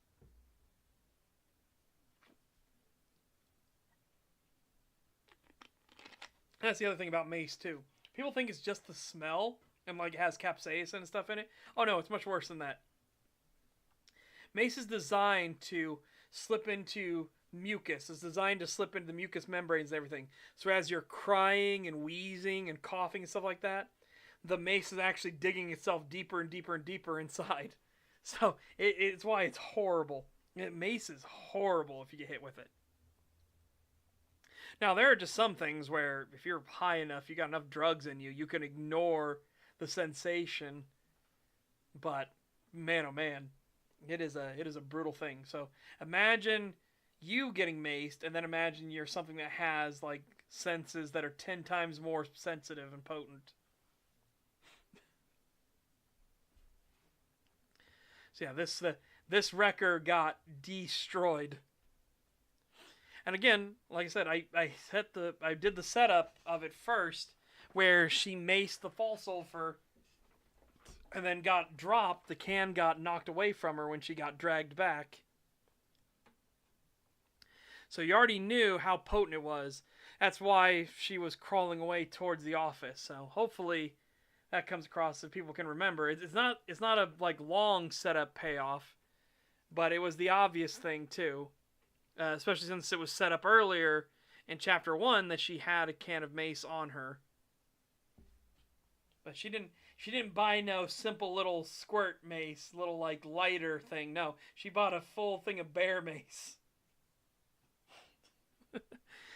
That's the other thing about mace too. People think it's just the smell and like it has capsaicin and stuff in it. Oh no, it's much worse than that. Mace is designed to slip into mucus. It's designed to slip into the mucous membranes and everything. So as you're crying and wheezing and coughing and stuff like that, the mace is actually digging itself deeper and deeper and deeper inside. So it's why it's horrible. Mace is horrible if you get hit with it. Now, there are just some things where if you're high enough, you got enough drugs in you, you can ignore the sensation. But, man, oh man, it is a brutal thing. So, imagine you getting maced, and then imagine you're something that has, like, senses that are 10 times more sensitive and potent. So, yeah, this wrecker got destroyed. And again, like I said, I did the setup of it first, where she maced the false sulfur, and then got dropped. The can got knocked away from her when she got dragged back. So you already knew how potent it was. That's why she was crawling away towards the office. So hopefully that comes across so people can remember. It's not a like long setup payoff, but it was the obvious thing too. Especially since it was set up earlier in Chapter 1 that she had a can of mace on her. But she didn't buy no simple little squirt mace, little like lighter thing. No, she bought a full thing of bear mace.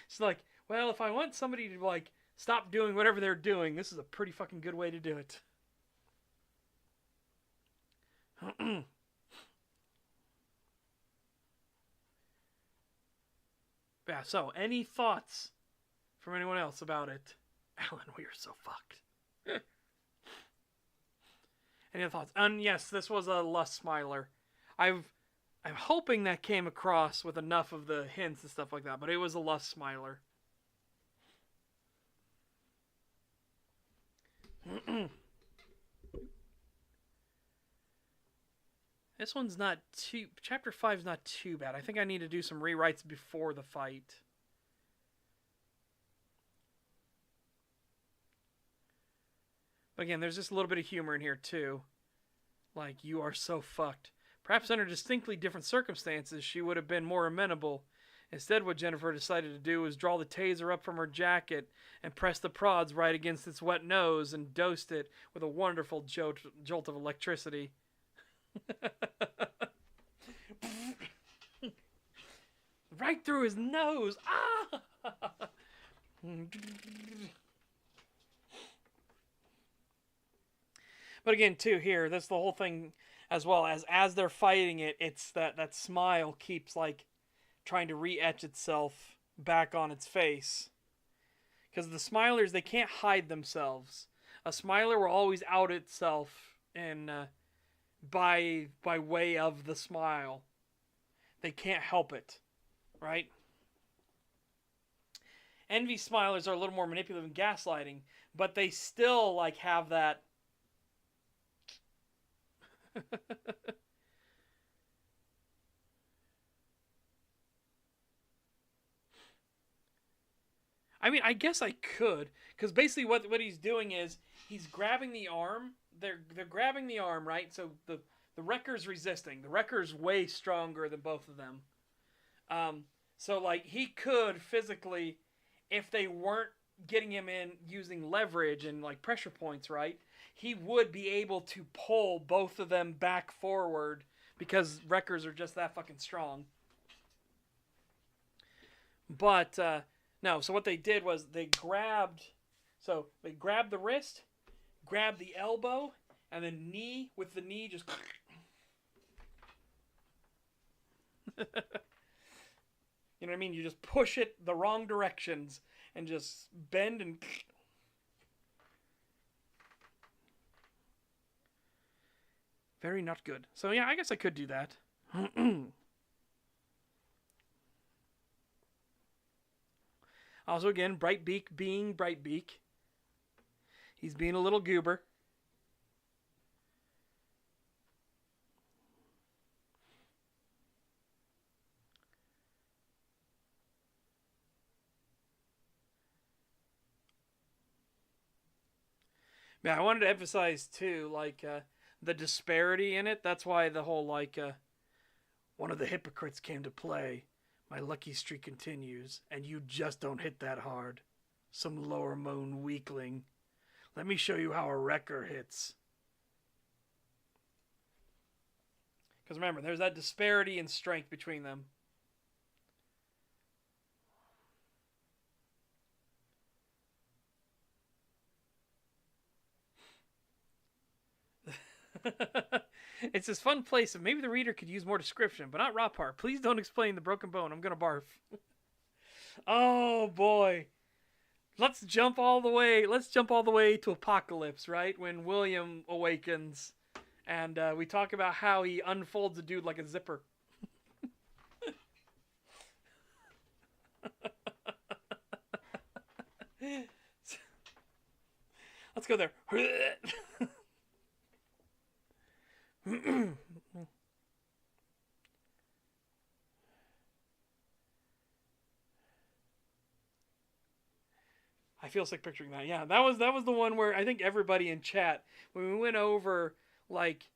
She's like, well, if I want somebody to like stop doing whatever they're doing, this is a pretty fucking good way to do it. Yeah, so, any thoughts from anyone else about it? Alan, we are so fucked. Any other thoughts? And yes, this was a lust smiler. I'm hoping that came across with enough of the hints and stuff like that, but it was a lust smiler. This one's not too... Chapter 5 is not too bad. I think I need to do some rewrites before the fight. But again, there's just a little bit of humor in here, too. Like, you are so fucked. Perhaps under distinctly different circumstances, she would have been more amenable. Instead, what Jennifer decided to do was draw the taser up from her jacket and press the prods right against its wet nose and dosed it with a wonderful jolt of electricity. Right through his nose. Ah! But again, too, here, that's the whole thing as well. As they're fighting it, it's that smile keeps like trying to re-etch itself back on its face. Because the smilers, they can't hide themselves. A smiler will always out itself and by way of the smile. They can't help it, right? Envy smilers are a little more manipulative and gaslighting, but they still like have that. I mean, I guess I could, because basically what he's doing is he's grabbing the arm. They're grabbing the arm, right? So the Wrecker's resisting. The Wrecker's way stronger than both of them. So like he could physically, if they weren't getting him in using leverage and like pressure points, right? He would be able to pull both of them back forward because Wreckers are just that fucking strong. But no, so what they did was they grabbed the wrist, grabbed the elbow, and then knee with the knee just. You know what I mean? You just push it the wrong directions, and just bend and... Very not good. So yeah, I guess I could do that. Also, again, Brightbeak being Brightbeak. He's being a little goober. Yeah, I wanted to emphasize too, like the disparity in it. That's why the whole like one of the hypocrites came to play. My lucky streak continues, and you just don't hit that hard. Some lower moan weakling. Let me show you how a wrecker hits. Because remember, there's that disparity in strength between them. It's this fun place, and maybe the reader could use more description, but not Ropar. Please don't explain the broken bone. I'm gonna barf. Oh boy. Let's jump all the way to Apocalypse, right? When William awakens, and we talk about how he unfolds a dude like a zipper. Let's go there. I feel sick picturing that. Yeah, that was the one where I think everybody in chat, when we went over like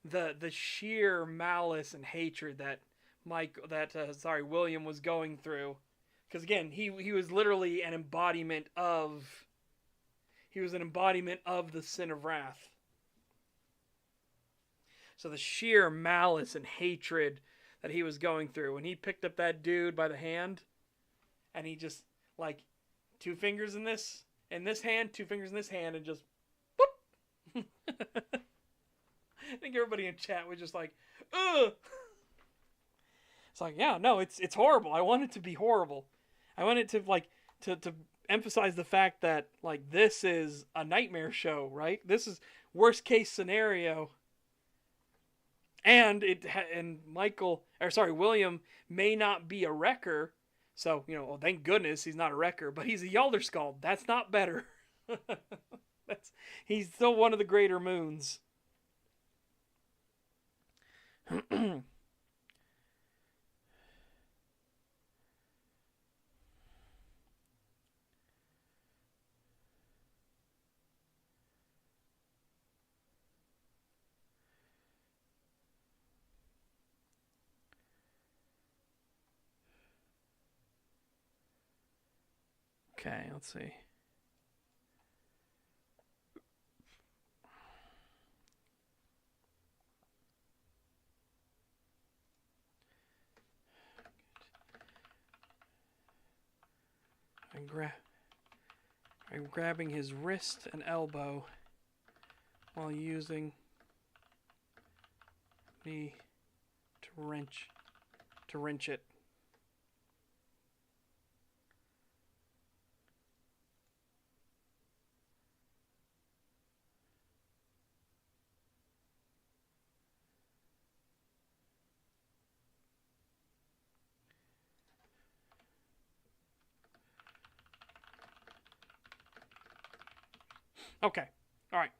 the sheer malice and hatred that William was going through, because again he was literally an embodiment of the sin of wrath. So the sheer malice and hatred that he was going through when he picked up that dude by the hand, and he just like 2 fingers in this hand, 2 fingers in this hand, and just whoop. I think everybody in chat was just like, ugh. It's like, yeah, no, it's horrible. I want it to be horrible. I want it to like to emphasize the fact that like this is a nightmare show, right? This is worst case scenario. And William may not be a wrecker, so thank goodness he's not a wrecker, but he's a Yalderskald. That's not better. He's still one of the greater moons. Okay, let's see. I'm grabbing his wrist and elbow while using knee to wrench it. Okay. All right.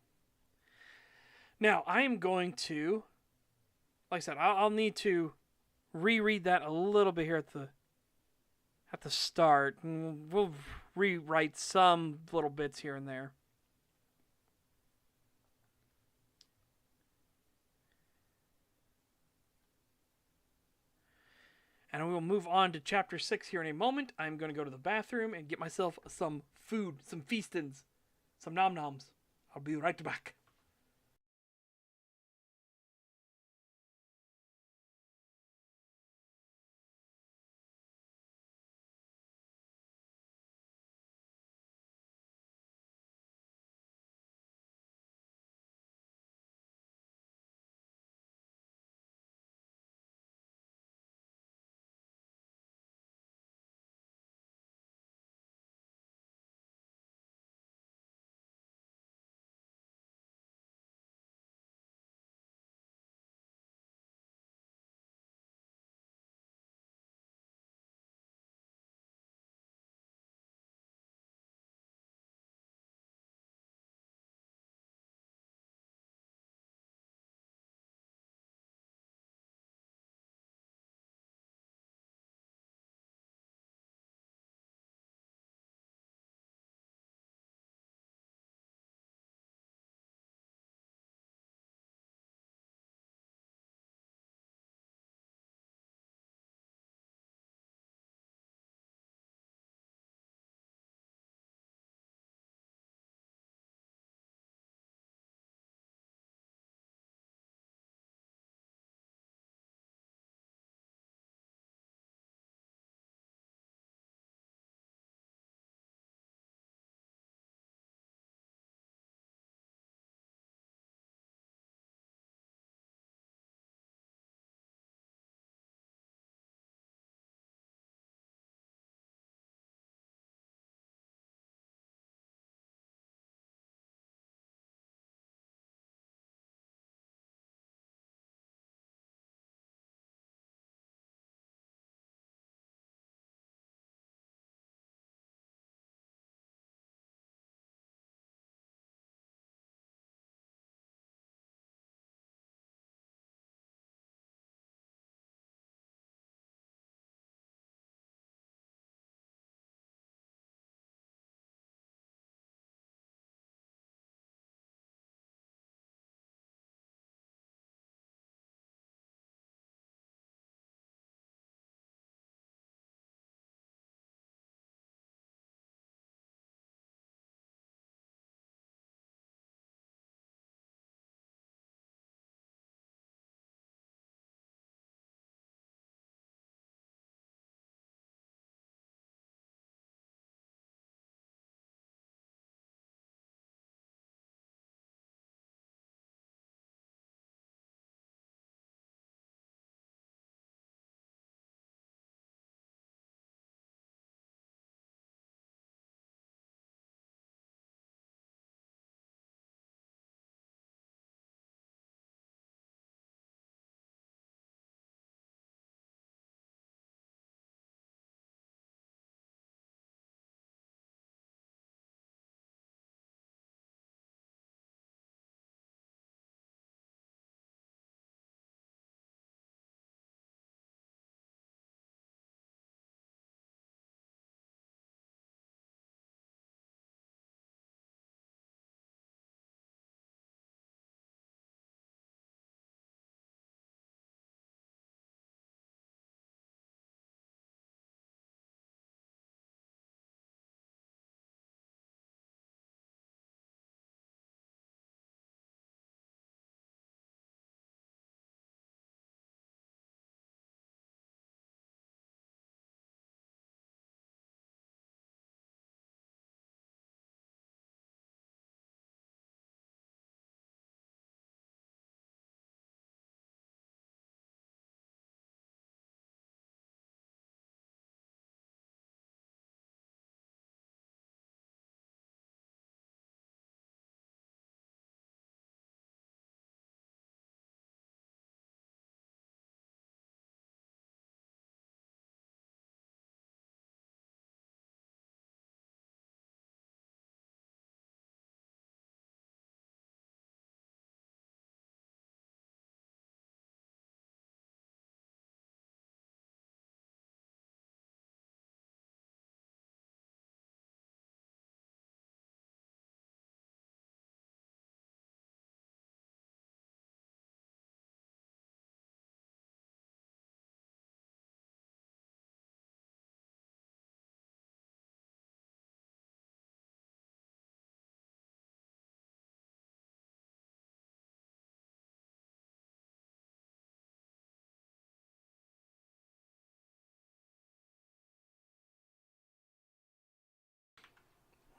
Now, I am going to, like I said, I'll need to reread that a little bit here at the start. And we'll rewrite some little bits here and there. And we will move on to chapter 6 here in a moment. I'm going to go to the bathroom and get myself some food, some feastins. Some nom-noms. I'll be right back.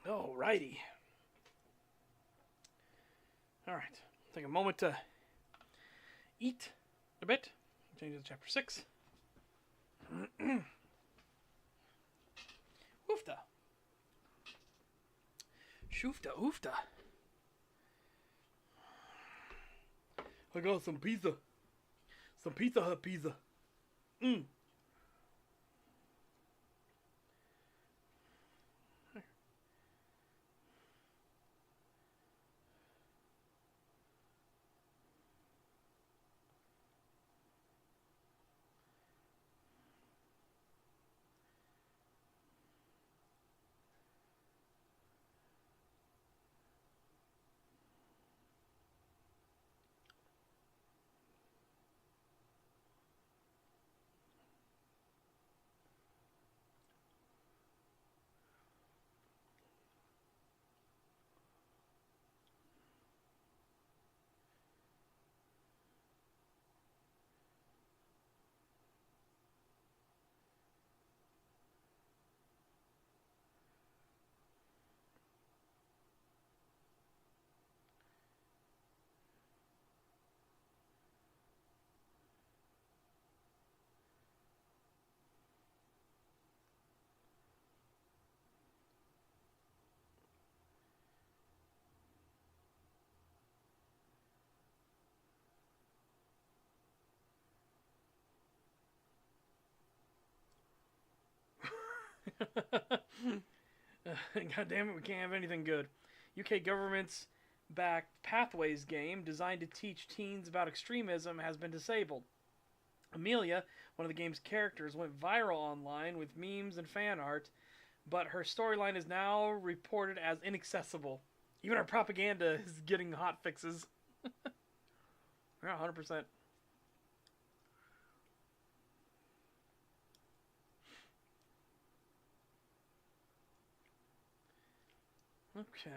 Alrighty. Alright. Take a moment to eat a bit. Change to chapter 6. Oofta. Shoofta, oofta. I got some pizza. Some Pizza Hut pizza. Mmm. God damn it, we can't have anything good. UK government's backed Pathways game, designed to teach teens about extremism, has been disabled. Amelia, one of the game's characters, went viral online with memes and fan art, but her storyline is now reported as inaccessible. Even our propaganda is getting hot fixes. Yeah, 100%. Okay.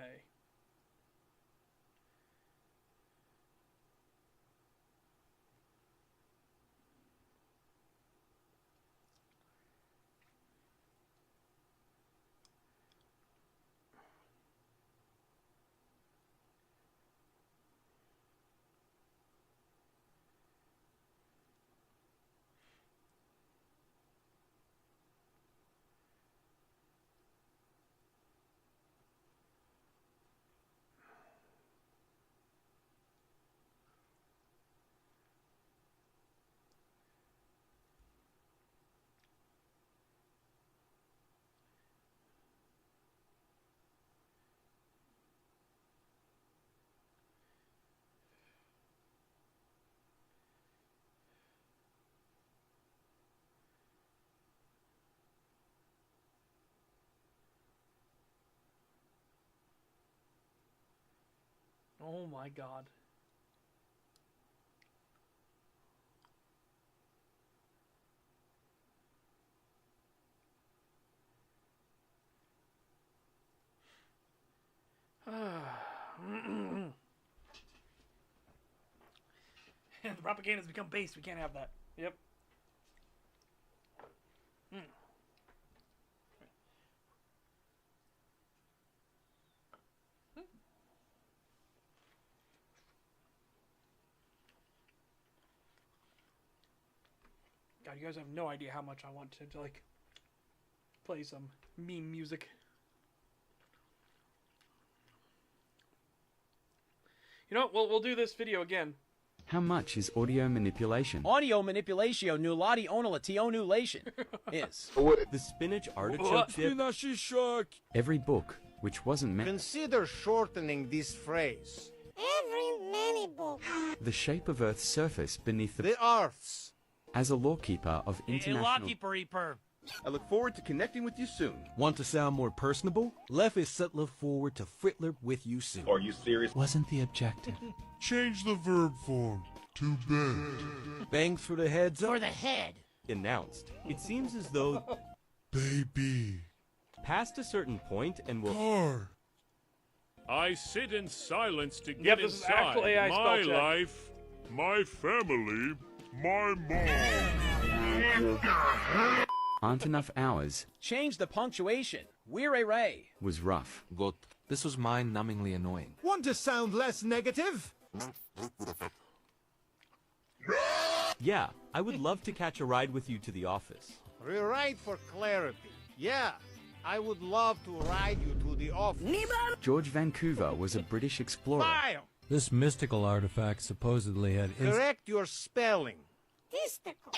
Oh my god. And the propaganda has become based. We can't have that. Yep. God, you guys have no idea how much I want to like play some meme music. You know what? We'll do this video again. How much is audio manipulation? Audio manipulatio nulati onulationulation is. The spinach artichoke dip. Every book which wasn't meant. Consider shortening this phrase. Every many book. The shape of Earth's surface beneath The Earth's. As a lawkeeper of international... I look forward to connecting with you soon. Want to sound more personable? Left is look forward to Frittler with you soon. Are you serious? Wasn't the objective. Change the verb form to bend. Bang for the heads up. For the head. Announced. It seems as though... Baby. Past a certain point and will... Car. I sit in silence to Yep, get this is inside actual AI spell my check. life, my family, my mom. aren't enough hours Change the punctuation. We're a ray. was rough. Got. This was mind-numbingly annoying. Want to sound less negative? Yeah, I would love to catch a ride with you to the office. Rewrite for clarity. Yeah, I would love to ride you to the office. George Vancouver was a British explorer. File! This mystical artifact supposedly had Correct your spelling. Testicle.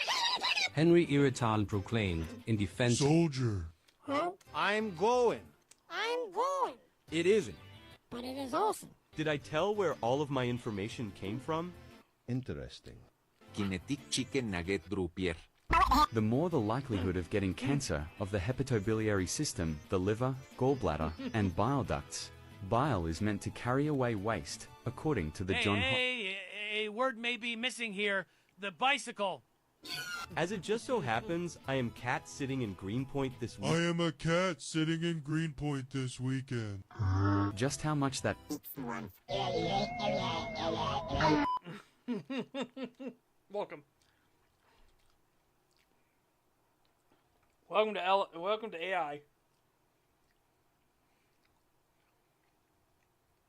Henry Iritan proclaimed in defense. Soldier. Huh? I'm going. I'm going. It isn't. But it is awesome. Did I tell where all of my information came from? Interesting. Kinetic chicken nugget drupier. The more the likelihood of getting cancer of the hepatobiliary system, the liver, gallbladder, and bile ducts. Bile is meant to carry away waste, according to the John. A word may be missing here. The bicycle. As it just so happens, I am cat sitting in Greenpoint this week. I am a cat sitting in Greenpoint this weekend. Just how much that Welcome. Welcome to AI.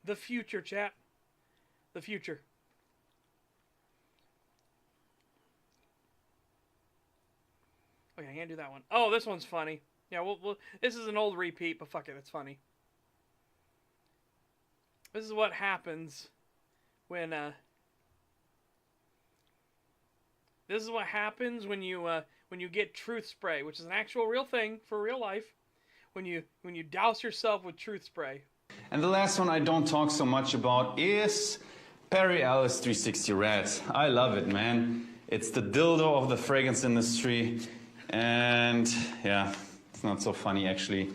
The future, chat. The future. Okay, I can't do that one. Oh, this one's funny. Yeah, this is an old repeat, but fuck it, it's funny. This is what happens when this is what happens when you get truth spray, which is an actual real thing for real life. When you douse yourself with truth spray. And the last one I don't talk so much about is Perry Ellis 360 Red. I love it, man. It's the dildo of the fragrance industry. And yeah, it's not so funny actually.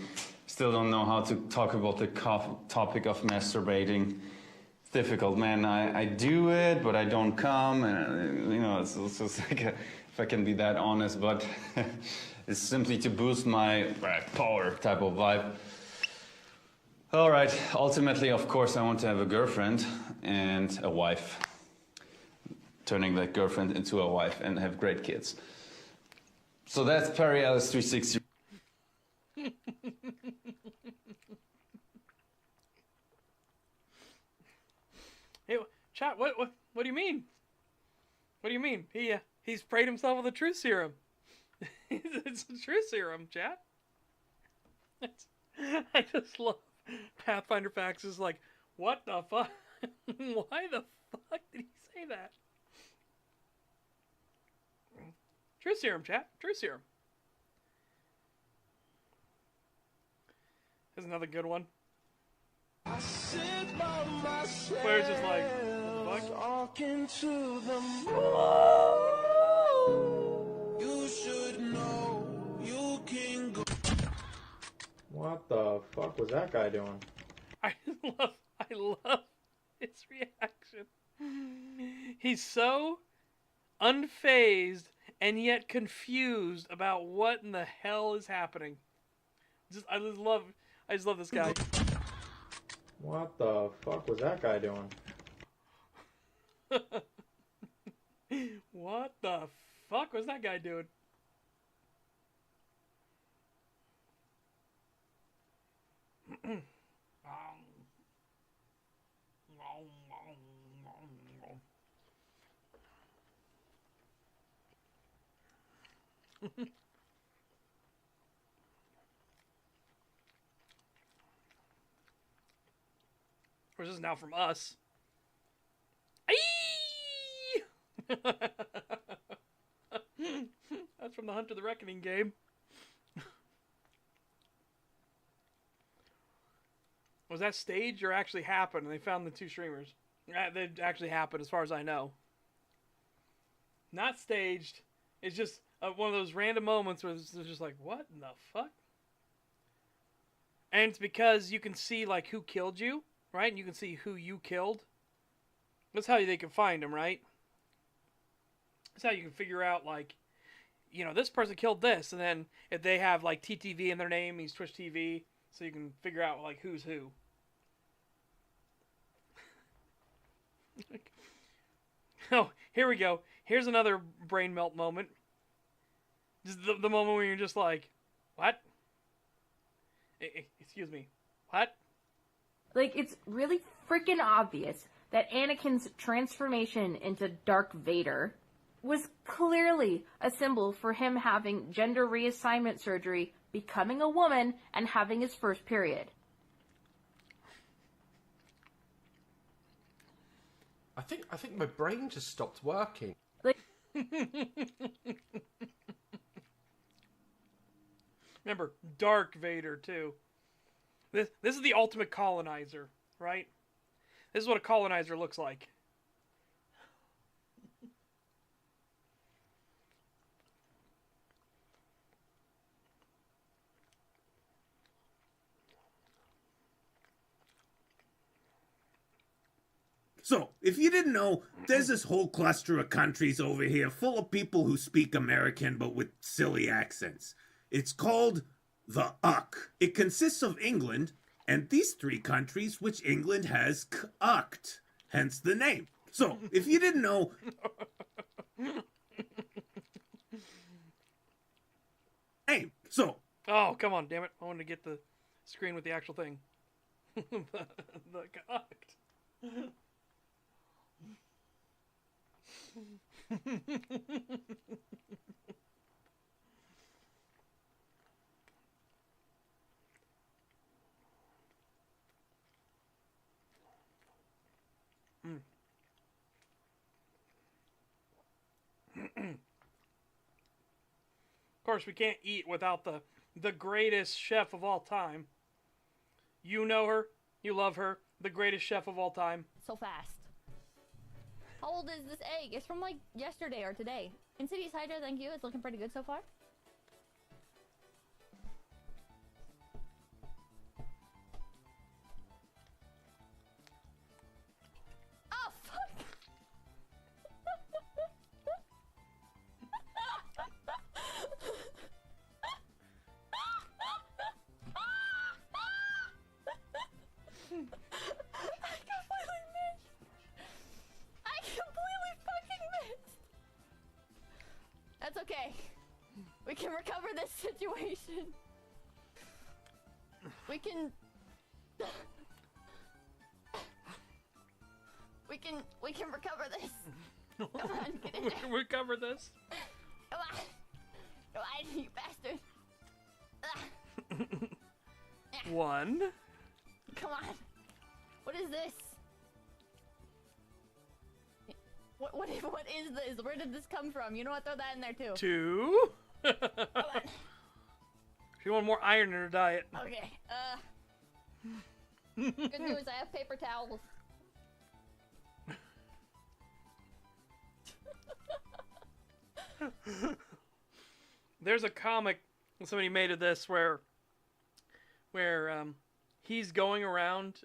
Still don't know how to talk about the topic of masturbating. It's difficult, man. I do it, but I don't come. And you know, it's just like if I can be that honest, but it's simply to boost my power type of vibe. All right, ultimately, of course, I want to have a girlfriend and a wife. Turning that girlfriend into a wife and have great kids. So that's Perry Ellis 360. Hey, chat, what do you mean? What do you mean? He sprayed himself with a truth serum. It's a truth serum, chat. I just love Pathfinder Facts is like, what the fuck? Why the fuck did he say that? Truth serum, chat. Truth serum. Here's another good one. Where's just like, fuck? You should know you can go. What the fuck was that guy doing? I love his reaction. He's so unfazed and yet confused about what in the hell is happening. I just love this guy. What the fuck was that guy doing? What the fuck was that guy doing? Or this is now from us. That's from the Hunter the Reckoning game. Was that staged or actually happened? And they found the two streamers. That actually happened, as far as I know. Not staged. It's just one of those random moments where it's just like, what in the fuck? And it's because you can see like who killed you, right? And you can see who you killed. That's how they can find them, right? That's how you can figure out, like, you know, this person killed this, and then if they have like TTV in their name, means Twitch TV, so you can figure out like who's who. Oh, here we go. Here's another brain melt moment. Just the moment when you're just like, what? Excuse me, what? Like, it's really freaking obvious that Anakin's transformation into Darth Vader was clearly a symbol for him having gender reassignment surgery, becoming a woman, and having his first period. I think my brain just stopped working. Like, remember, Dark Vader too. This is the ultimate colonizer, right? This is what a colonizer looks like. So, if you didn't know, there's this whole cluster of countries over here full of people who speak American but with silly accents. It's called the UK. It consists of England and these 3 countries which England has ucked, hence the name. So, if you didn't know... Hey, so... Oh, come on, damn it. I wanted to get the screen with the actual thing. the cocked. Of course, we can't eat without the greatest chef of all time. You know her, you love her, the greatest chef of all time. So fast. How old is this egg? It's from like yesterday or today. Insidious Hydra, thank you. It's looking pretty good so far. Oh, fuck! That's okay. We can recover this situation. We can recover this. Come on, get in there. Recover this. Come on. Come on, you bastard. 1. Come on. What is this? What is this? Where did this come from? You know what? Throw that in there too. 2. She want more iron in her diet. Okay. Good news. I have paper towels. There's a comic somebody made of this where he's going around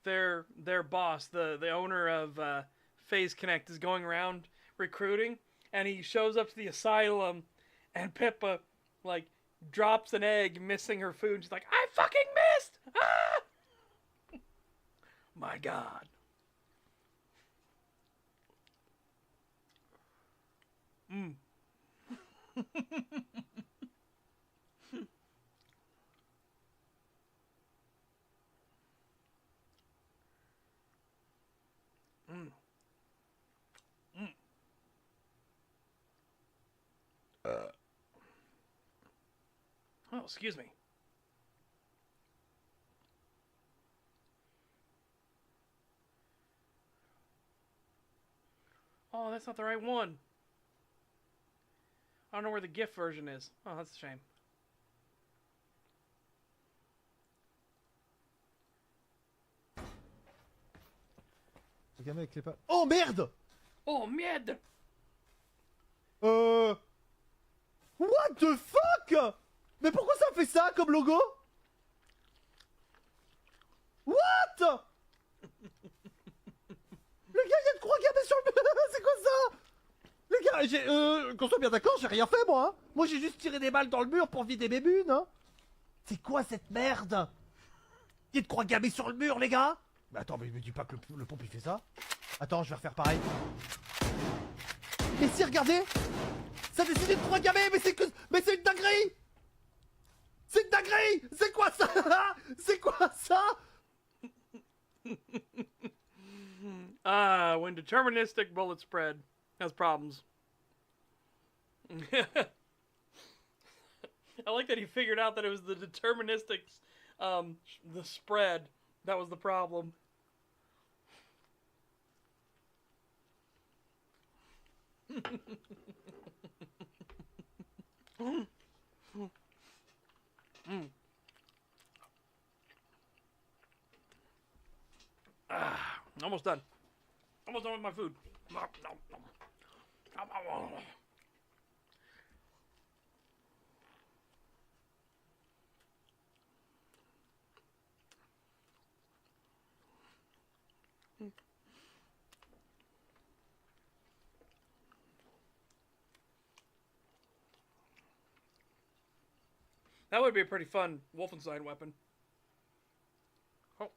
their boss, the owner of Phase Connect, is going around recruiting, and he shows up to the asylum, and Pippa like drops an egg missing her food. She's like, I fucking missed! Ah! My God. Oh, excuse me. Oh, that's not the right one. I don't know where the GIF version is. Oh, that's a shame. Le gamin avec les pas. Oh merde! Oh merde! What the fuck? Mais pourquoi ça fait ça comme logo? What? Le gars, il y a de croix gammées sur le mur. C'est quoi ça? Les gars, qu'on soit bien d'accord, j'ai rien fait moi. Hein. Moi j'ai juste tiré des balles dans le mur pour vider mes bunes. Hein. C'est quoi cette merde? Il y a de croix gammées sur le mur, les gars. Mais attends, mais me dis pas que le pompe il fait ça. Attends, je vais refaire pareil. Mais si, regardez. Ça a décidé de programmer, mais c'est une dinguerie. C'est une dinguerie. C'est quoi ça? C'est quoi ça? When deterministic bullet spread has problems. I like that he figured out that it was the deterministic, the spread that was the problem. Almost done. Almost done with my food. That would be a pretty fun Wolfenstein weapon. Oh.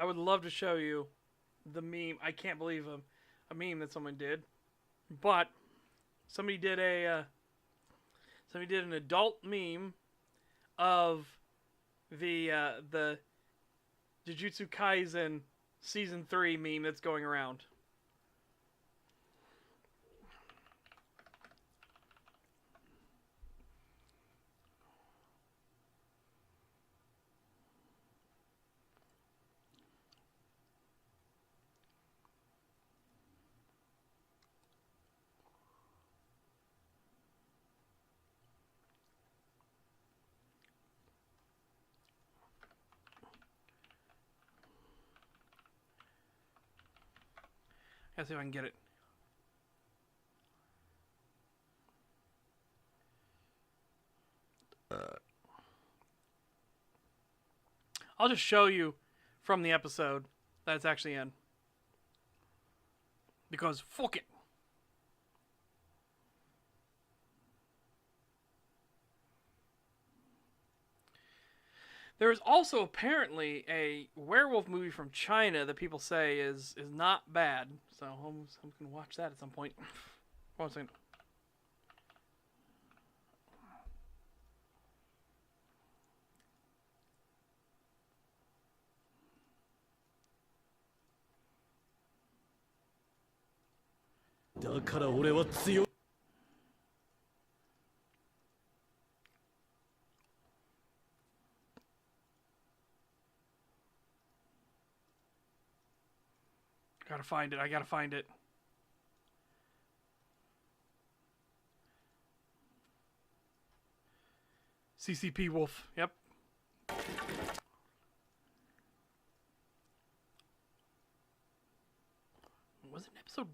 I would love to show you the meme. I can't believe a meme that someone did, but somebody did an adult meme of the Jujutsu Kaisen season 3 meme that's going around. Let's see if I can get it. I'll just show you from the episode that it's actually in. Because fuck it. There is also apparently a werewolf movie from China that people say is not bad. So I'm going to watch that at some point. One second. Gotta find it. I gotta find it. CCP Wolf. Yep. Was it episode?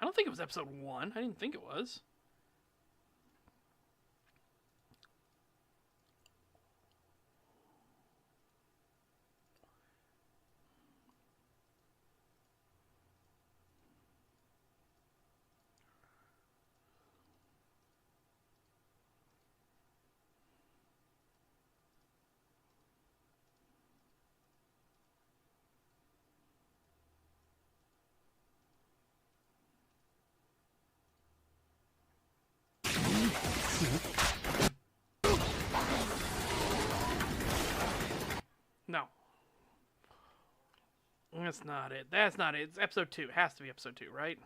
I don't think it was episode 1. I didn't think it was. No. That's not it. That's not it. It's episode 2. It has to be episode 2, right?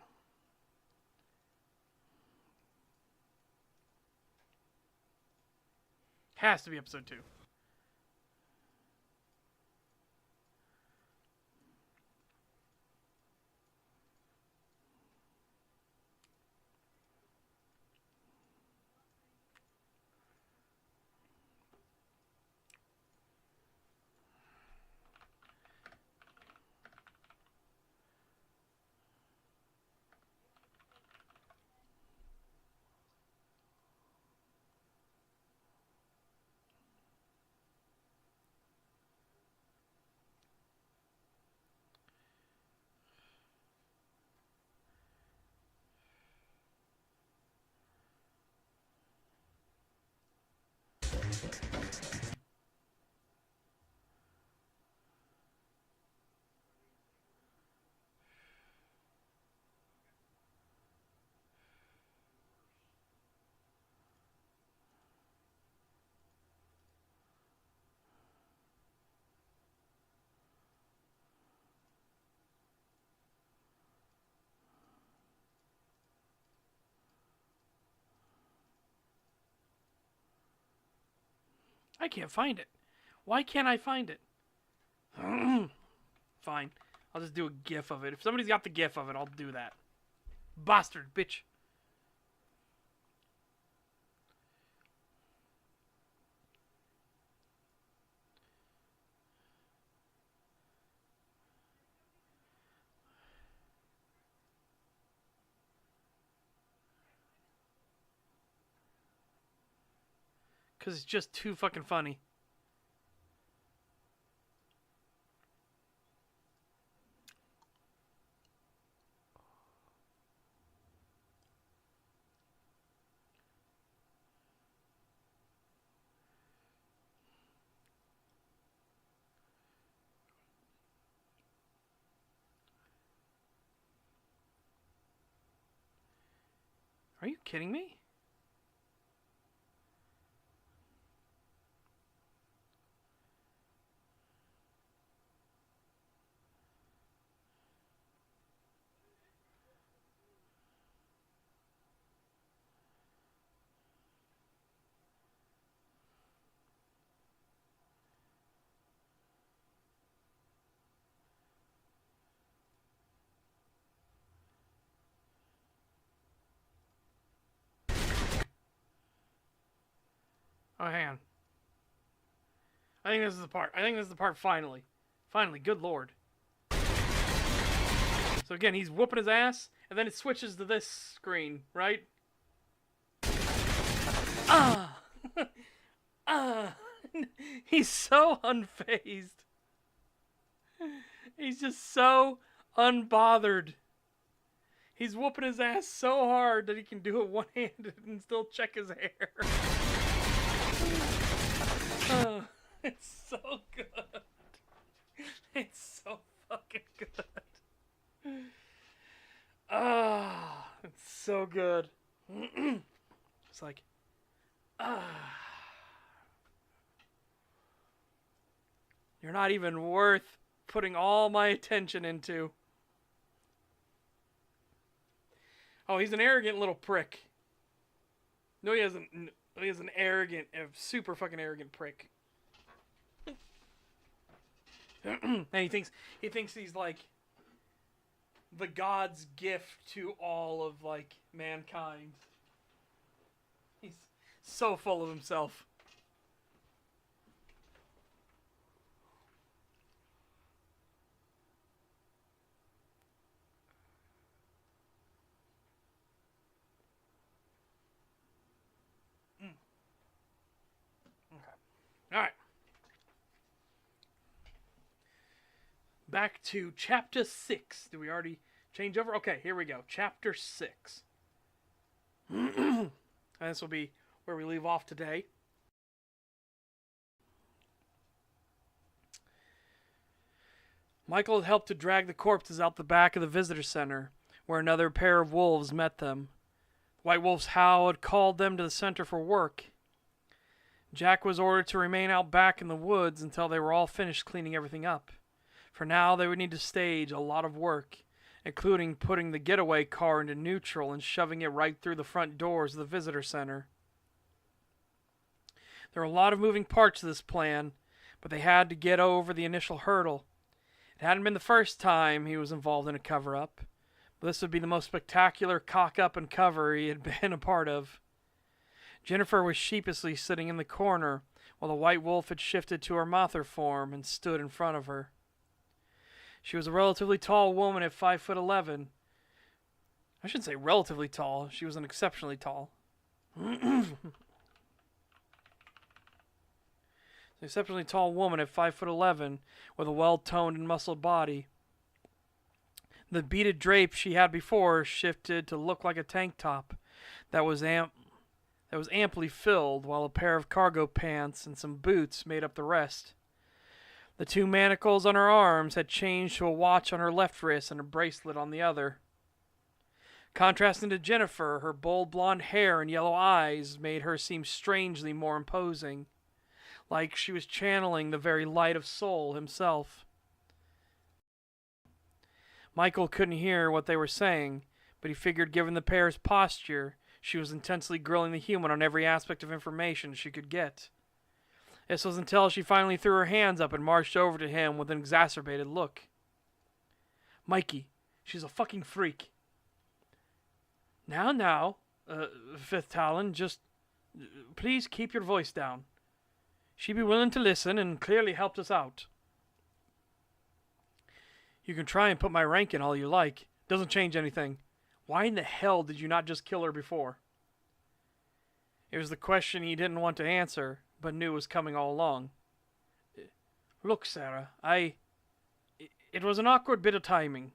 Has to be episode 2. I can't find it. Why can't I find it? Fine. I'll just do a gif of it. If somebody's got the gif of it, I'll do that. Bastard, bitch. Because it's just too fucking funny. Are you kidding me? Oh, hang on. I think this is the part. I think this is the part finally. Finally, good lord. So again, he's whooping his ass, and then it switches to this screen, right? Ah! Ah! He's so unfazed. He's just so unbothered. He's whooping his ass so hard that he can do it one-handed and still check his hair. Oh, it's so good. It's so fucking good. Ah, it's so good. It's like, you're not even worth putting all my attention into. Oh, he's an arrogant little prick. No, he hasn't. He is an arrogant, a super fucking arrogant prick. And he thinks he's like the god's gift to all of like mankind. He's so full of himself. All right. Back to chapter 6. Did we already change over? Okay, here we go. Chapter 6. And this will be where we leave off today. Michael had helped to drag the corpses out the back of the visitor center, where another pair of wolves met them. White Wolf's Howl had called them to the center for work. Jack was ordered to remain out back in the woods until they were all finished cleaning everything up. For now, they would need to stage a lot of work, including putting the getaway car into neutral and shoving it right through the front doors of the visitor center. There were a lot of moving parts to this plan, but they had to get over the initial hurdle. It hadn't been the first time he was involved in a cover-up, but this would be the most spectacular cock-up and cover he had been a part of. Jennifer was sheepishly sitting in the corner, while the white wolf had shifted to her Mother form and stood in front of her. She was a relatively tall woman at 5'11". I shouldn't say relatively tall. She was an exceptionally tall. An exceptionally tall woman at 5'11", with a well-toned and muscled body. The beaded drape she had before shifted to look like a tank top that was amply filled, while a pair of cargo pants and some boots made up the rest. The two manacles on her arms had changed to a watch on her left wrist and a bracelet on the other. Contrasting to Jennifer, her bold blonde hair and yellow eyes made her seem strangely more imposing, like she was channeling the very light of Soul himself. Michael couldn't hear what they were saying, but he figured given the pair's posture, she was intensely grilling the human on every aspect of information she could get. This was until she finally threw her hands up and marched over to him with an exacerbated look. Mikey, she's a fucking freak. Now, Fifth Talon, just please keep your voice down. She be willing to listen and clearly helped us out. You can try and put my rank in all you like. Doesn't change anything. Why in the hell did you not just kill her before? It was the question he didn't want to answer, but knew was coming all along. Look, Sarah, it was an awkward bit of timing.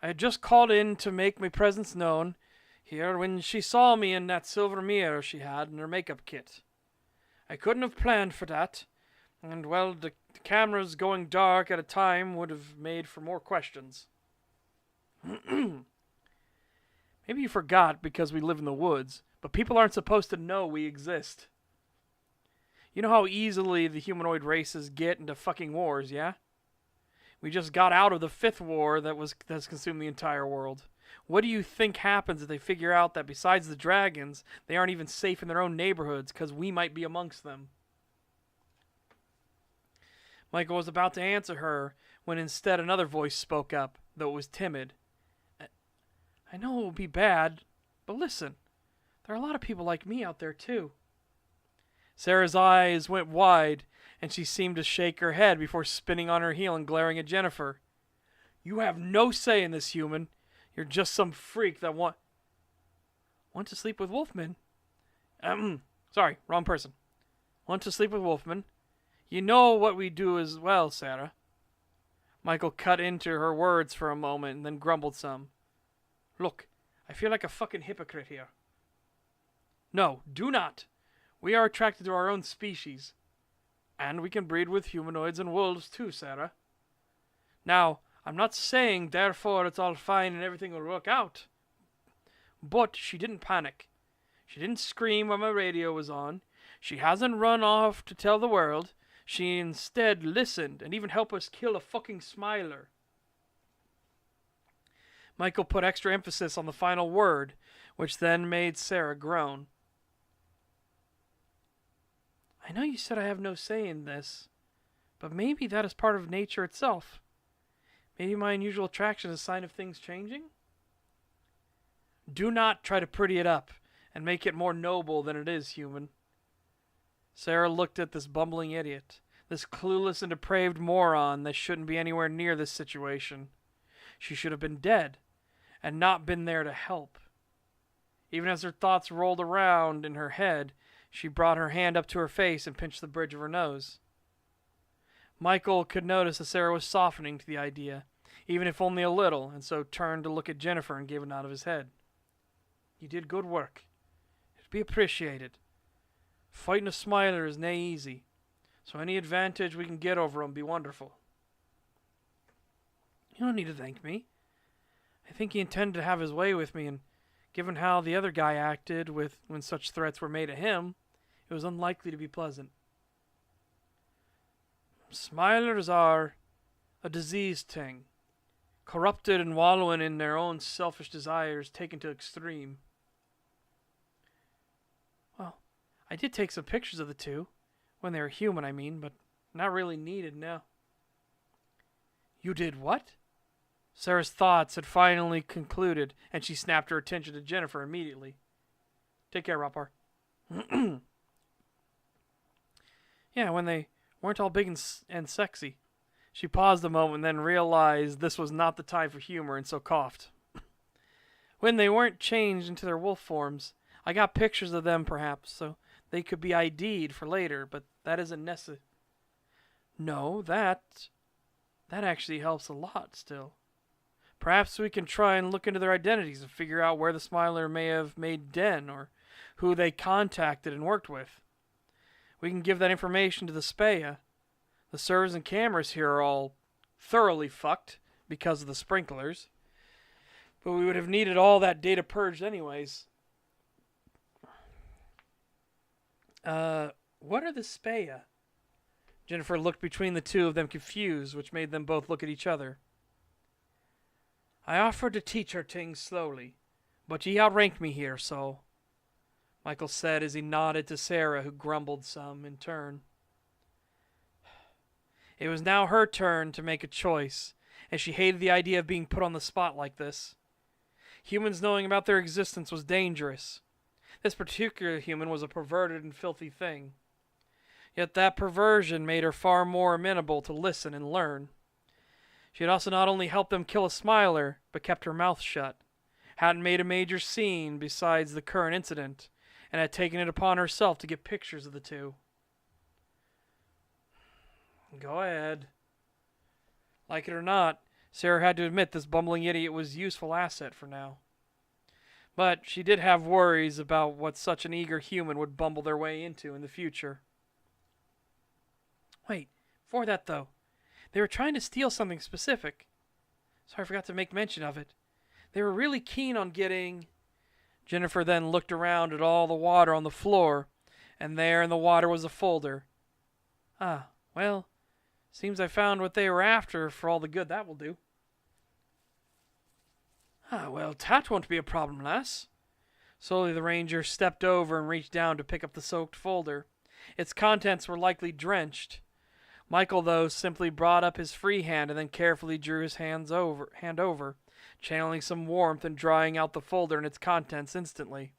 I had just called in to make my presence known here when she saw me in that silver mirror she had in her makeup kit. I couldn't have planned for that, and well, the cameras going dark at a time would have made for more questions. Maybe you forgot because we live in the woods, but people aren't supposed to know we exist. You know how easily the humanoid races get into fucking wars, yeah? We just got out of the 5th war that's consumed the entire world. What do you think happens if they figure out that besides the dragons, they aren't even safe in their own neighborhoods because we might be amongst them? Michael was about to answer her when instead another voice spoke up, though it was timid. I know it will be bad, but listen, there are a lot of people like me out there too. Sarah's eyes went wide, and she seemed to shake her head before spinning on her heel and glaring at Jennifer. You have no say in this, human. You're just some freak that want to sleep with Wolfman. Sorry, wrong person. Want to sleep with Wolfman. You know what we do as well, Sarah. Michael cut into her words for a moment and then grumbled some. Look, I feel like a fucking hypocrite here. No, do not. We are attracted to our own species. And we can breed with humanoids and wolves too, Sarah. Now, I'm not saying therefore it's all fine and everything will work out. But she didn't panic. She didn't scream when my radio was on. She hasn't run off to tell the world. She instead listened and even helped us kill a fucking smiler. Michael put extra emphasis on the final word, which then made Sarah groan. I know you said I have no say in this, but maybe that is part of nature itself. Maybe my unusual attraction is a sign of things changing? Do not try to pretty it up and make it more noble than it is, human. Sarah looked at this bumbling idiot, this clueless and depraved moron that shouldn't be anywhere near this situation. She should have been dead and not been there to help. Even as her thoughts rolled around in her head, she brought her hand up to her face and pinched the bridge of her nose. Michael could notice that Sarah was softening to the idea, even if only a little, and so turned to look at Jennifer and gave a nod of his head. You did good work. It'd be appreciated. Fighting a smiler is nae easy, so any advantage we can get over him be wonderful. You don't need to thank me. I think he intended to have his way with me, and given how the other guy acted when such threats were made at him, it was unlikely to be pleasant. Smilers are a diseased thing, corrupted and wallowing in their own selfish desires taken to extreme. Well, I did take some pictures of the two, when they were human, I mean, but not really needed now. You did what? Sarah's thoughts had finally concluded, and she snapped her attention to Jennifer immediately. Take care, Rapar. Yeah, when they weren't all big and sexy. She paused a moment and then realized this was not the time for humor and so coughed. When they weren't changed into their wolf forms, I got pictures of them perhaps, so they could be ID'd for later, but that isn't necessary. No, that actually helps a lot still. Perhaps we can try and look into their identities and figure out where the Smiler may have made den or who they contacted and worked with. We can give that information to the Speya. The servers and cameras here are all thoroughly fucked because of the sprinklers. But we would have needed all that data purged anyways. What are the Speya? Jennifer looked between the two of them confused, which made them both look at each other. I offered to teach her things slowly, but ye outrank me here, so... Michael said as he nodded to Sarah, who grumbled some in turn. It was now her turn to make a choice, and she hated the idea of being put on the spot like this. Humans knowing about their existence was dangerous. This particular human was a perverted and filthy thing. Yet that perversion made her far more amenable to listen and learn. She had also not only helped them kill a smiler, but kept her mouth shut, hadn't made a major scene besides the current incident, and had taken it upon herself to get pictures of the two. Go ahead. Like it or not, Sarah had to admit this bumbling idiot was a useful asset for now. But she did have worries about what such an eager human would bumble their way into in the future. Wait, before that though, they were trying to steal something specific. Sorry, I forgot to make mention of it. They were really keen on getting... Jennifer then looked around at all the water on the floor, and there in the water was a folder. Ah, well, seems I found what they were after for all the good that will do. Ah, well, that won't be a problem, lass. Slowly the ranger stepped over and reached down to pick up the soaked folder. Its contents were likely drenched. Michael, though, simply brought up his free hand and then carefully drew his hand over, channeling some warmth and drying out the folder and its contents instantly.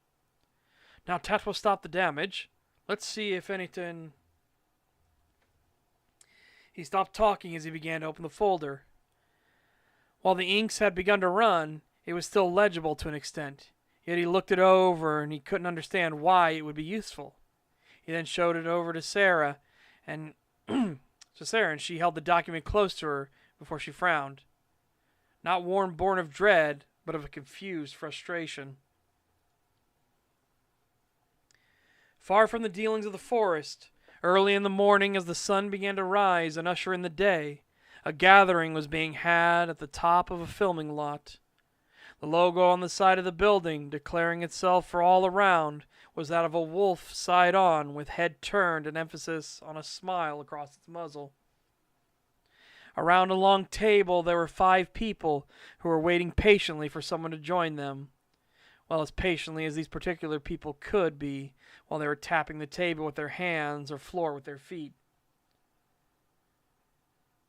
Now that will stop the damage. Let's see if anything... He stopped talking as he began to open the folder. While the inks had begun to run, it was still legible to an extent. Yet he looked it over and he couldn't understand why it would be useful. He then showed it over to Sarah, and she held the document close to her before she frowned. Not one born of dread, but of a confused frustration. Far from the dealings of the forest, early in the morning as the sun began to rise and usher in the day, a gathering was being had at the top of a filming lot. The logo on the side of the building, declaring itself for all around, was that of a wolf side on, with head turned and emphasis on a smile across its muzzle. Around a long table there were 5 people who were waiting patiently for someone to join them. Well, as patiently as these particular people could be, while they were tapping the table with their hands or floor with their feet.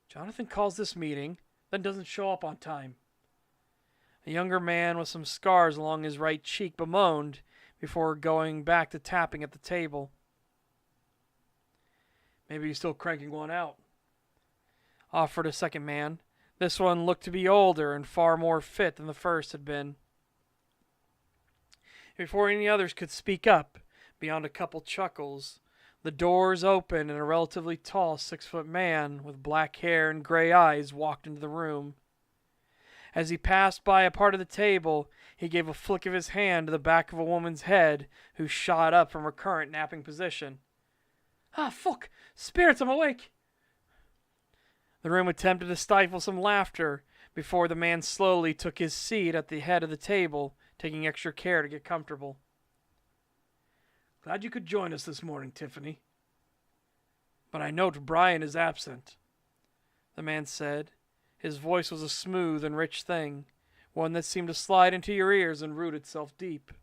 Jonathan calls this meeting, then doesn't show up on time. A younger man with some scars along his right cheek bemoaned before going back to tapping at the table. Maybe he's still cranking one out, offered a second man. This one looked to be older and far more fit than the first had been. Before any others could speak up, beyond a couple chuckles, the doors opened and a relatively tall 6-foot man with black hair and gray eyes walked into the room. As he passed by a part of the table, he gave a flick of his hand to the back of a woman's head who shot up from her current napping position. Ah, fuck! Spirits, I'm awake! The room attempted to stifle some laughter before the man slowly took his seat at the head of the table, taking extra care to get comfortable. Glad you could join us this morning, Tiffany. But I note Brian is absent, the man said. His voice was a smooth and rich thing, one that seemed to slide into your ears and root itself deep.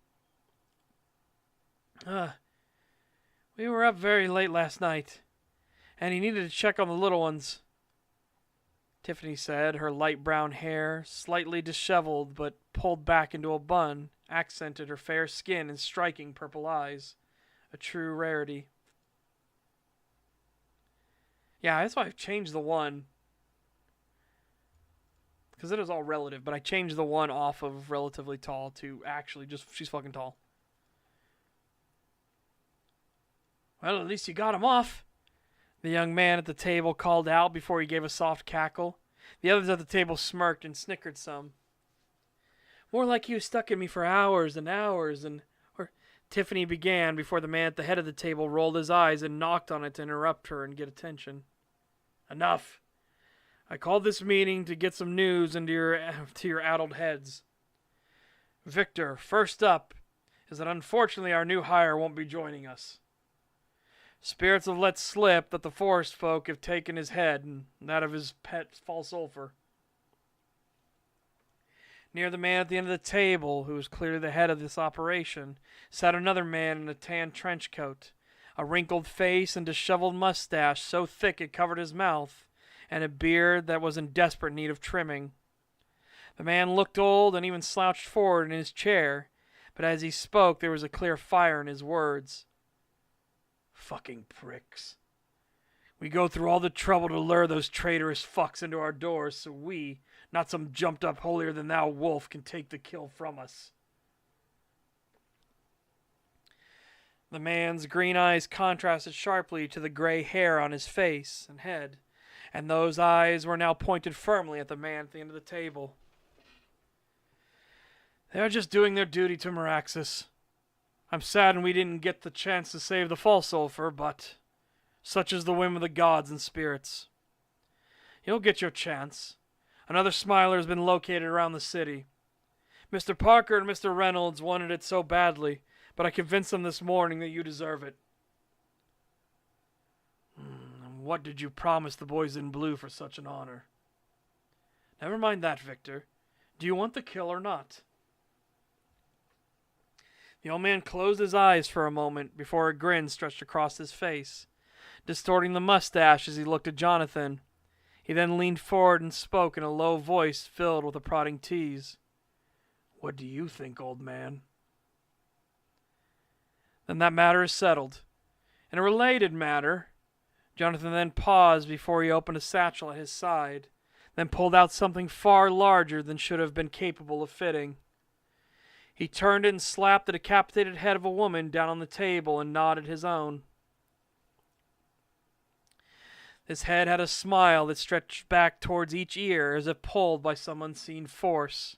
We were up very late last night, and he needed to check on the little ones, Tiffany said, her light brown hair, slightly disheveled but pulled back into a bun, accented her fair skin and striking purple eyes, a true rarity. Yeah, that's why I've changed the one. Because it is all relative, but I changed the one off of relatively tall to actually just, she's fucking tall. Well, at least you got him off, the young man at the table called out before he gave a soft cackle. The others at the table smirked and snickered some. More like he was stuck in me for hours and hours and... Tiffany began before the man at the head of the table rolled his eyes and knocked on it to interrupt her and get attention. Enough. I called this meeting to get some news into your addled heads. Victor, first up is that unfortunately our new hire won't be joining us. Spirits have let slip that the forest folk have taken his head and that of his pet false sulfur. Near the man at the end of the table, who was clearly the head of this operation, sat another man in a tan trench coat, a wrinkled face and disheveled mustache so thick it covered his mouth, and a beard that was in desperate need of trimming. The man looked old and even slouched forward in his chair, but as he spoke there was a clear fire in his words. Fucking pricks. We go through all the trouble to lure those traitorous fucks into our doors so we, not some jumped-up holier-than-thou wolf, can take the kill from us. The man's green eyes contrasted sharply to the gray hair on his face and head, and those eyes were now pointed firmly at the man at the end of the table. They are just doing their duty to Meraxis. I'm saddened we didn't get the chance to save the false sulfur, but such is the whim of the gods and spirits. You'll get your chance. Another smiler has been located around the city. Mr. Parker and Mr. Reynolds wanted it so badly, but I convinced them this morning that you deserve it. What did you promise the boys in blue for such an honor? Never mind that, Victor. Do you want the kill or not? The old man closed his eyes for a moment before a grin stretched across his face, distorting the mustache as he looked at Jonathan. He then leaned forward and spoke in a low voice filled with a prodding tease. What do you think, old man? Then that matter is settled. In a related matter, Jonathan then paused before he opened a satchel at his side, then pulled out something far larger than should have been capable of fitting. He turned it and slapped the decapitated head of a woman down on the table and nodded his own. This head had a smile that stretched back towards each ear as if pulled by some unseen force.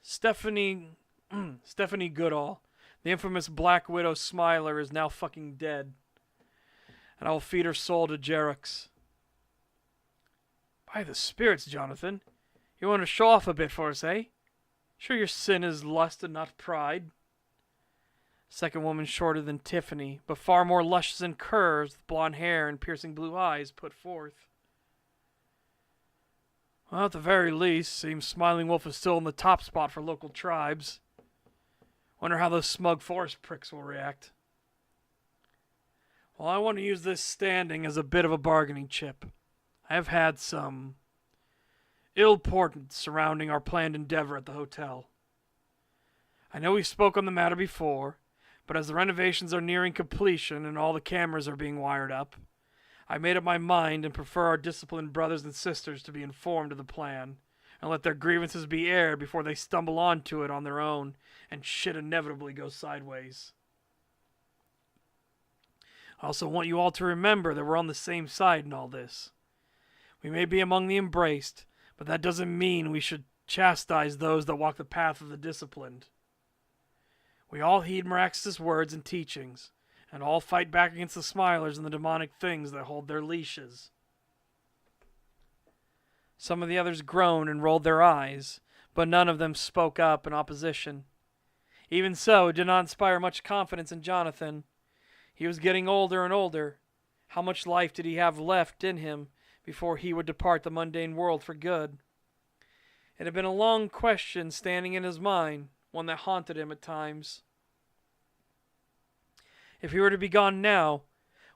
Stephanie Goodall, the infamous Black Widow smiler, is now fucking dead. And I will feed her soul to Jerux. By the spirits, Jonathan. You want to show off a bit for us, eh? Sure your sin is lust and not pride. Second woman shorter than Tiffany, but far more luscious in curves, with blonde hair and piercing blue eyes, put forth. Well, at the very least, seems Smiling Wolf is still in the top spot for local tribes. Wonder how those smug forest pricks will react. Well, I want to use this standing as a bit of a bargaining chip. I have had some ill portent surrounding our planned endeavor at the hotel. I know we spoke on the matter before, but as the renovations are nearing completion and all the cameras are being wired up, I made up my mind and prefer our disciplined brothers and sisters to be informed of the plan and let their grievances be aired before they stumble onto it on their own and shit inevitably goes sideways. I also want you all to remember that we're on the same side in all this. We may be among the embraced, but that doesn't mean we should chastise those that walk the path of the disciplined. We all heed Meraxis' words and teachings, and all fight back against the smilers and the demonic things that hold their leashes. Some of the others groaned and rolled their eyes, but none of them spoke up in opposition. Even so, it did not inspire much confidence in Jonathan. He was getting older and older. How much life did he have left in him before he would depart the mundane world for good? It had been a long question standing in his mind, one that haunted him at times. If he were to be gone now,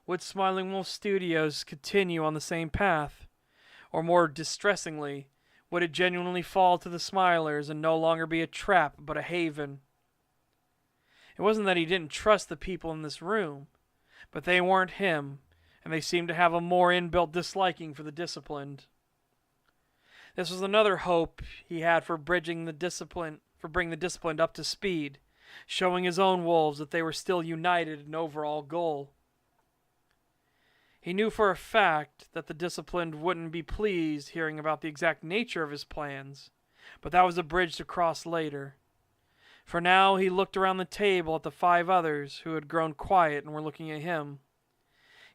would Smiling Wolf Studios continue on the same path? Or more distressingly, would it genuinely fall to the Smilers and no longer be a trap but a haven? It wasn't that he didn't trust the people in this room, but they weren't him, and they seemed to have a more inbuilt disliking for the disciplined. This was another hope he had for bringing the disciplined up to speed, showing his own wolves that they were still united in an overall goal. He knew for a fact that the disciplined wouldn't be pleased hearing about the exact nature of his plans, but that was a bridge to cross later. For now he looked around the table at the 5 others who had grown quiet and were looking at him.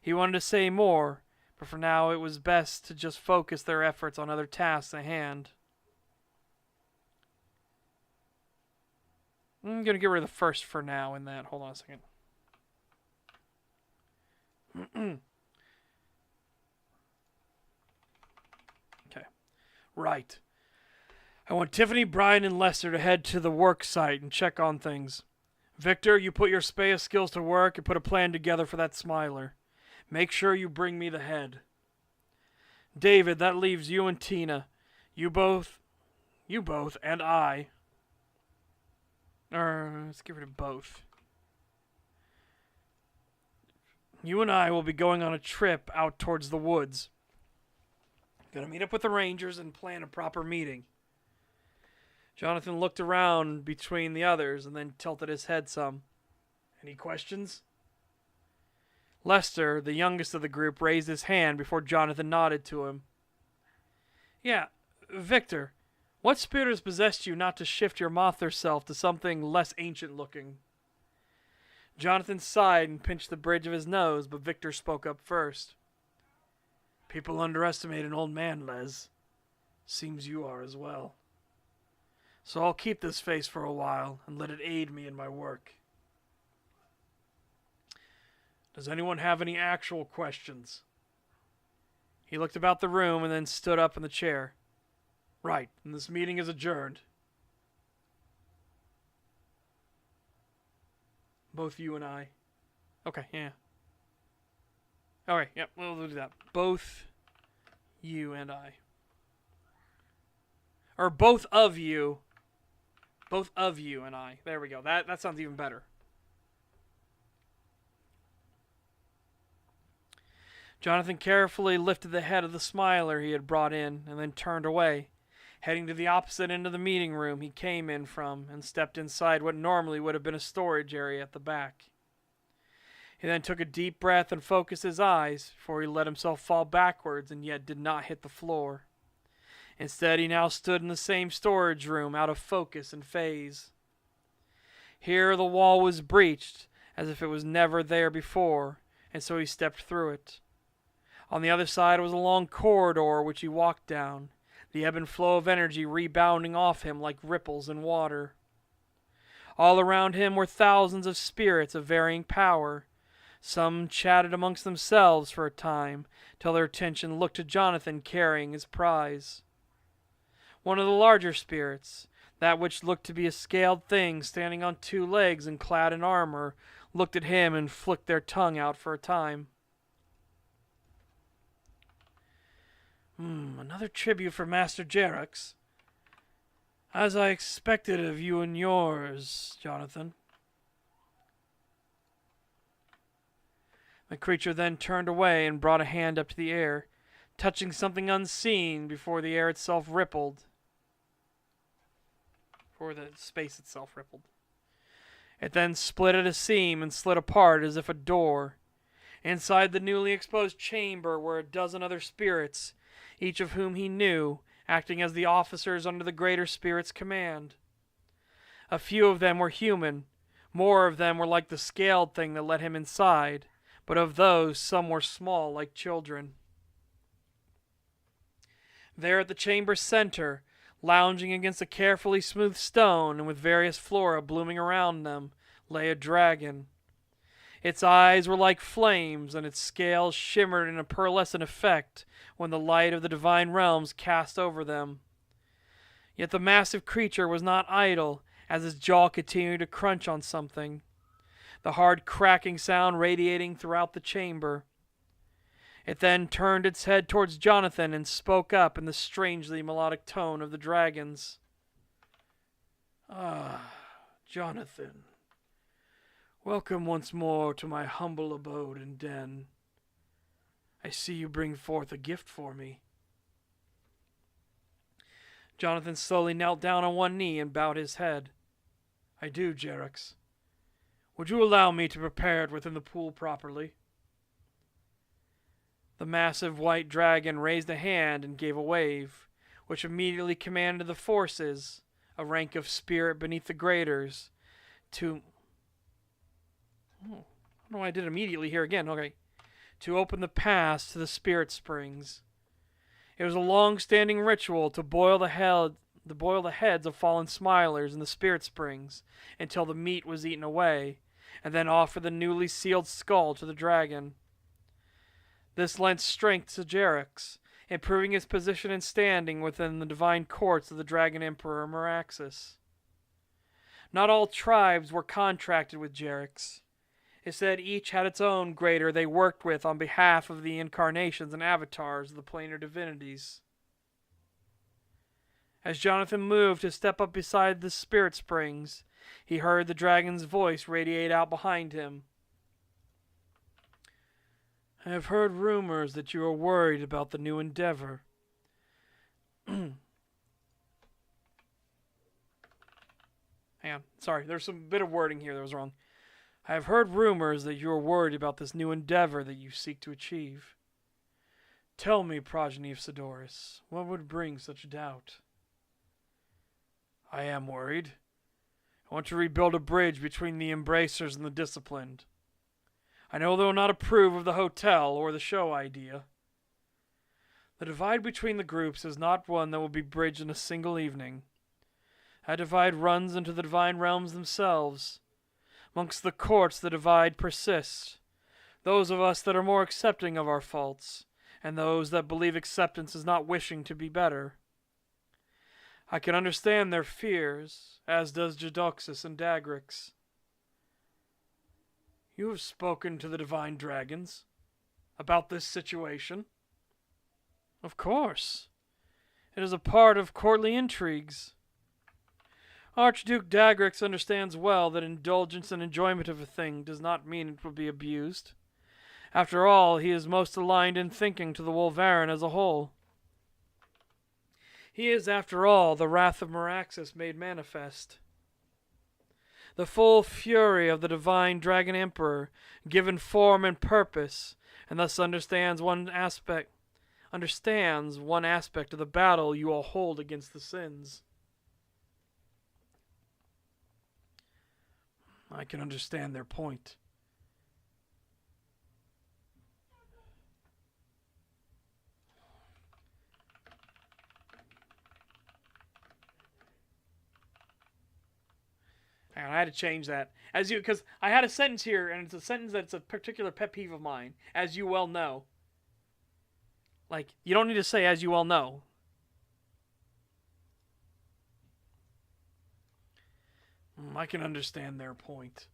He wanted to say more, but for now it was best to just focus their efforts on other tasks at hand. I'm going to get rid of the first for now in that. Hold on a second. Okay. Right. I want Tiffany, Brian, and Lester to head to the work site and check on things. Victor, you put your Spaya skills to work and put a plan together for that Smiler. Make sure you bring me the head. David, that leaves you and Tina. You both, and I. Let's get rid of both. You and I will be going on a trip out towards the woods. Gonna meet up with the Rangers and plan a proper meeting. Jonathan looked around between the others and then tilted his head some. Any questions? Lester, the youngest of the group, raised his hand before Jonathan nodded to him. Yeah, Victor, what spirit has possessed you not to shift your Mothra self to something less ancient looking? Jonathan sighed and pinched the bridge of his nose, but Victor spoke up first. People underestimate an old man, Les. Seems you are as well. So I'll keep this face for a while and let it aid me in my work. Does anyone have any actual questions? He looked about the room and then stood up in the chair. Right, and this meeting is adjourned. Both you and I. Okay, yeah. Alright, yep, we'll do that. Both you and I. Or both of you. Both of you and I. There we go. That sounds even better. Jonathan carefully lifted the head of the smiler he had brought in and then turned away, heading to the opposite end of the meeting room he came in from and stepped inside what normally would have been a storage area at the back. He then took a deep breath and focused his eyes before he let himself fall backwards and yet did not hit the floor. Instead, he now stood in the same storage room, out of focus and phase. Here the wall was breached, as if it was never there before, and so he stepped through it. On the other side was a long corridor which he walked down, the ebb and flow of energy rebounding off him like ripples in water. All around him were thousands of spirits of varying power. Some chatted amongst themselves for a time, till their attention looked to Jonathan carrying his prize. One of the larger spirits, that which looked to be a scaled thing standing on 2 legs and clad in armor, looked at him and flicked their tongue out for a time. Another tribute for Master Jerax. As I expected of you and yours, Jonathan. The creature then turned away and brought a hand up to the air, touching something unseen before the air itself rippled. Before the space itself rippled. It then split at a seam and slid apart as if a door. Inside the newly exposed chamber were a dozen other spirits, each of whom he knew, acting as the officers under the greater spirit's command. A few of them were human, more of them were like the scaled thing that let him inside, but of those some were small like children. There at the chamber's center, lounging against a carefully smoothed stone and with various flora blooming around them, lay a dragon. Its eyes were like flames, and its scales shimmered in a pearlescent effect when the light of the divine realms cast over them. Yet the massive creature was not idle, as its jaw continued to crunch on something, the hard cracking sound radiating throughout the chamber. It then turned its head towards Jonathan and spoke up in the strangely melodic tone of the dragons. Ah, Jonathan. Welcome once more to my humble abode and den. I see you bring forth a gift for me. Jonathan slowly knelt down on one knee and bowed his head. I do, Jerax. Would you allow me to prepare it within the pool properly? The massive white dragon raised a hand and gave a wave, which immediately commanded the forces, a rank of spirit beneath the graders, to... I don't know why I did immediately here again. Okay. To open the pass to the spirit springs. It was a long-standing ritual to boil the heads of fallen smilers in the spirit springs until the meat was eaten away, and then offer the newly sealed skull to the dragon. This lent strength to Jerax, improving his position and standing within the divine courts of the Dragon Emperor Meraxus. Not all tribes were contracted with Jerax. It said each had its own greater they worked with on behalf of the incarnations and avatars of the planar divinities. As Jonathan moved to step up beside the spirit springs, he heard the dragon's voice radiate out behind him. I have heard rumors that you are worried about the new endeavor. Hang on. Sorry, there's some bit of wording here that was wrong. I have heard rumors that you are worried about this new endeavor that you seek to achieve. Tell me, progeny of Sidoris, what would bring such doubt? I am worried. I want to rebuild a bridge between the embracers and the disciplined. I know they will not approve of the hotel or the show idea. The divide between the groups is not one that will be bridged in a single evening. That divide runs into the divine realms themselves. Amongst the courts the divide persists. Those of us that are more accepting of our faults, and those that believe acceptance is not wishing to be better. I can understand their fears, as does Jadoxus and Dagrix. You have spoken to the divine dragons about this situation? Of course. It is a part of courtly intrigues. Archduke Dagrix understands well that indulgence and enjoyment of a thing does not mean it will be abused. After all, he is most aligned in thinking to the Wolverine as a whole. He is, after all, the wrath of Meraxus made manifest. The full fury of the divine dragon emperor, given form and purpose, and thus understands one aspect of the battle you all hold against the sins. I can understand their point. Hang on, I had to change that. Because I had a sentence here, and it's a sentence that's a particular pet peeve of mine. As you well know. Like, you don't need to say as you well know. I can understand their point.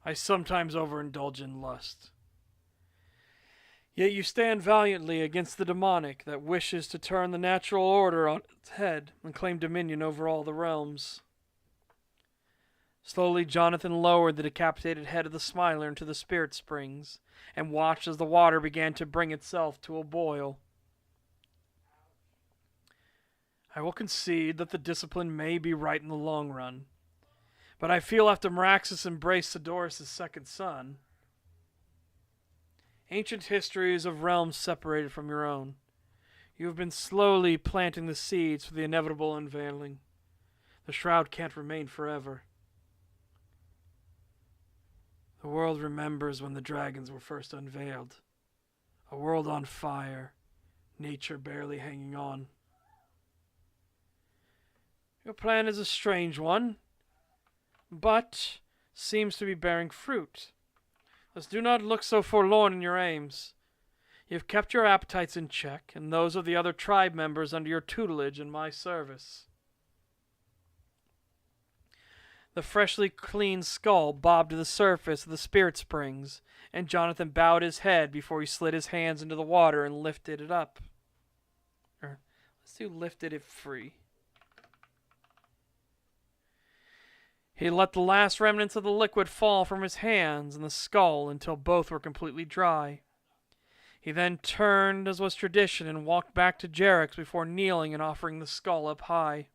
I sometimes overindulge in lust. Yet you stand valiantly against the demonic that wishes to turn the natural order on its head and claim dominion over all the realms. Slowly Jonathan lowered the decapitated head of the Smiler into the spirit springs, and watched as the water began to bring itself to a boil. I will concede that the discipline may be right in the long run, but I feel after Meraxus embraced Sidoris' second son, ancient histories of realms separated from your own, you have been slowly planting the seeds for the inevitable unveiling. The shroud can't remain forever. The world remembers when the dragons were first unveiled. A world on fire, nature barely hanging on. Your plan is a strange one, but seems to be bearing fruit. Thus do not look so forlorn in your aims. You have kept your appetites in check, and those of the other tribe members under your tutelage in my service. The freshly cleaned skull bobbed to the surface of the spirit springs, and Jonathan bowed his head before he slid his hands into the water and lifted it up. Let's do lifted it free. He let the last remnants of the liquid fall from his hands and the skull until both were completely dry. He then turned, as was tradition, and walked back to Jerax before kneeling and offering the skull up high.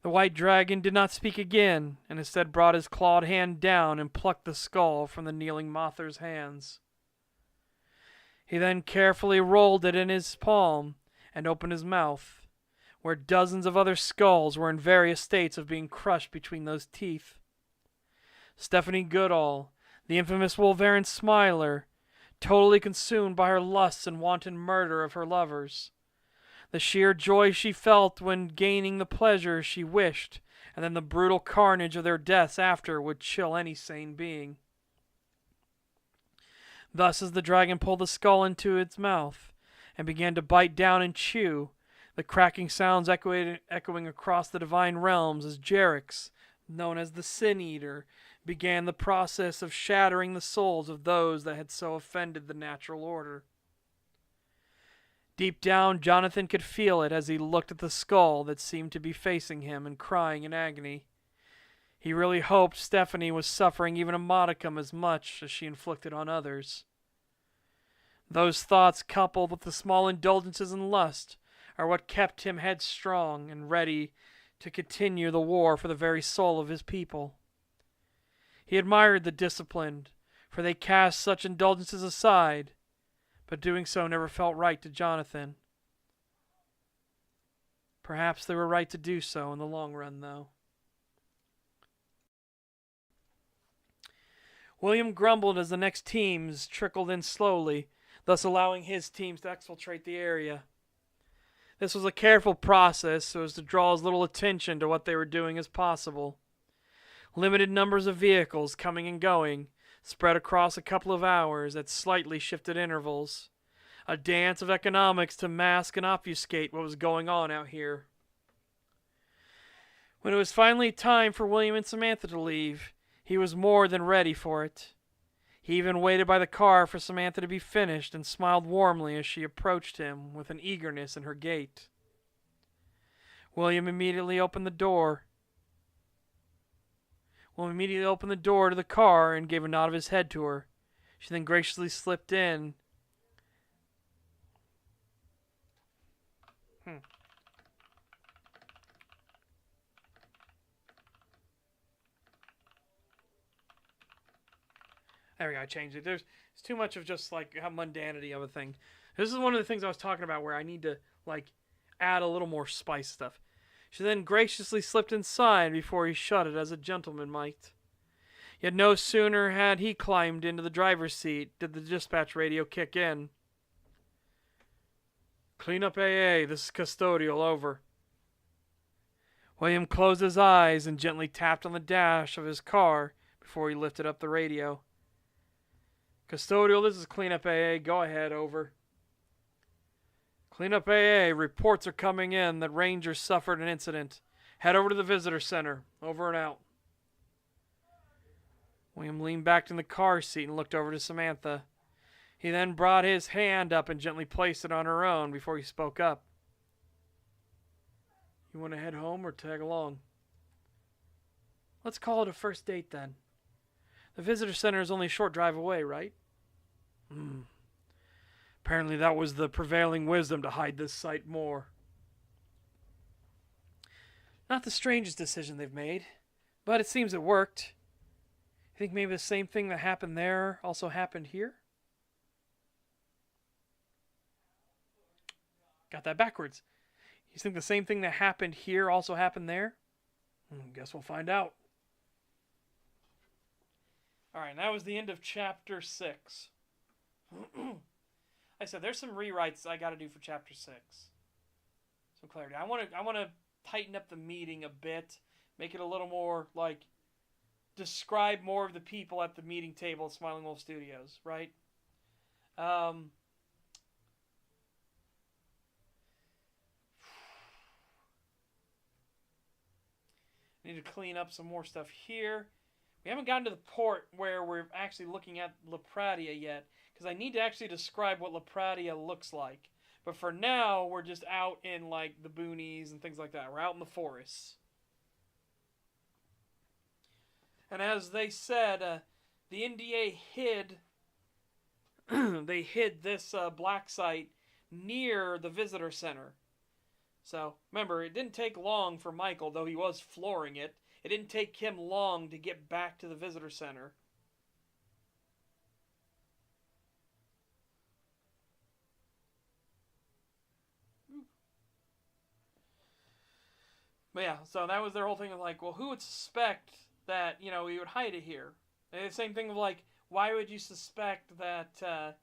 The white dragon did not speak again, and instead brought his clawed hand down and plucked the skull from the kneeling Mother's hands. He then carefully rolled it in his palm and opened his mouth, where dozens of other skulls were in various states of being crushed between those teeth. Stephanie Goodall, the infamous Wolverine Smiler, totally consumed by her lusts and wanton murder of her lovers. The sheer joy she felt when gaining the pleasure she wished, and then the brutal carnage of their deaths after would chill any sane being. Thus, as the dragon pulled the skull into its mouth and began to bite down and chew, the cracking sounds echoing across the divine realms as Jerax, known as the Sin Eater, began the process of shattering the souls of those that had so offended the natural order. Deep down, Jonathan could feel it as he looked at the skull that seemed to be facing him and crying in agony. He really hoped Stephanie was suffering even a modicum as much as she inflicted on others. Those thoughts, coupled with the small indulgences and lust, are what kept him headstrong and ready to continue the war for the very soul of his people. He admired the disciplined, for they cast such indulgences aside, but doing so never felt right to Jonathan. Perhaps they were right to do so in the long run, though. William grumbled as the next teams trickled in slowly, thus allowing his teams to exfiltrate the area. This was a careful process so as to draw as little attention to what they were doing as possible. Limited numbers of vehicles coming and going, spread across a couple of hours at slightly shifted intervals. A dance of economics to mask and obfuscate what was going on out here. When it was finally time for William and Samantha to leave, he was more than ready for it. He even waited by the car for Samantha to be finished and smiled warmly as she approached him with an eagerness in her gait. William immediately opened the door to the car and gave a nod of his head to her. She then graciously slipped in. There we go, I changed it. It's too much of just like how mundanity of a thing. This is one of the things I was talking about where I need to like add a little more spice stuff. She then graciously slipped inside before he shut it as a gentleman might. Yet no sooner had he climbed into the driver's seat did the dispatch radio kick in. Clean up AA, this is custodial, over. William closed his eyes and gently tapped on the dash of his car before he lifted up the radio. Custodial, this is Cleanup AA. Go ahead, over. Cleanup AA, reports are coming in that Rangers suffered an incident. Head over to the visitor center. Over and out. William leaned back in the car seat and looked over to Samantha. He then brought his hand up and gently placed it on her own before he spoke up. You want to head home or tag along? Let's call it a first date then. The visitor center is only a short drive away, right? Apparently that was the prevailing wisdom to hide this site more. Not the strangest decision they've made, but it seems it worked. You think maybe the same thing that happened there also happened here? Got that backwards. You think the same thing that happened here also happened there? Guess we'll find out. Alright, that was the end of chapter 6. Like I said, there's some rewrites I gotta do for chapter 6. Some clarity. I wanna tighten up the meeting a bit, make it a little more like describe more of the people at the meeting table at Smiling Wolf Studios, right? Need to clean up some more stuff here. We haven't gotten to the port where we're actually looking at La Pratia yet, because I need to actually describe what La Pratia looks like. But for now, we're just out in like the boonies and things like that. We're out in the forests. And as they said, the NDA hid they hid this black site near the visitor center. So, remember, it didn't take long for Michael, though he was flooring it. It didn't take him long to get back to the visitor center. But yeah, so that was their whole thing of like, well, who would suspect that, you know, we would hide it here? And the same thing of like, why would you suspect that,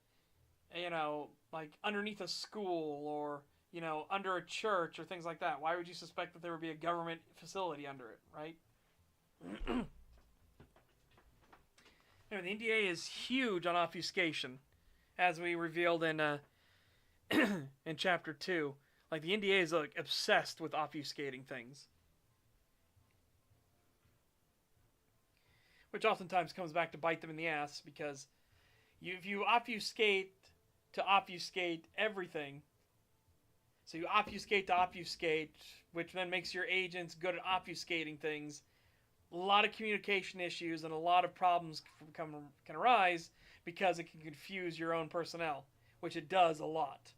you know, like underneath a school or, you know, under a church or things like that? Why would you suspect that there would be a government facility under it, right? Anyway, the NDA is huge on obfuscation, as we revealed in in chapter 2. Like, the NDA is like obsessed with obfuscating things. which oftentimes comes back to bite them in the ass, because if you obfuscate to obfuscate everything, so you obfuscate to obfuscate, which then makes your agents good at obfuscating things, a lot of communication issues and a lot of problems can arise because it can confuse your own personnel, which it does a lot.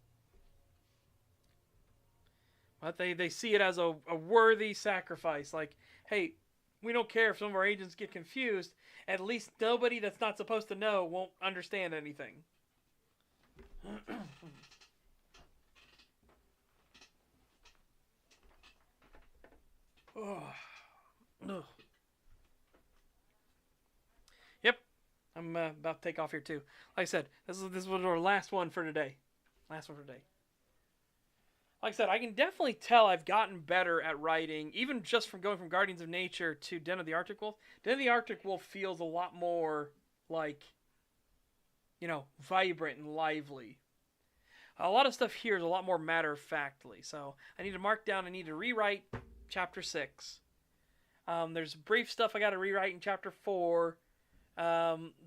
But they see it as a worthy sacrifice. Like, hey, we don't care if some of our agents get confused. At least nobody that's not supposed to know won't understand anything. Oh. Ugh. Yep, I'm about to take off here too. Like I said, this was our last one for today. Last one for today. Like I said, I can definitely tell I've gotten better at writing, even just from going from Guardians of Nature to Den of the Arctic Wolf. Den of the Arctic Wolf feels a lot more like, vibrant and lively. A lot of stuff here is a lot more matter-of-factly. So I need to mark down, I need to rewrite Chapter 6. There's brief stuff I got to rewrite in Chapter 4.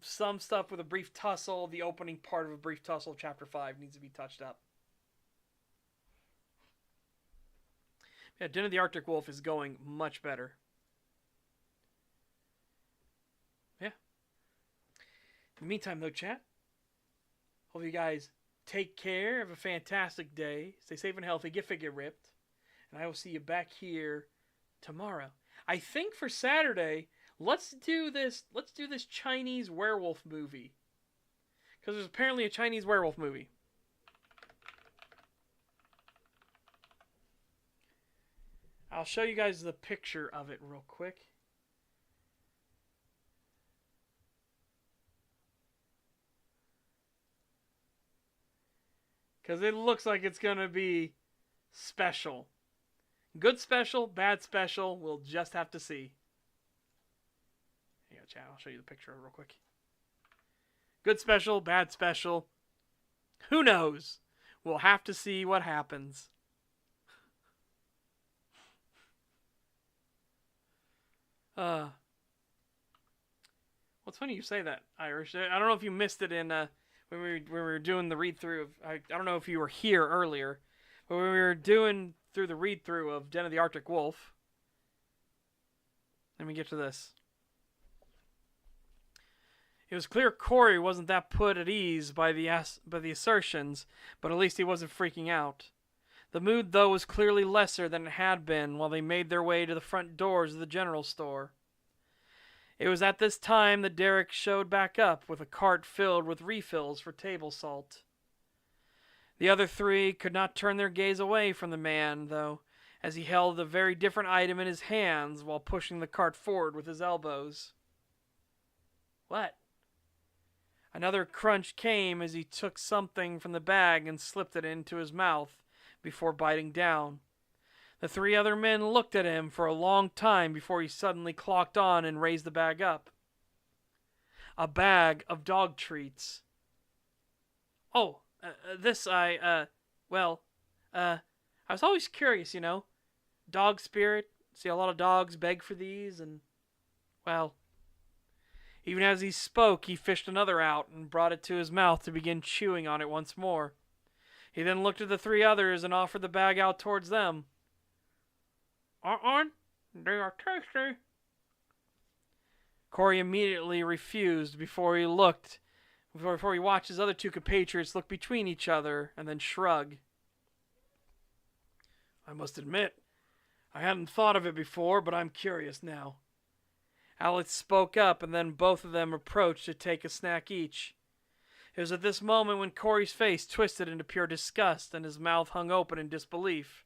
Some stuff with a brief tussle. The opening part of a brief tussle of Chapter 5 needs to be touched up. Yeah, Den of the Arctic Wolf is going much better. Yeah. In the meantime, though, chat, hope you guys take care. Have a fantastic day. Stay safe and healthy. Get fit, get ripped. And I will see you back here tomorrow. I think for Saturday, let's do this Chinese werewolf movie. Because there's apparently a Chinese werewolf movie. I'll show you guys the picture of it real quick. Because it looks like it's going to be special. Good special, bad special, we'll just have to see. Here you go, chat. I'll show you the picture real quick. Good special, bad special. Who knows? We'll have to see what happens. Well, it's funny you say that, Irish. I don't know if you missed it in when we were doing the read-through of... I don't know if you were here earlier, but when we were doing through the read-through of Den of the Arctic Wolf... Let me get to this. It was clear Corey wasn't that put at ease by the assertions, but at least he wasn't freaking out. The mood, though, was clearly lesser than it had been while they made their way to the front doors of the general store. It was at this time that Derek showed back up with a cart filled with refills for table salt. The other three could not turn their gaze away from the man, though, as he held a very different item in his hands while pushing the cart forward with his elbows. What? Another crunch came as he took something from the bag and slipped it into his mouth before biting down. The three other men looked at him for a long time before he suddenly clocked on and raised the bag up. A bag of dog treats. Oh, I was always curious, Dog spirit. See a lot of dogs beg for these, and, well, even as he spoke, he fished another out and brought it to his mouth to begin chewing on it once more. He then looked at the three others and offered the bag out towards them. They are tasty. Corey immediately refused before he watched his other two compatriots look between each other and then shrug. I must admit, I hadn't thought of it before, but I'm curious now. Alex spoke up, and then both of them approached to take a snack each. It was at this moment when Corey's face twisted into pure disgust and his mouth hung open in disbelief.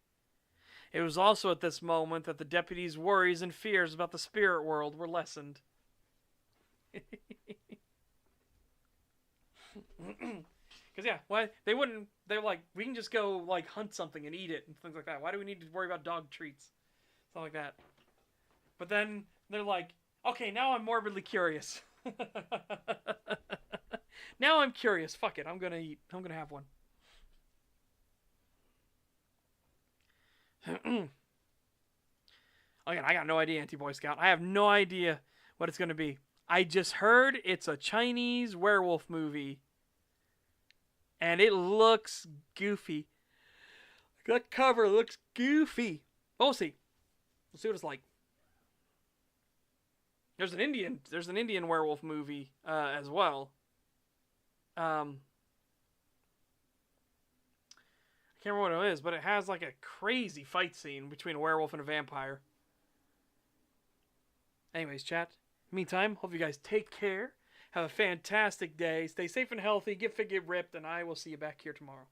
It was also at this moment that the deputy's worries and fears about the spirit world were lessened. Because, yeah, why they wouldn't... They're like, we can just go, hunt something and eat it and things like that. Why do we need to worry about dog treats? Something like that. But then they're like, okay, now I'm morbidly curious. Now I'm curious. Fuck it. I'm gonna eat. I'm gonna have one. Again, I got no idea, Anti-Boy Scout. I have no idea what it's gonna be. I just heard it's a Chinese werewolf movie. And it looks goofy. That cover looks goofy. Oh, we'll see. We'll see what it's like. There's an Indian werewolf movie as well. I can't remember what it is, but it has like a crazy fight scene between a werewolf and a vampire. Anyways, chat. Meantime, hope you guys take care. Have a fantastic day. Stay safe and healthy. Get fit, get ripped, and I will see you back here tomorrow.